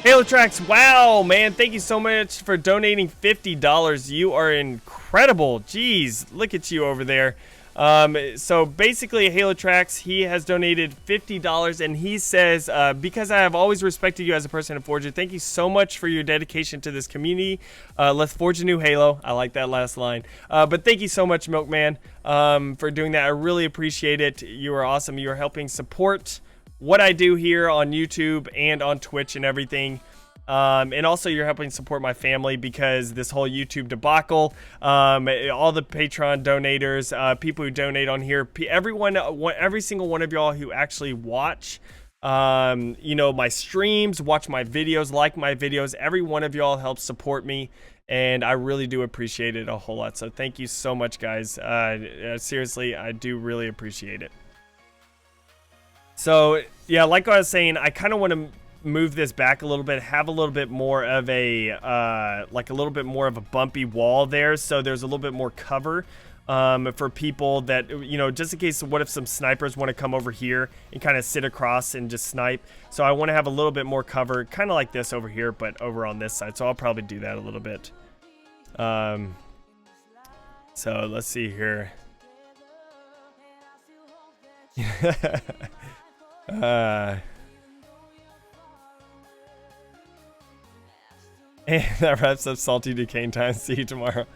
Halotrax, wow, man, thank you so much for donating $50. You are incredible. Jeez, look at you over there. So basically Halotrax, he has donated $50, and he says, because I have always respected you as a person and Forger, thank you so much for your dedication to this community. Let's forge a new Halo. I like that last line. But thank you so much, Milkman, for doing that. I really appreciate it. You are awesome. You are helping support what I do here on YouTube and on Twitch and everything. And also you're helping support my family, because this whole YouTube debacle, all the Patreon donators, people who donate on here, everyone, every single one of y'all who actually watch, you know, my streams, watch my videos, like my videos, every one of y'all helps support me, and I really do appreciate it a whole lot. So thank you so much, guys. Seriously, I do really appreciate it. So yeah, like I was saying, I kind of want to move this back a little bit, have a little bit more of a like a little bit more of a bumpy wall there, so there's a little bit more cover for people that, you know, just in case, what if some snipers want to come over here and kind of sit across and just snipe. So I want to have a little bit more cover, kind of like this over here, but over on this side. So I'll probably do that a little bit. So let's see here. And that wraps up Salty Decaying Time. See you tomorrow.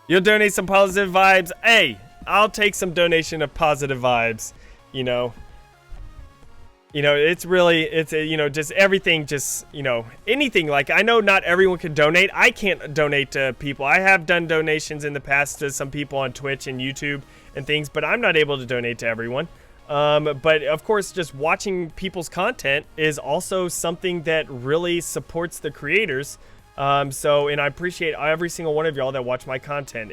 You'll donate some positive vibes. Hey, I'll take some donation of positive vibes, you know. You know, it's really, you know, just everything, just, you know, anything. Like, I know not everyone can donate. I can't donate to people. I have done donations in the past to some people on Twitch and YouTube and things, but I'm not able to donate to everyone. But of course, just watching people's content is also something that really supports the creators. And I appreciate every single one of y'all that watch my content.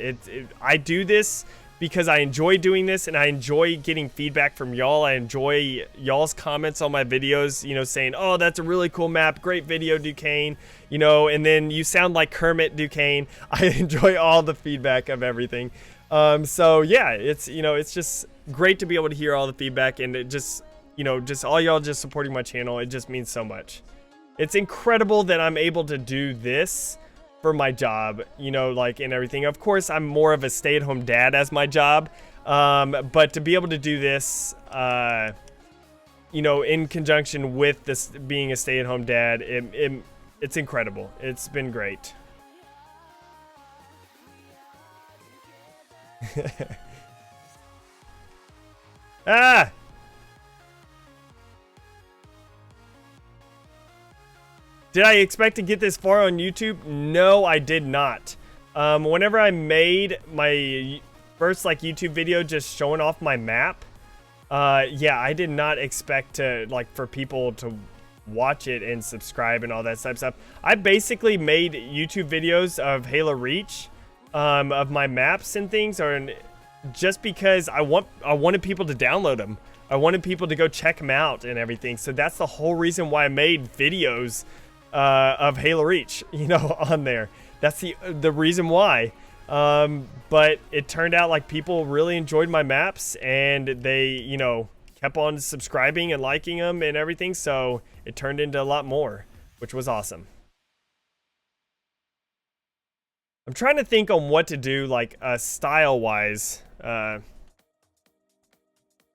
I do this because I enjoy doing this, and I enjoy getting feedback from y'all. I enjoy y'all's comments on my videos, you know, saying, oh, that's a really cool map, great video, Duquesne, you know, and then you sound like Kermit, Duquesne. I enjoy all the feedback of everything. So yeah, it's, you know, it's just great to be able to hear all the feedback, and it just, you know, just all y'all just supporting my channel. It just means so much. It's incredible that I'm able to do this for my job, you know, like, and everything. Of course, I'm more of a stay-at-home dad as my job, but to be able to do this, you know, in conjunction with this being a stay-at-home dad, it's incredible. It's been great. Ah! Did I expect to get this far on YouTube? No, I did not. Whenever I made my first like YouTube video just showing off my map, yeah, I did not expect to for people to watch it and subscribe and all that type of stuff. I basically made YouTube videos of Halo Reach, of my maps and things, just because I wanted people to download them. I wanted people to go check them out and everything. So that's the whole reason why I made videos of Halo Reach, you know, on there. That's the reason why. But it turned out like people really enjoyed my maps, and they, you know, kept on subscribing and liking them and everything. So it turned into a lot more, which was awesome. I'm trying to think on what to do, like style-wise. You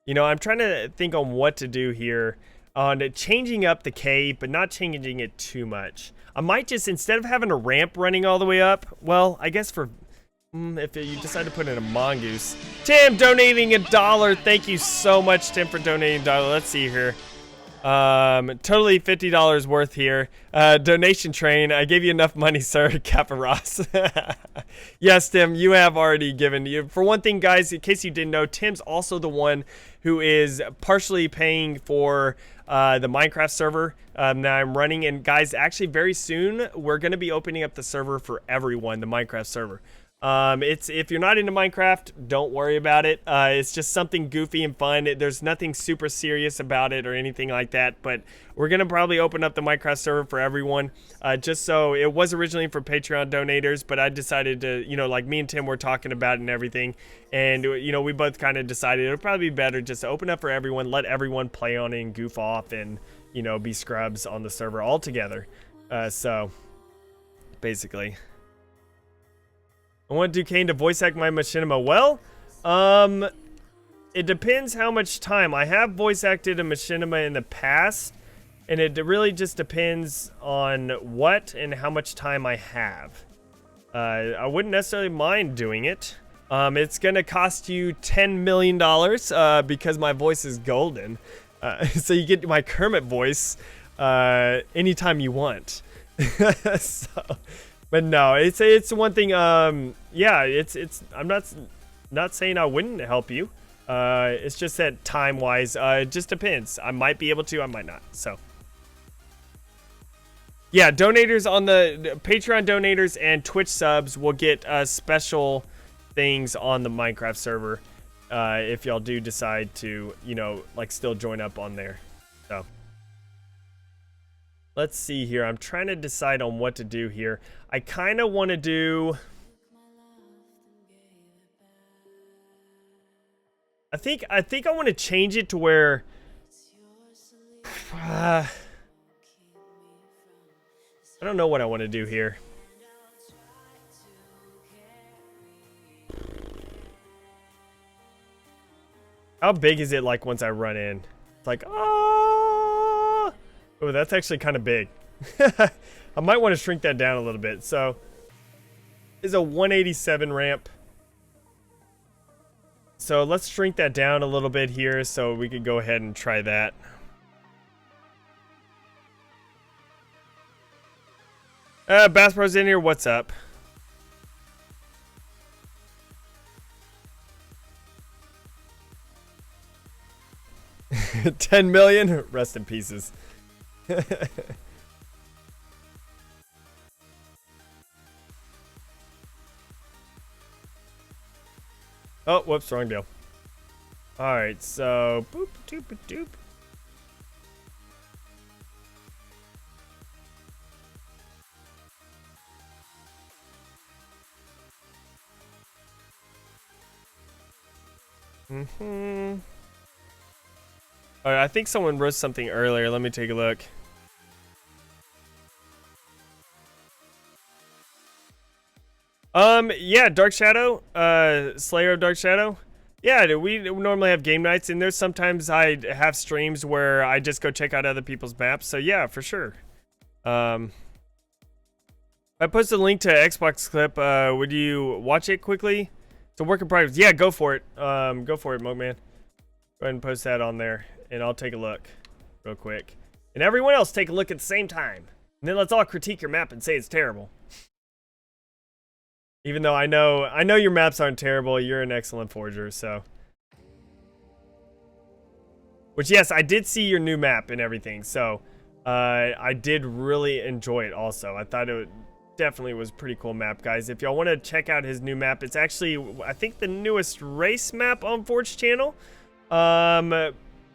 know, I'm trying to think on what to do here. On changing up the cave, but not changing it too much. I might just, instead of having a ramp running all the way up, well, I guess for, if you decide to put in a mongoose. Tim donating $1. Thank you so much, Tim, for donating $1. Let's see here. Totally $50 worth here. Donation train. I gave you enough money, sir. Kappa Ross. Yes, Tim, you have already given. For one thing, guys, in case you didn't know, Tim's also the one who is partially paying for the Minecraft server that I'm running. And guys, actually very soon we're going to be opening up the server for everyone, the Minecraft server. If you're not into Minecraft, don't worry about it. It's just something goofy and fun. There's nothing super serious about it or anything like that, but we're gonna probably open up the Minecraft server for everyone. Just so, it was originally for Patreon donators, but I decided to, you know, like me and Tim were talking about it and everything, and you know, we both kind of decided it would probably be better just to open up for everyone, let everyone play on it and goof off and, you know, be scrubs on the server all together. So basically, I want Duquesne to voice act my machinima. Well, it depends how much time. I have voice acted a machinima in the past, and it really just depends on what and how much time I have. I wouldn't necessarily mind doing it. It's gonna cost you $10 million because my voice is golden. So you get my Kermit voice anytime you want. So, but no, it's one thing. Yeah, I'm not saying I wouldn't help you. It's just that time wise, it just depends. I might be able to, I might not. So yeah, donators on the Patreon donators and Twitch subs will get special things on the Minecraft server if y'all do decide to, you know, like still join up on there. So let's see here. I'm trying to decide on what to do here. I kind of want to do, I think I want to change it to where I don't know what I want to do here. How big is it like once I run in? It's like, oh, that's actually kind of big. I might want to shrink that down a little bit. So, is a 187 ramp. So let's shrink that down a little bit here so we could go ahead and try that. Bass Pro's in here. What's up? $10 million. Rest in pieces. Oh, whoops, wrong deal. All right, so boop doop doop. All right, I think someone wrote something earlier. Let me take a look. Yeah, Dark Shadow, Slayer of Dark Shadow. Yeah, we normally have game nights, and there's sometimes I have streams where I just go check out other people's maps. So yeah, for sure. I posted a link to Xbox clip. Would you watch it quickly? It's a work in progress. Yeah, go for it. Go for it, Mokeman. Go ahead and post that on there, and I'll take a look real quick. And everyone else take a look at the same time. And then let's all critique your map and say it's terrible. Even though I know your maps aren't terrible, you're an excellent forger, so. Which, yes, I did see your new map and everything, so I did really enjoy it also. I thought it definitely was a pretty cool map, guys. If y'all want to check out his new map, it's actually, I think, the newest race map on Forge channel.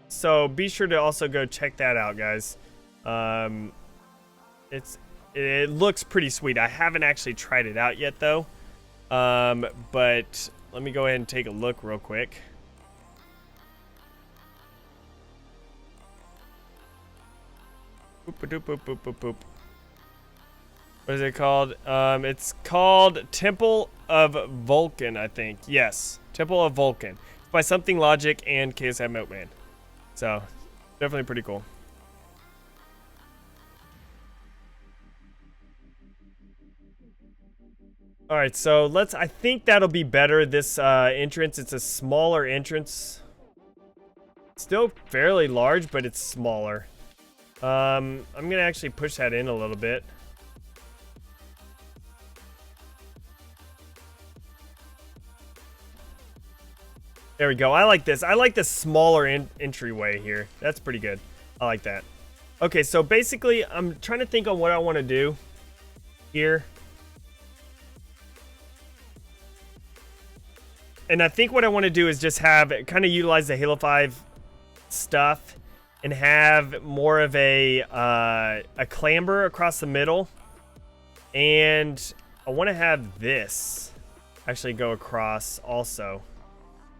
So be sure to also go check that out, guys. It looks pretty sweet. I haven't actually tried it out yet, though. But let me go ahead and take a look real quick. Boop, boop, boop, boop, boop, boop. What is it called? It's called Temple of Vulcan, I think. Yes, Temple of Vulcan. It's by Something Logic and KSM Milkman. So, definitely pretty cool. All right, so I think that'll be better, this entrance. It's a smaller entrance. Still fairly large, but it's smaller. I'm gonna actually push that in a little bit. There we go. I like this. I like the smaller entryway here. That's pretty good. I like that. Okay, so basically, I'm trying to think on what I want to do here. And I think what I want to do is just have kind of utilize the Halo 5 stuff and have more of a clamber across the middle. And I want to have this actually go across also.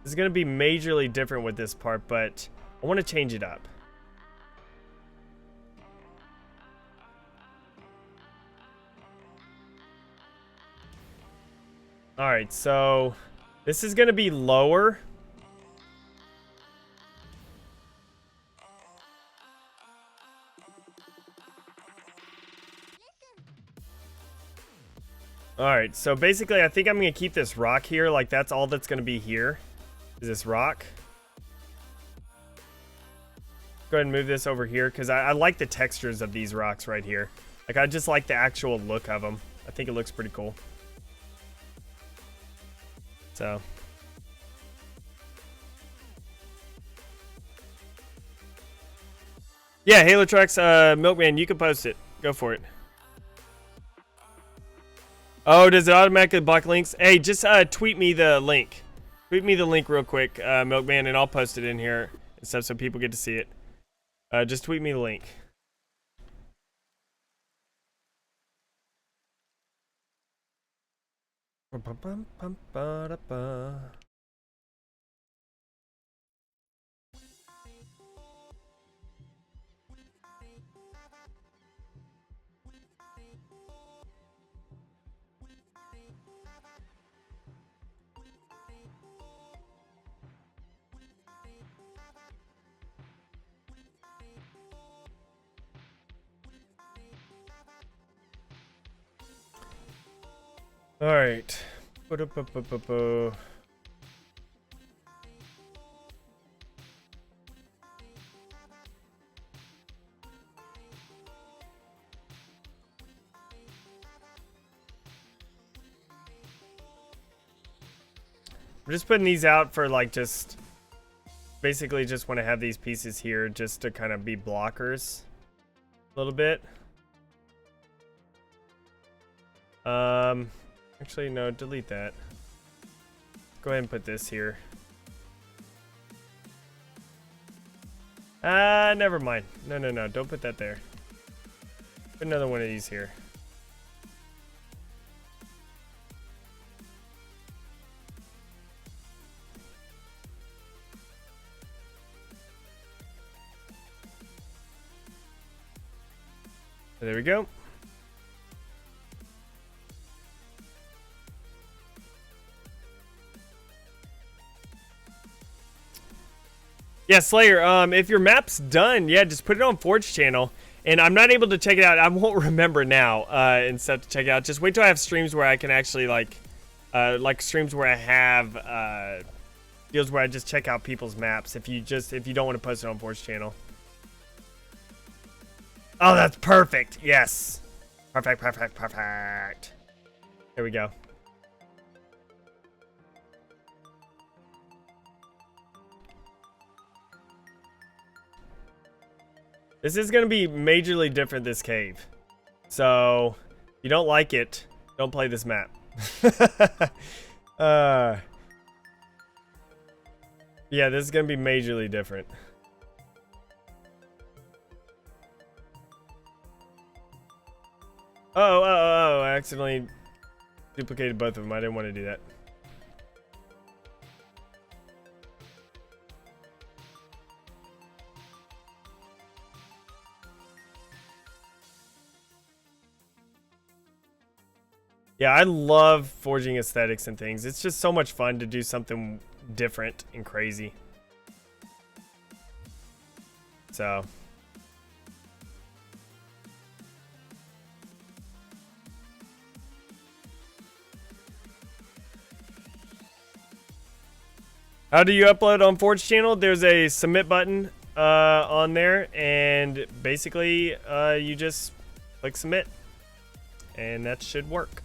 This is going to be majorly different with this part, but I want to change it up. All right, so this is going to be lower. All right, so basically I think I'm going to keep this rock here. Like, that's all that's going to be here is this rock. Go ahead and move this over here because I like the textures of these rocks right here. Like, I just like the actual look of them. I think it looks pretty cool. So. Yeah, Halo Trucks, Milkman, you can post it. Go for it. Oh, does it automatically block links? Hey, just tweet me the link. Tweet me the link real quick, Milkman, and I'll post it in here and stuff so people get to see it. Just tweet me the link. All right. I'm just putting these out for like just basically just want to have these pieces here just to kind of be blockers a little bit. Actually no, delete that. Go ahead and put this here. Never mind. No, don't put that there. Put another one of these here. There we go. Yeah, Slayer, if your map's done, yeah, just put it on Forge channel. And I'm not able to check it out. I won't remember now and stuff to check it out. Just wait till I have streams where I can actually, like streams where I have deals where I just check out people's maps if you don't want to post it on Forge channel. Oh, that's perfect. Yes. Perfect. There we go. This is going to be majorly different, this cave. So, if you don't like it, don't play this map. Yeah, this is going to be majorly different. Oh, I accidentally duplicated both of them. I didn't want to do that. Yeah, I love forging aesthetics and things. It's just so much fun to do something different and crazy. So. How do you upload on Forge channel? There's a submit button on there, and basically you just click submit, and that should work.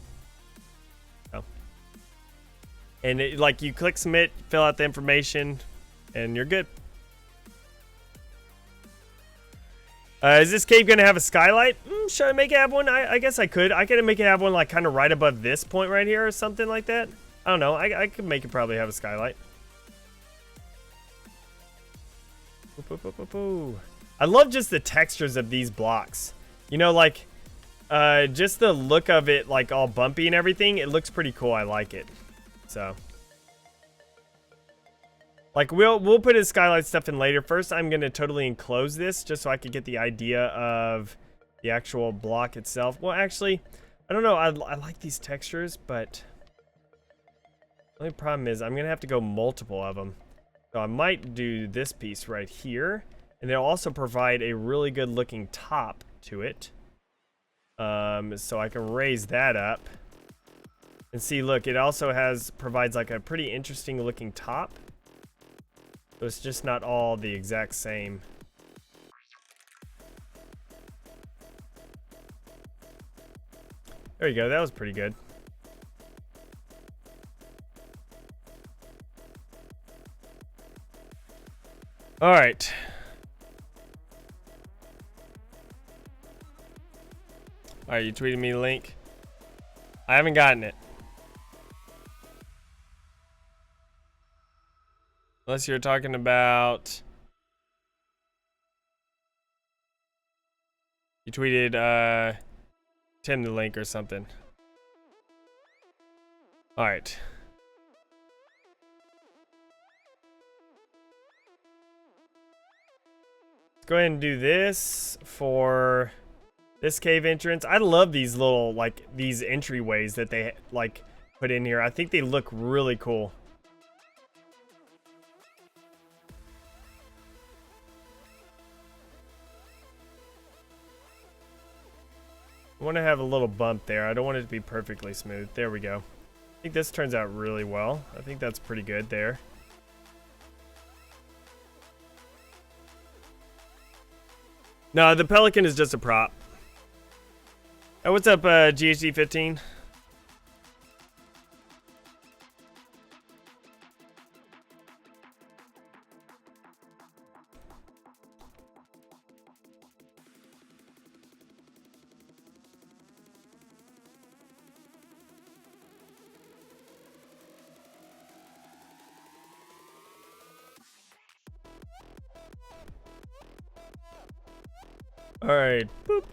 And like you click submit, fill out the information, and you're good. Is this cave gonna have a skylight? Should I make it have one? I guess I could. I could make it have one like kind of right above this point right here or something like that. I don't know. I could make it probably have a skylight. I love just the textures of these blocks. You know, like just the look of it, like all bumpy and everything. It looks pretty cool. I like it. So, like we'll put his skylight stuff in later. First, I'm gonna totally enclose this just so I could get the idea of the actual block itself. Well, actually, I don't know. I like these textures, but the only problem is I'm gonna have to go multiple of them. So I might do this piece right here, and they'll also provide a really good looking top to it. So I can raise that up. And see, look, it also provides like a pretty interesting looking top. So it's just not all the exact same. There you go, that was pretty good. All right. All right, you tweeted me the link. I haven't gotten it. Unless you're talking about... You tweeted Tim the link or something. Alright. Let's go ahead and do this for this cave entrance. I love these little, like, these entryways that they, like, put in here. I think they look really cool. I want to have a little bump there. I don't want it to be perfectly smooth. There we go. I think this turns out really well. I think that's pretty good there. No, the Pelican is just a prop. Oh, what's up, GHD15? All right. Boop.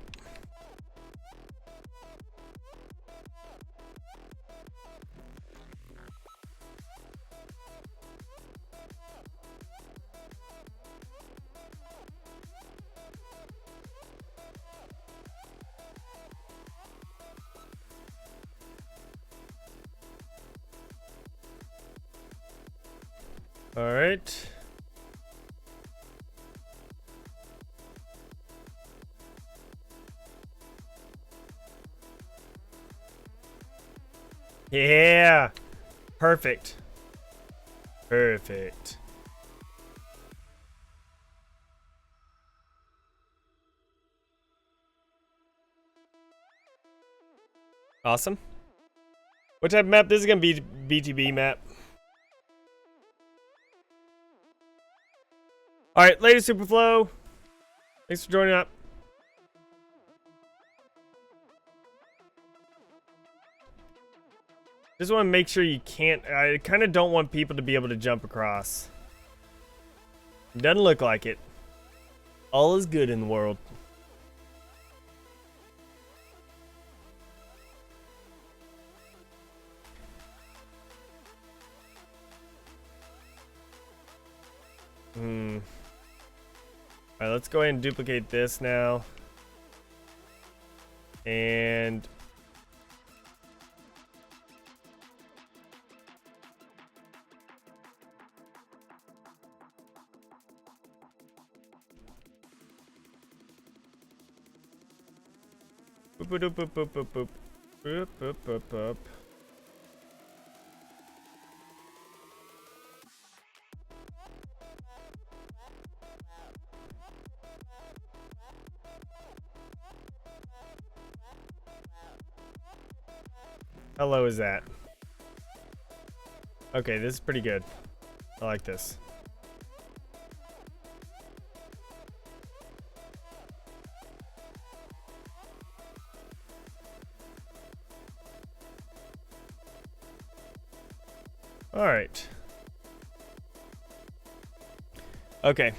All right. Yeah. Perfect. Perfect. Awesome. What type of map? This is gonna be BTB map. All right, later, Superflow. Thanks for joining up. Just want to make sure you can't. I kind of don't want people to be able to jump across. Doesn't look like it. All is good in the world. Alright, let's go ahead and duplicate this now. And boop boop boop boop boop boop boop boop boop boop. How low is that? Okay, this is pretty good. I like this. All right. Okay.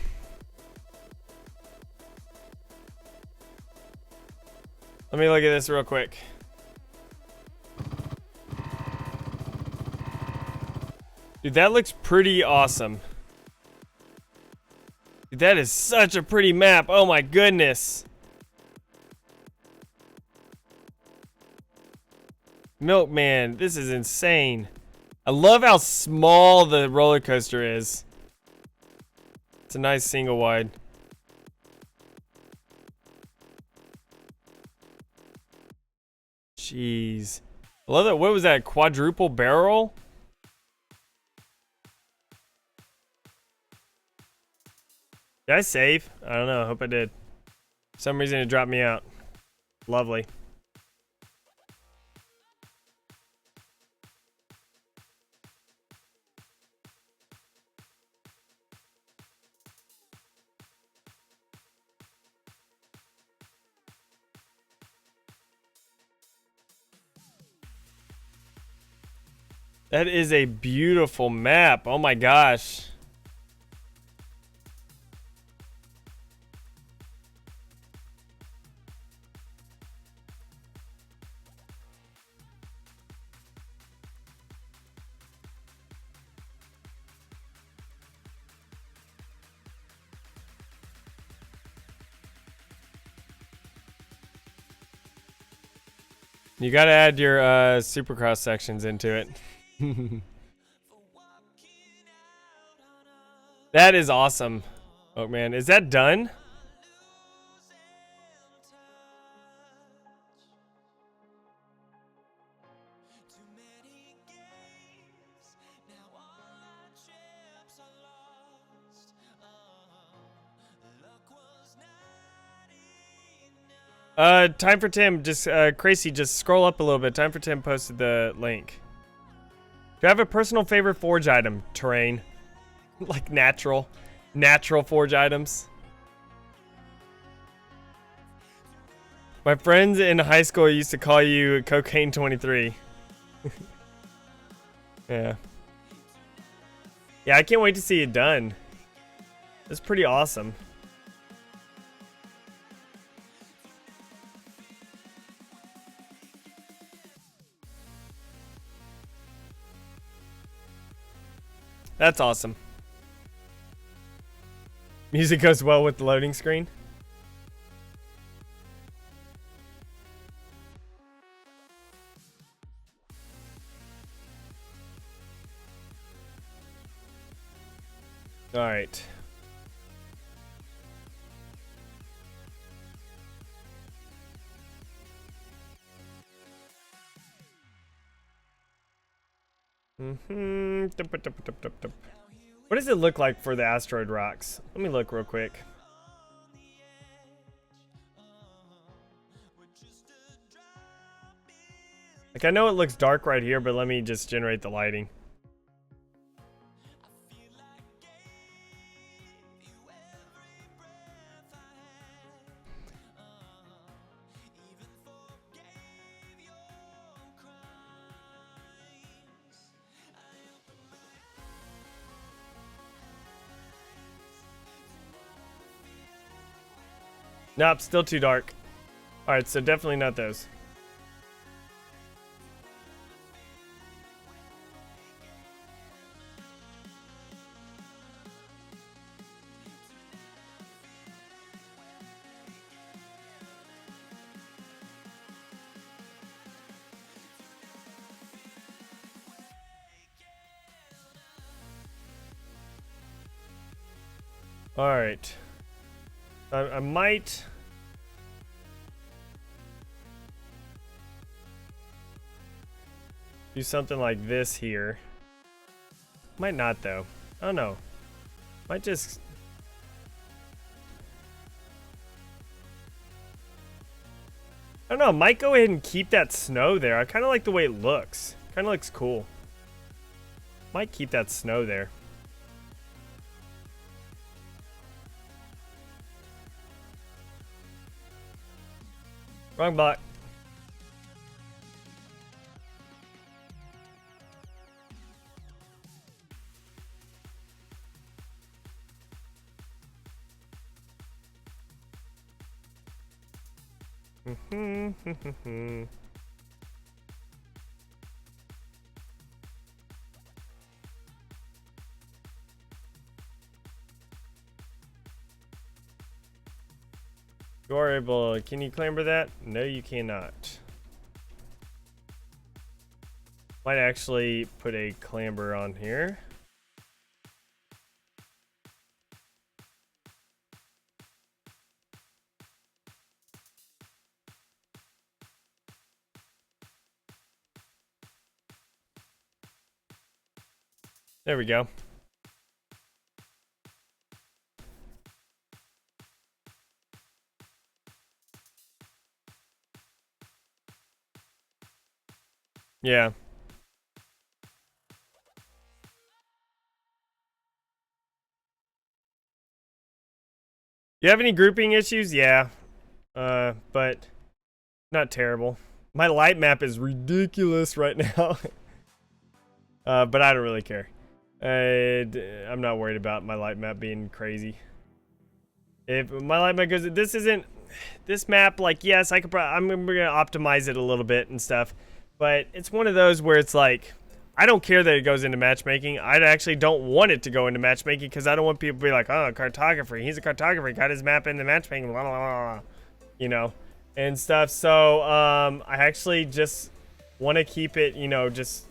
Let me look at this real quick. Dude, that looks pretty awesome. Dude, that is such a pretty map. Oh my goodness. Milkman, this is insane. I love how small the roller coaster is. It's a nice single wide. Jeez. I love that. What was that? Quadruple barrel? Did I save? I don't know. I hope I did. For some reason it dropped me out. Lovely. That is a beautiful map. Oh my gosh. You gotta add your Supercross sections into it. That is awesome. Oh man, is that done? Time for Tim, just, Crazy, just scroll up a little bit. Time for Tim posted the link. Do you have a personal favorite forge item? Terrain. Like natural forge items. My friends in high school used to call you Cocaine 23. Yeah. Yeah, I can't wait to see it done. It's pretty awesome. That's awesome. Music goes well with the loading screen. All right. What does it look like for the asteroid rocks? Let me look real quick. Like, I know it looks dark right here, but let me just generate the lighting. Nope, still too dark. Alright, so definitely not those. Alright. I might... do something like this here. Might not, though. I don't know. Might just... I don't know. Might go ahead and keep that snow there. I kind of like the way it looks. Kind of looks cool. Might keep that snow there. Wrong bot. You are able. Can you clamber that? No, you cannot. Might actually put a clamber on here. There we go. Yeah. You have any grouping issues? Yeah. But not terrible. My light map is ridiculous right now. But I don't really care. I'm not worried about my light map being crazy. If my light map goes, this map, like, yes, I'm gonna optimize it a little bit and stuff, but it's one of those where it's like, I don't care that it goes into matchmaking. I actually don't want it to go into matchmaking because I don't want people to be like, oh, cartographer, he's a cartographer, got his map in the matchmaking, blah, blah, blah, blah, you know, and stuff. So I actually just want to keep it, you know, just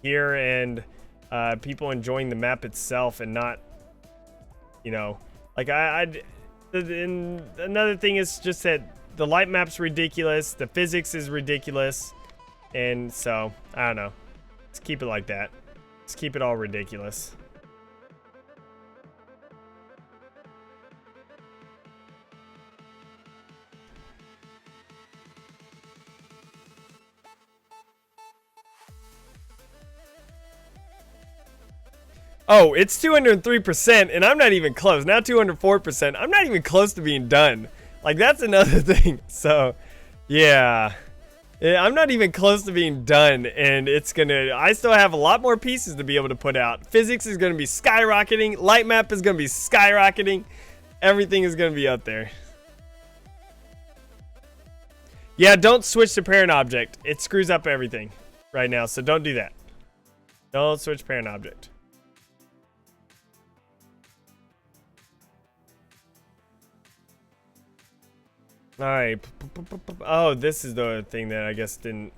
here and people enjoying the map itself and not, you know, like and another thing is just that the light map's ridiculous, the physics is ridiculous, and so I don't know. Let's keep it like that. Let's keep it all ridiculous. Oh, it's 203%, and I'm not even close. Now 204%. I'm not even close to being done. Like, that's another thing. So, yeah. I'm not even close to being done, and it's gonna... I still have a lot more pieces to be able to put out. Physics is gonna be skyrocketing. Light map is gonna be skyrocketing. Everything is gonna be up there. Yeah, don't switch to parent object. It screws up everything right now, so don't do that. Don't switch parent object. All right. Oh, this is the thing that I guess didn't.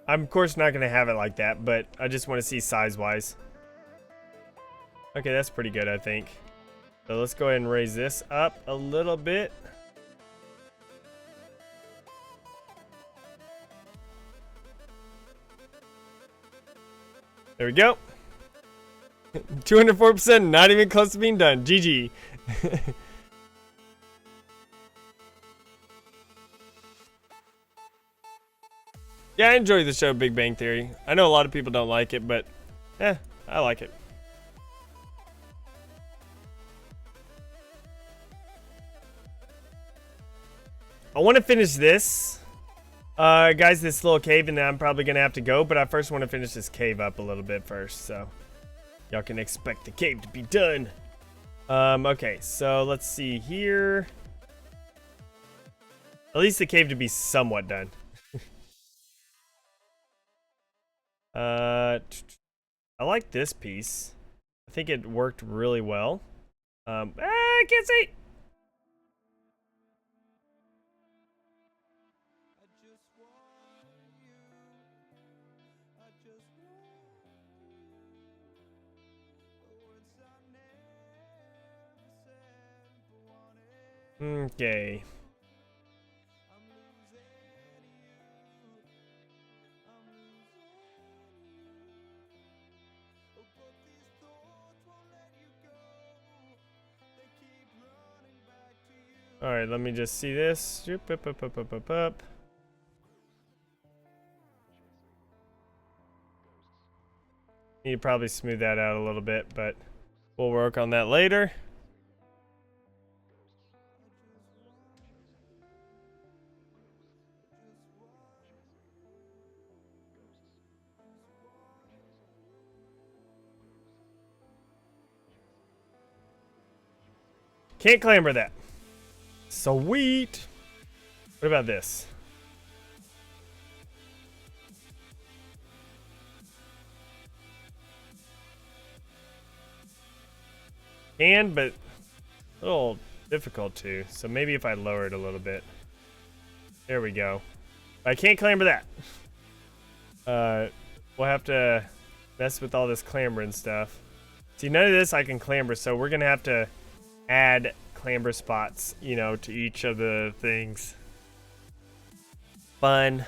I'm of course not gonna have it like that, but I just want to see size-wise. Okay, that's pretty good, I think. So let's go ahead and raise this up a little bit. There we go. 204%, not even close to being done. GG. Yeah, I enjoy the show Big Bang Theory. I know a lot of people don't like it, but I like it. I want to finish this. Guys, this little cave, and then I'm probably going to have to go, but I first want to finish this cave up a little bit first, so y'all can expect the cave to be done. Okay, so let's see here. At least the cave to be somewhat done. I like this piece. I think it worked really well. I can't see. Okay. All right, let me just see this. Up. Need to probably smooth that out a little bit, but we'll work on that later. Can't clamber that. Sweet. What about this? Can, but a little difficult to. So maybe if I lower it a little bit. There we go. I can't clamber that. We'll have to mess with all this clambering stuff. See, none of this I can clamber, so we're gonna have to add clamber spots, you know, to each of the things. Fun.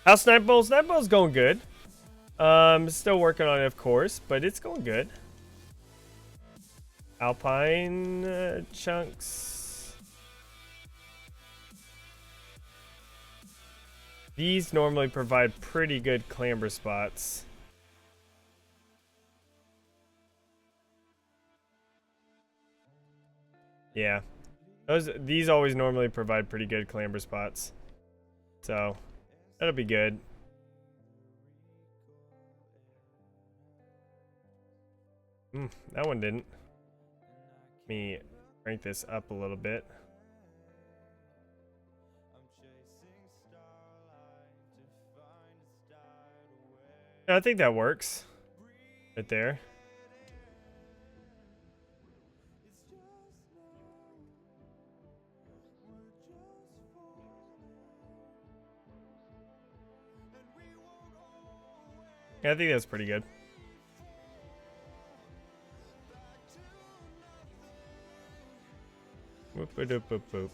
How's Snipe Bowl? Snipe Bowl's going good. Still working on it, of course, but it's going good. Alpine chunks. These normally provide pretty good clamber spots. Yeah. These always normally provide pretty good clamber spots. So, that'll be good. That one didn't. Let me crank this up a little bit. Yeah, I think that works. Right there. Yeah, I think that's pretty good. Whoop, whoop, whoop, whoop.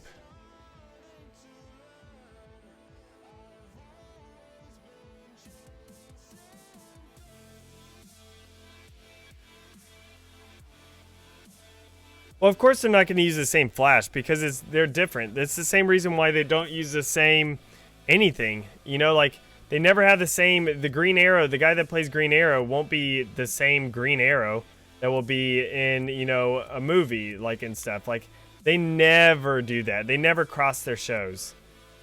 Well, of course they're not going to use the same flash because they're different. That's the same reason why they don't use the same anything. You know, like they never have the same. The Green Arrow, the guy that plays Green Arrow won't be the same Green Arrow that will be in, you know, a movie, like, and stuff. Like, they never do that. They never cross their shows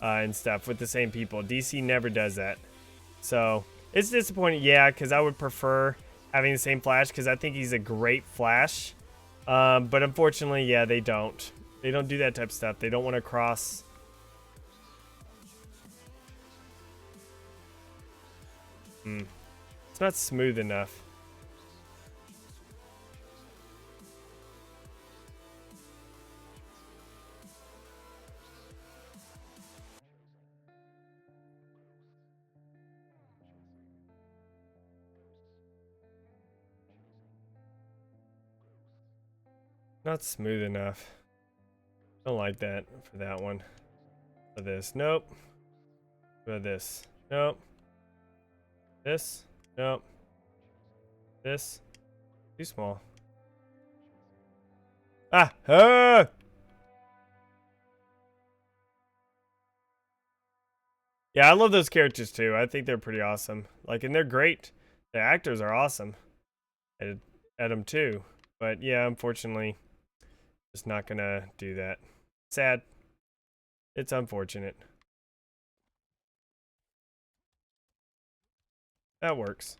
and stuff with the same people. DC never does that. So it's disappointing, yeah, because I would prefer having the same Flash, because I think he's a great Flash. But unfortunately, yeah, they don't. They don't do that type of stuff. They don't want to cross. It's not smooth enough. Not smooth enough. Don't like that for that one. For this, nope. For this, nope. This, nope. This, too small. Ah! Yeah, I love those characters too. I think they're pretty awesome. Like, and they're great. The actors are awesome at them too. But yeah, unfortunately, just not gonna do that. Sad. It's unfortunate. That works.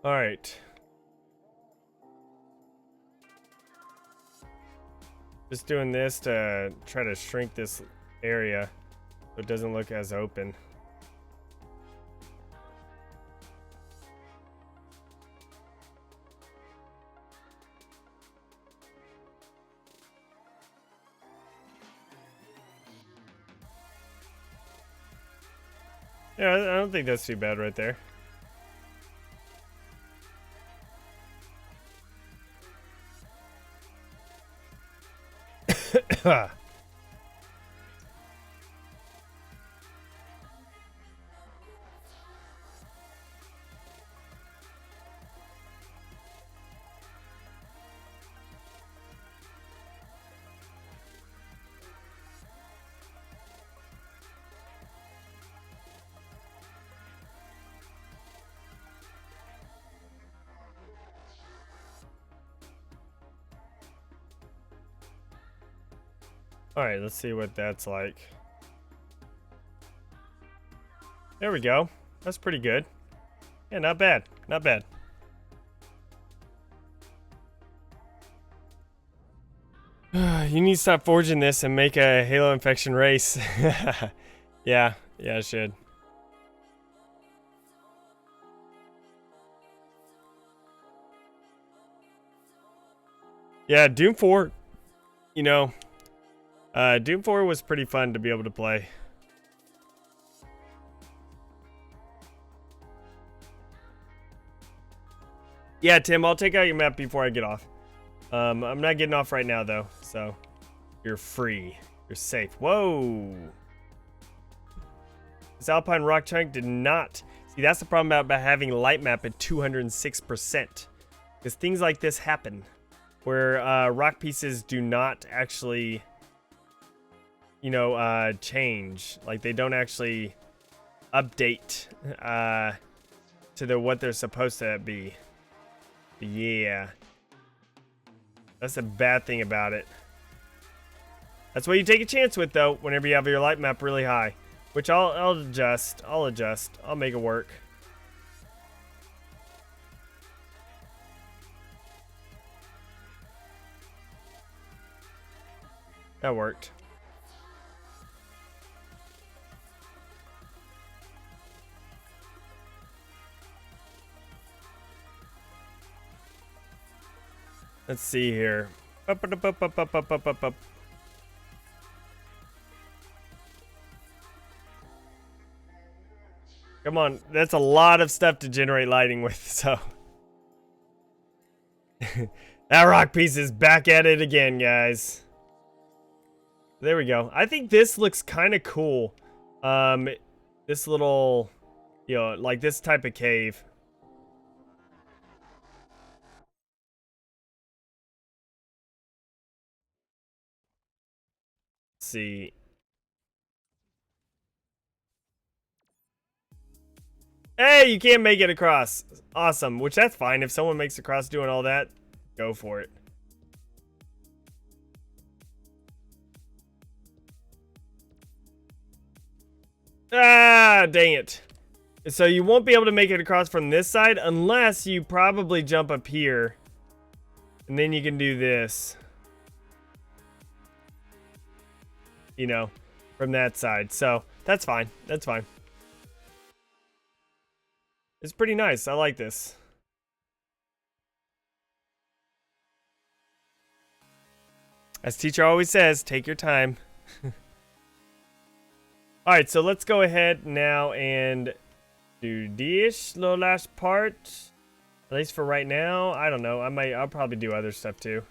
All right. Just doing this to try to shrink this area so it doesn't look as open. Yeah, I don't think that's too bad right there. All right, let's see what that's like. There we go. That's pretty good. Yeah, not bad. Not bad. You need to stop forging this and make a Halo infection race. Yeah, I should. Yeah, Doom 4, you know, Doom 4 was pretty fun to be able to play. Yeah, Tim, I'll take out your map before I get off. I'm not getting off right now, though, so you're free. You're safe. Whoa! This Alpine Rock Chunk did not... See, that's the problem about having light map at 206%. Because things like this happen, where rock pieces do not actually, you know, change. Like, they don't actually update to what they're supposed to be. But yeah. That's a bad thing about it. That's what you take a chance with, though, whenever you have your light map really high. Which I'll adjust. I'll make it work. That worked. Let's see here. Up. Come on, that's a lot of stuff to generate lighting with, so. That rock piece is back at it again, guys. There we go. I think this looks kind of cool. This little, like this type of cave. Let's see. Hey, you can't make it across. Awesome. Which that's fine. If someone makes it across doing all that, go for it. Ah, dang it. So you won't be able to make it across from this side unless you probably jump up here. And then you can do this. From that side. So that's fine. That's fine. It's pretty nice. I like this. As teacher always says, take your time. Alright, so let's go ahead now and do this little last part. At least for right now. I don't know. I'll probably do other stuff too.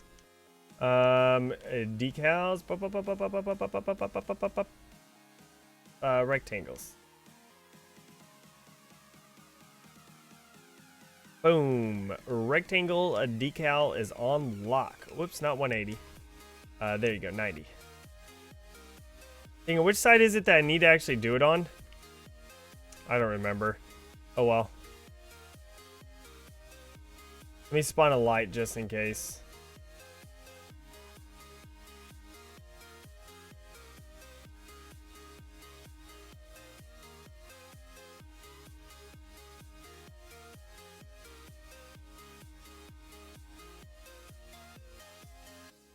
Decals. Rectangles. Boom. Rectangle decal is on lock. Whoops, not 180. There you go, 90. Dang, which side is it that I need to actually do it on? I don't remember. Oh well. Let me spawn a light just in case.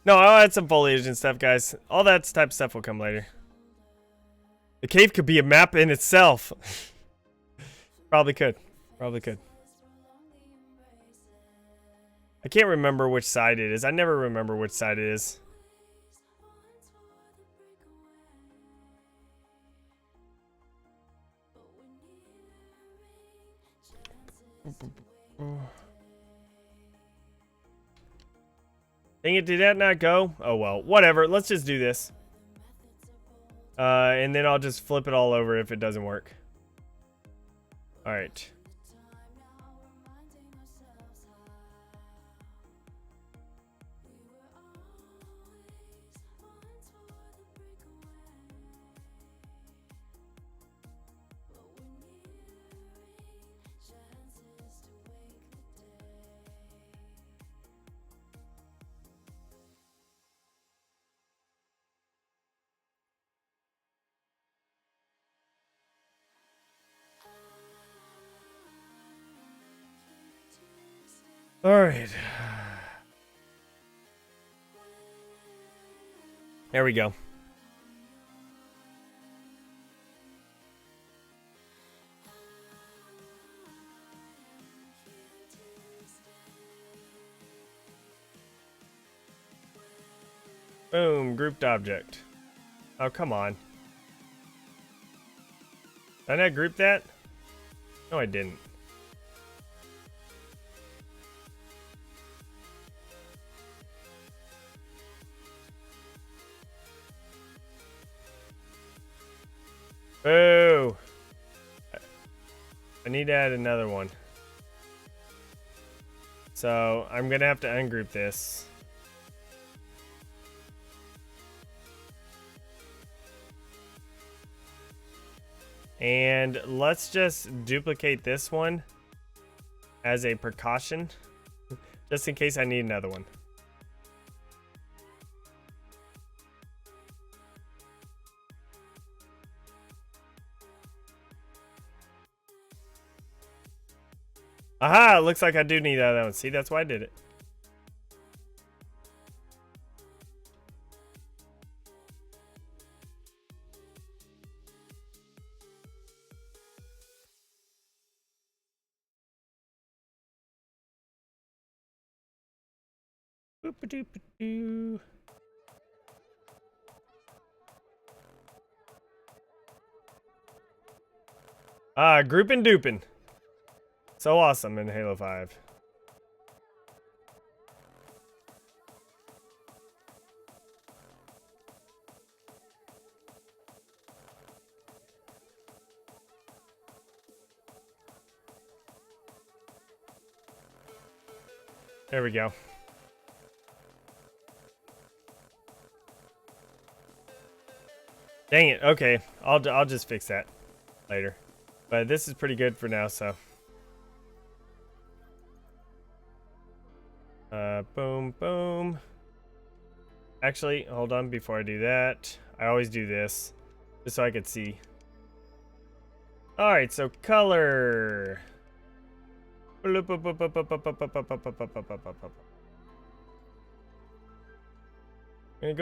No, I'll add some foliage and stuff, guys. All that type of stuff will come later. The cave could be a map in itself. Probably could. Probably could. I can't remember which side it is. I never remember which side it is. Dang it, did that not go? Oh well, whatever. Let's just do this. And then I'll just flip it all over if it doesn't work. Alright. Alright. There we go. Boom, grouped object. Oh, come on. Did I not group that? No, I didn't. Boo! I need to add another one. So, I'm gonna have to ungroup this. And let's just duplicate this one as a precaution, just in case I need another one. Aha! Looks like I do need that one. See, that's why I did it. Boop-a-doop-a-doo. Groupin' doopin'. So awesome in Halo 5. There we go. Dang it. Okay, I'll just fix that later. But this is pretty good for now, so. Boom, boom. Actually, hold on before I do that. I always do this just so I could see. All right, so color. I'm gonna go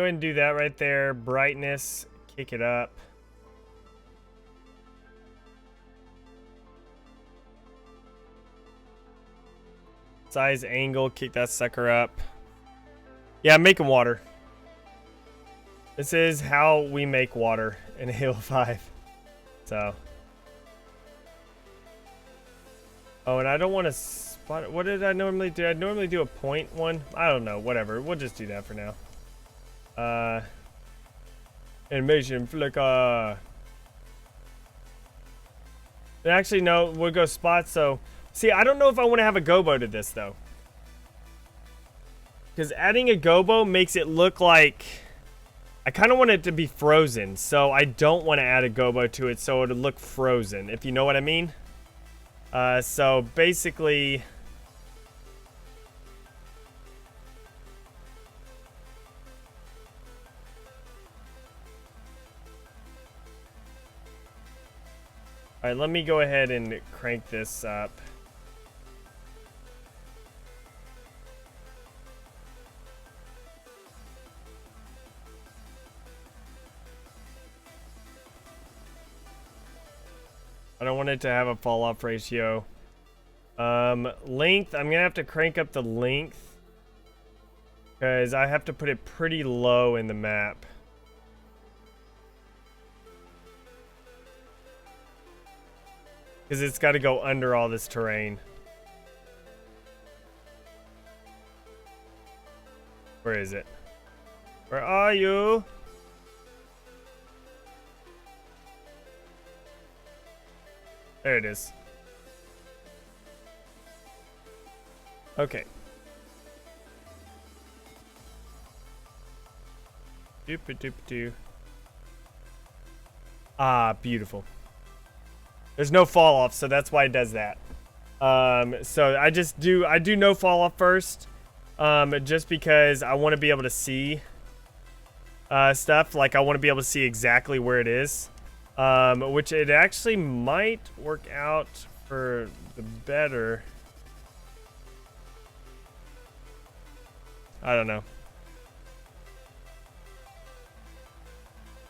ahead and do that right there. Brightness, kick it up. Size, angle, kick that sucker up. Yeah, I'm making water. This is how we make water in Halo 5. So. Oh, and I don't want to spot it. What did I normally do? I'd normally do a point one. I don't know. Whatever. We'll just do that for now. Animation flicker. Actually, no. We'll go spot. So, see, I don't know if I want to have a gobo to this, though. Because adding a gobo makes it look like... I kind of want it to be frozen. So, I don't want to add a gobo to it so it would look frozen, if you know what I mean. So basically, all right, let me go ahead and crank this up. I don't want it to have a fall off ratio. Length, I'm gonna have to crank up the length because I have to put it pretty low in the map. Because it's got to go under all this terrain. Where is it? Where are you? There it is. Okay. Doop-a-doop-doo. Ah, beautiful. There's no fall off, so that's why it does that. So I do no fall off first, just because I want to be able to see stuff. Like I want to be able to see exactly where it is, which it actually might work out for the better. I don't know.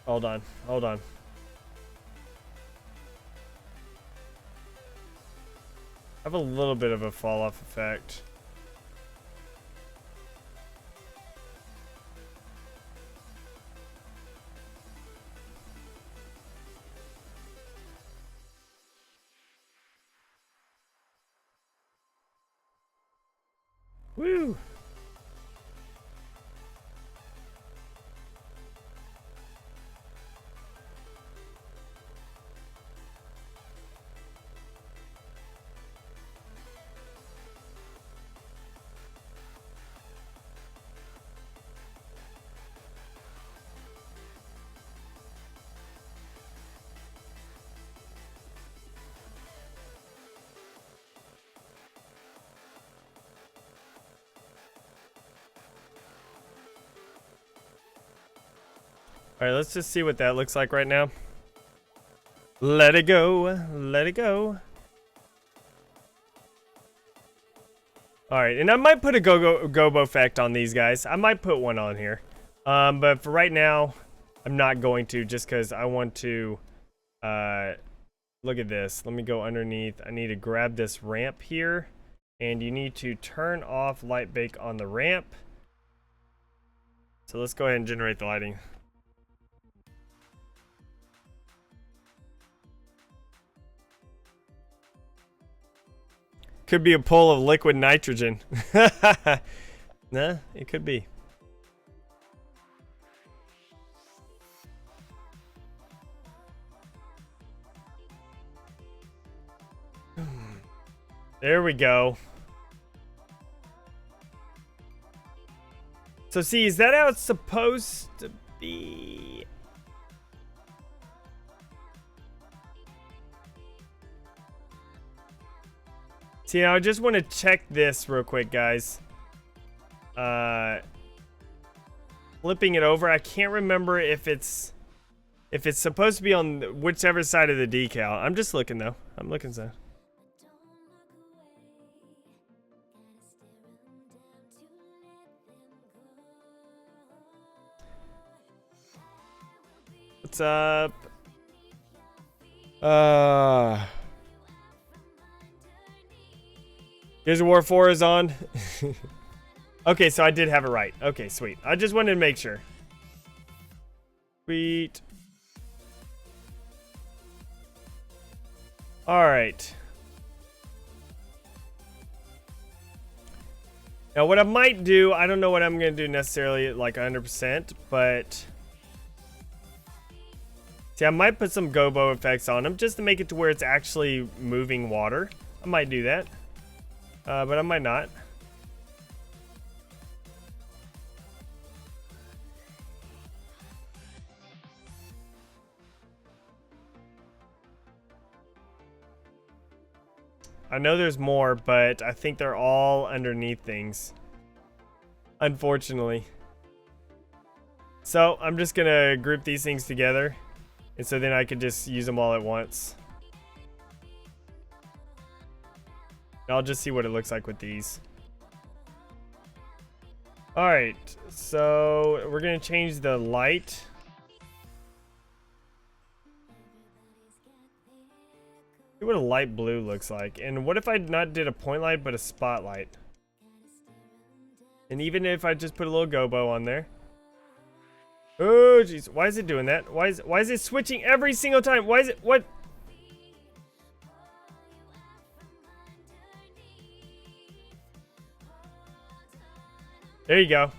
Hold on, hold on. I have a little bit of a fall off effect. Woo! Alright, let's just see what that looks like right now. Let it go. Let it go. Alright, and I might put a gobo effect on these guys. I might put one on here. But for right now, I'm not going to just because I want to look at this. Let me go underneath. I need to grab this ramp here. And you need to turn off light bake on the ramp. So let's go ahead and generate the lighting. Could be a pool of liquid nitrogen. Nah, it could be. There we go. So see, is that how it's supposed to be? See, I just want to check this real quick, guys. Flipping it over, I can't remember if it's supposed to be on whichever side of the decal. I'm just looking though. I'm looking so. What's up? Gears of War 4 is on. Okay, so I did have it right. Okay, sweet. I just wanted to make sure. Sweet. Alright. Now what I might do, I don't know what I'm going to do necessarily like 100%, but... See, I might put some gobo effects on them just to make it to where it's actually moving water. I might do that. But I might not. I know there's more, but I think they're all underneath things. Unfortunately. So, I'm just gonna group these things together. And so then I can just use them all at once. And I'll just see what it looks like with these. Alright, so we're gonna change the light. See what a light blue looks like. And what if I not did a point light but a spotlight? And even if I just put a little gobo on there. Oh jeez, why is it doing that? Why is it switching every single time? Why is it what? There you go.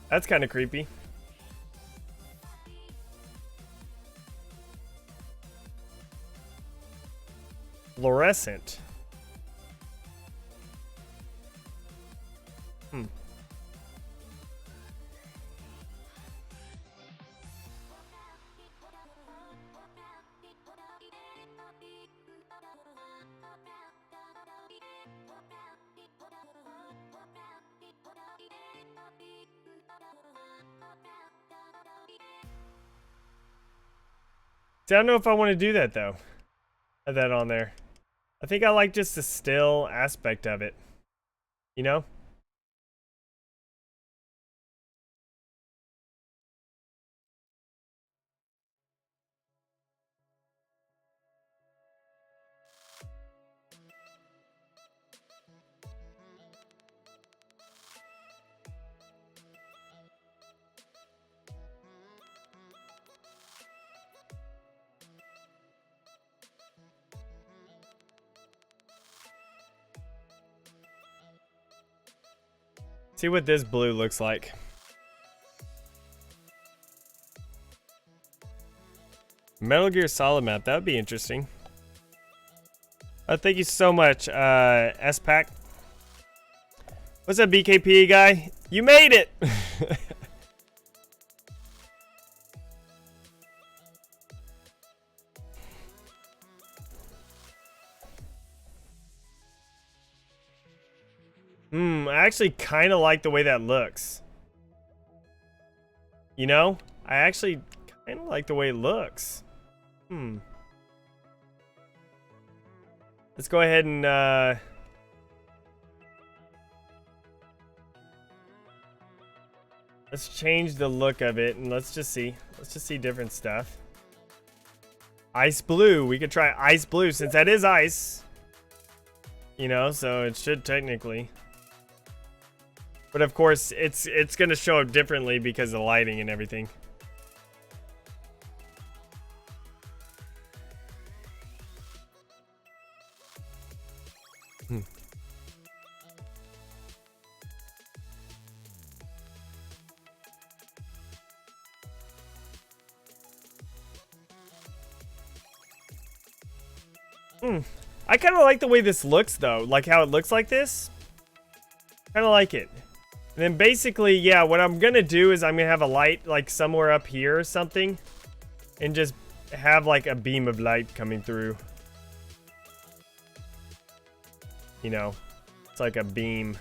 That's kind of creepy. Fluorescent. See, I don't know if I want to do that though. Have that on there. I think I like just the still aspect of it. You know? See what this blue looks like. Metal Gear Solid map, that would be interesting. Thank you so much, S-Pack. What's up, BKP guy? You made it! I actually kind of like the way that looks. You know? I actually kind of like the way it looks. Let's go ahead and, let's change the look of it and let's just see. Let's just see different stuff. Ice blue. We could try ice blue since that is ice. You know, so it should technically. But of course, it's going to show up differently because of the lighting and everything. I kind of like the way this looks, though. Like how it looks like this. Kind of like it. And then basically, yeah, what I'm going to do is I'm going to have a light like somewhere up here or something. And just have like a beam of light coming through. You know, it's like a beam.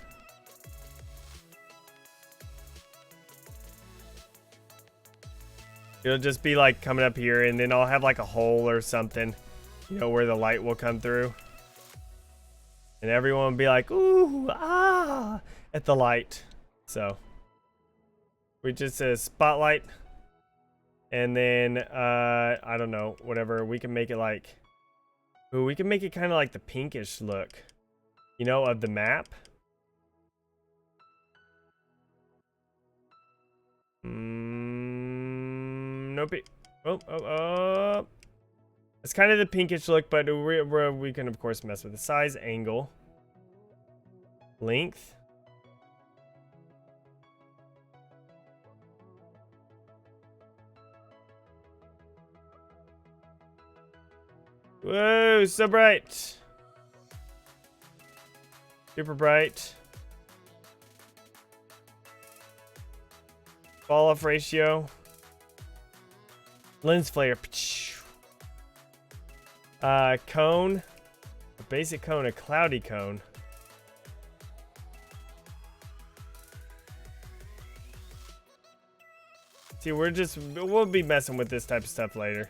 It'll just be like coming up here, and then I'll have like a hole or something, you know, where the light will come through. And everyone will be like, ooh, ah, at the light. So we just says spotlight. And then, I don't know, whatever. We can make it like, ooh, we can make it kind of like the pinkish look, you know, of the map. Nope. Oh. It's kind of the pinkish look, but we can, of course, mess with the size, angle, length. Whoa, so bright. Super bright. Fall off ratio. Lens flare. Cone. A basic cone, a cloudy cone. See, we'll be messing with this type of stuff later.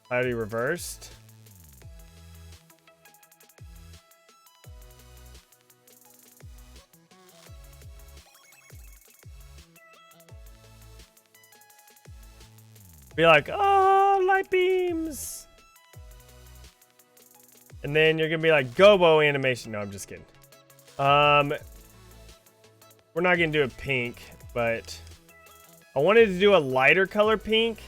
Cloudy reversed. Be like, oh, light beams. And then you're gonna be like, gobo animation. No, I'm just kidding. We're not gonna do a pink, but I wanted to do a lighter color pink.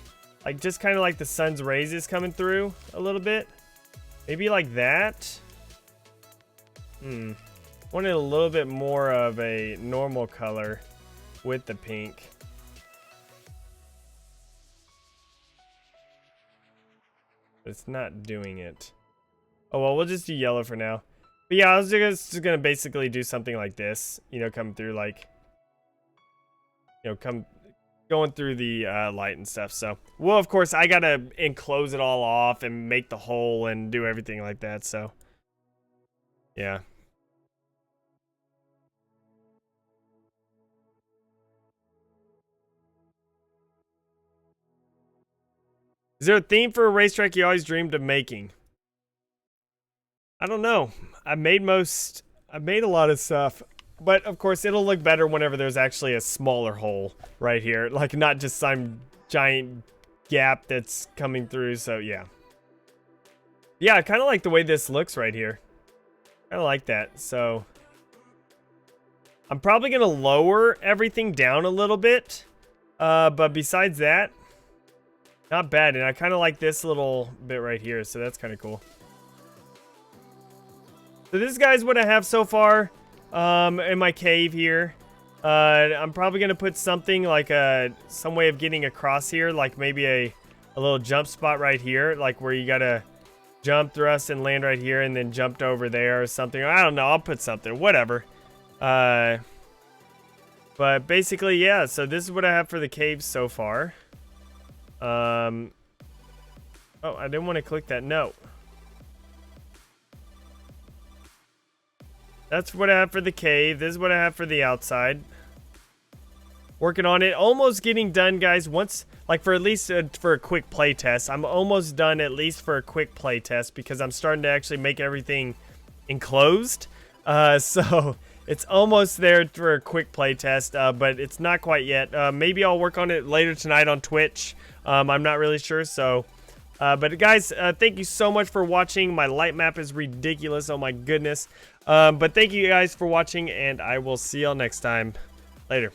Like just kind of like the sun's rays is coming through a little bit. Maybe like that. Wanted a little bit more of a normal color with the pink. It's not doing it. Oh, well, we'll just do yellow for now. But yeah, I was just gonna basically do something like this. You know, come through like, you know, going through the light and stuff. So, well, of course, I gotta enclose it all off and make the hole and do everything like that. So, yeah. Is there a theme for a racetrack you always dreamed of making? I don't know. I made a lot of stuff. But, of course, it'll look better whenever there's actually a smaller hole right here. Like, not just some giant gap that's coming through. So, yeah. Yeah, I kind of like the way this looks right here. I like that. So, I'm probably going to lower everything down a little bit. But besides that, not bad. And I kind of like this little bit right here. So, that's kind of cool. So, this, guys, what I have so far. In my cave here. I'm probably gonna put something like some way of getting across here, like maybe a little jump spot right here, like where you gotta jump, thrust, and land right here, and then jumped over there or something. I don't know. I'll put something, whatever. But basically, yeah. So this is what I have for the cave so far. Oh, I didn't want to click that. No. That's what I have for the cave. This is what I have for the outside. Working on it. Almost getting done, guys. Once, like for at least for a quick play test. I'm almost done at least for a quick play test because I'm starting to actually make everything enclosed. So it's almost there for a quick play test, but it's not quite yet. Maybe I'll work on it later tonight on Twitch. I'm not really sure. So, but guys, thank you so much for watching. My light map is ridiculous. Oh my goodness. But thank you guys for watching, and I will see y'all next time. Later.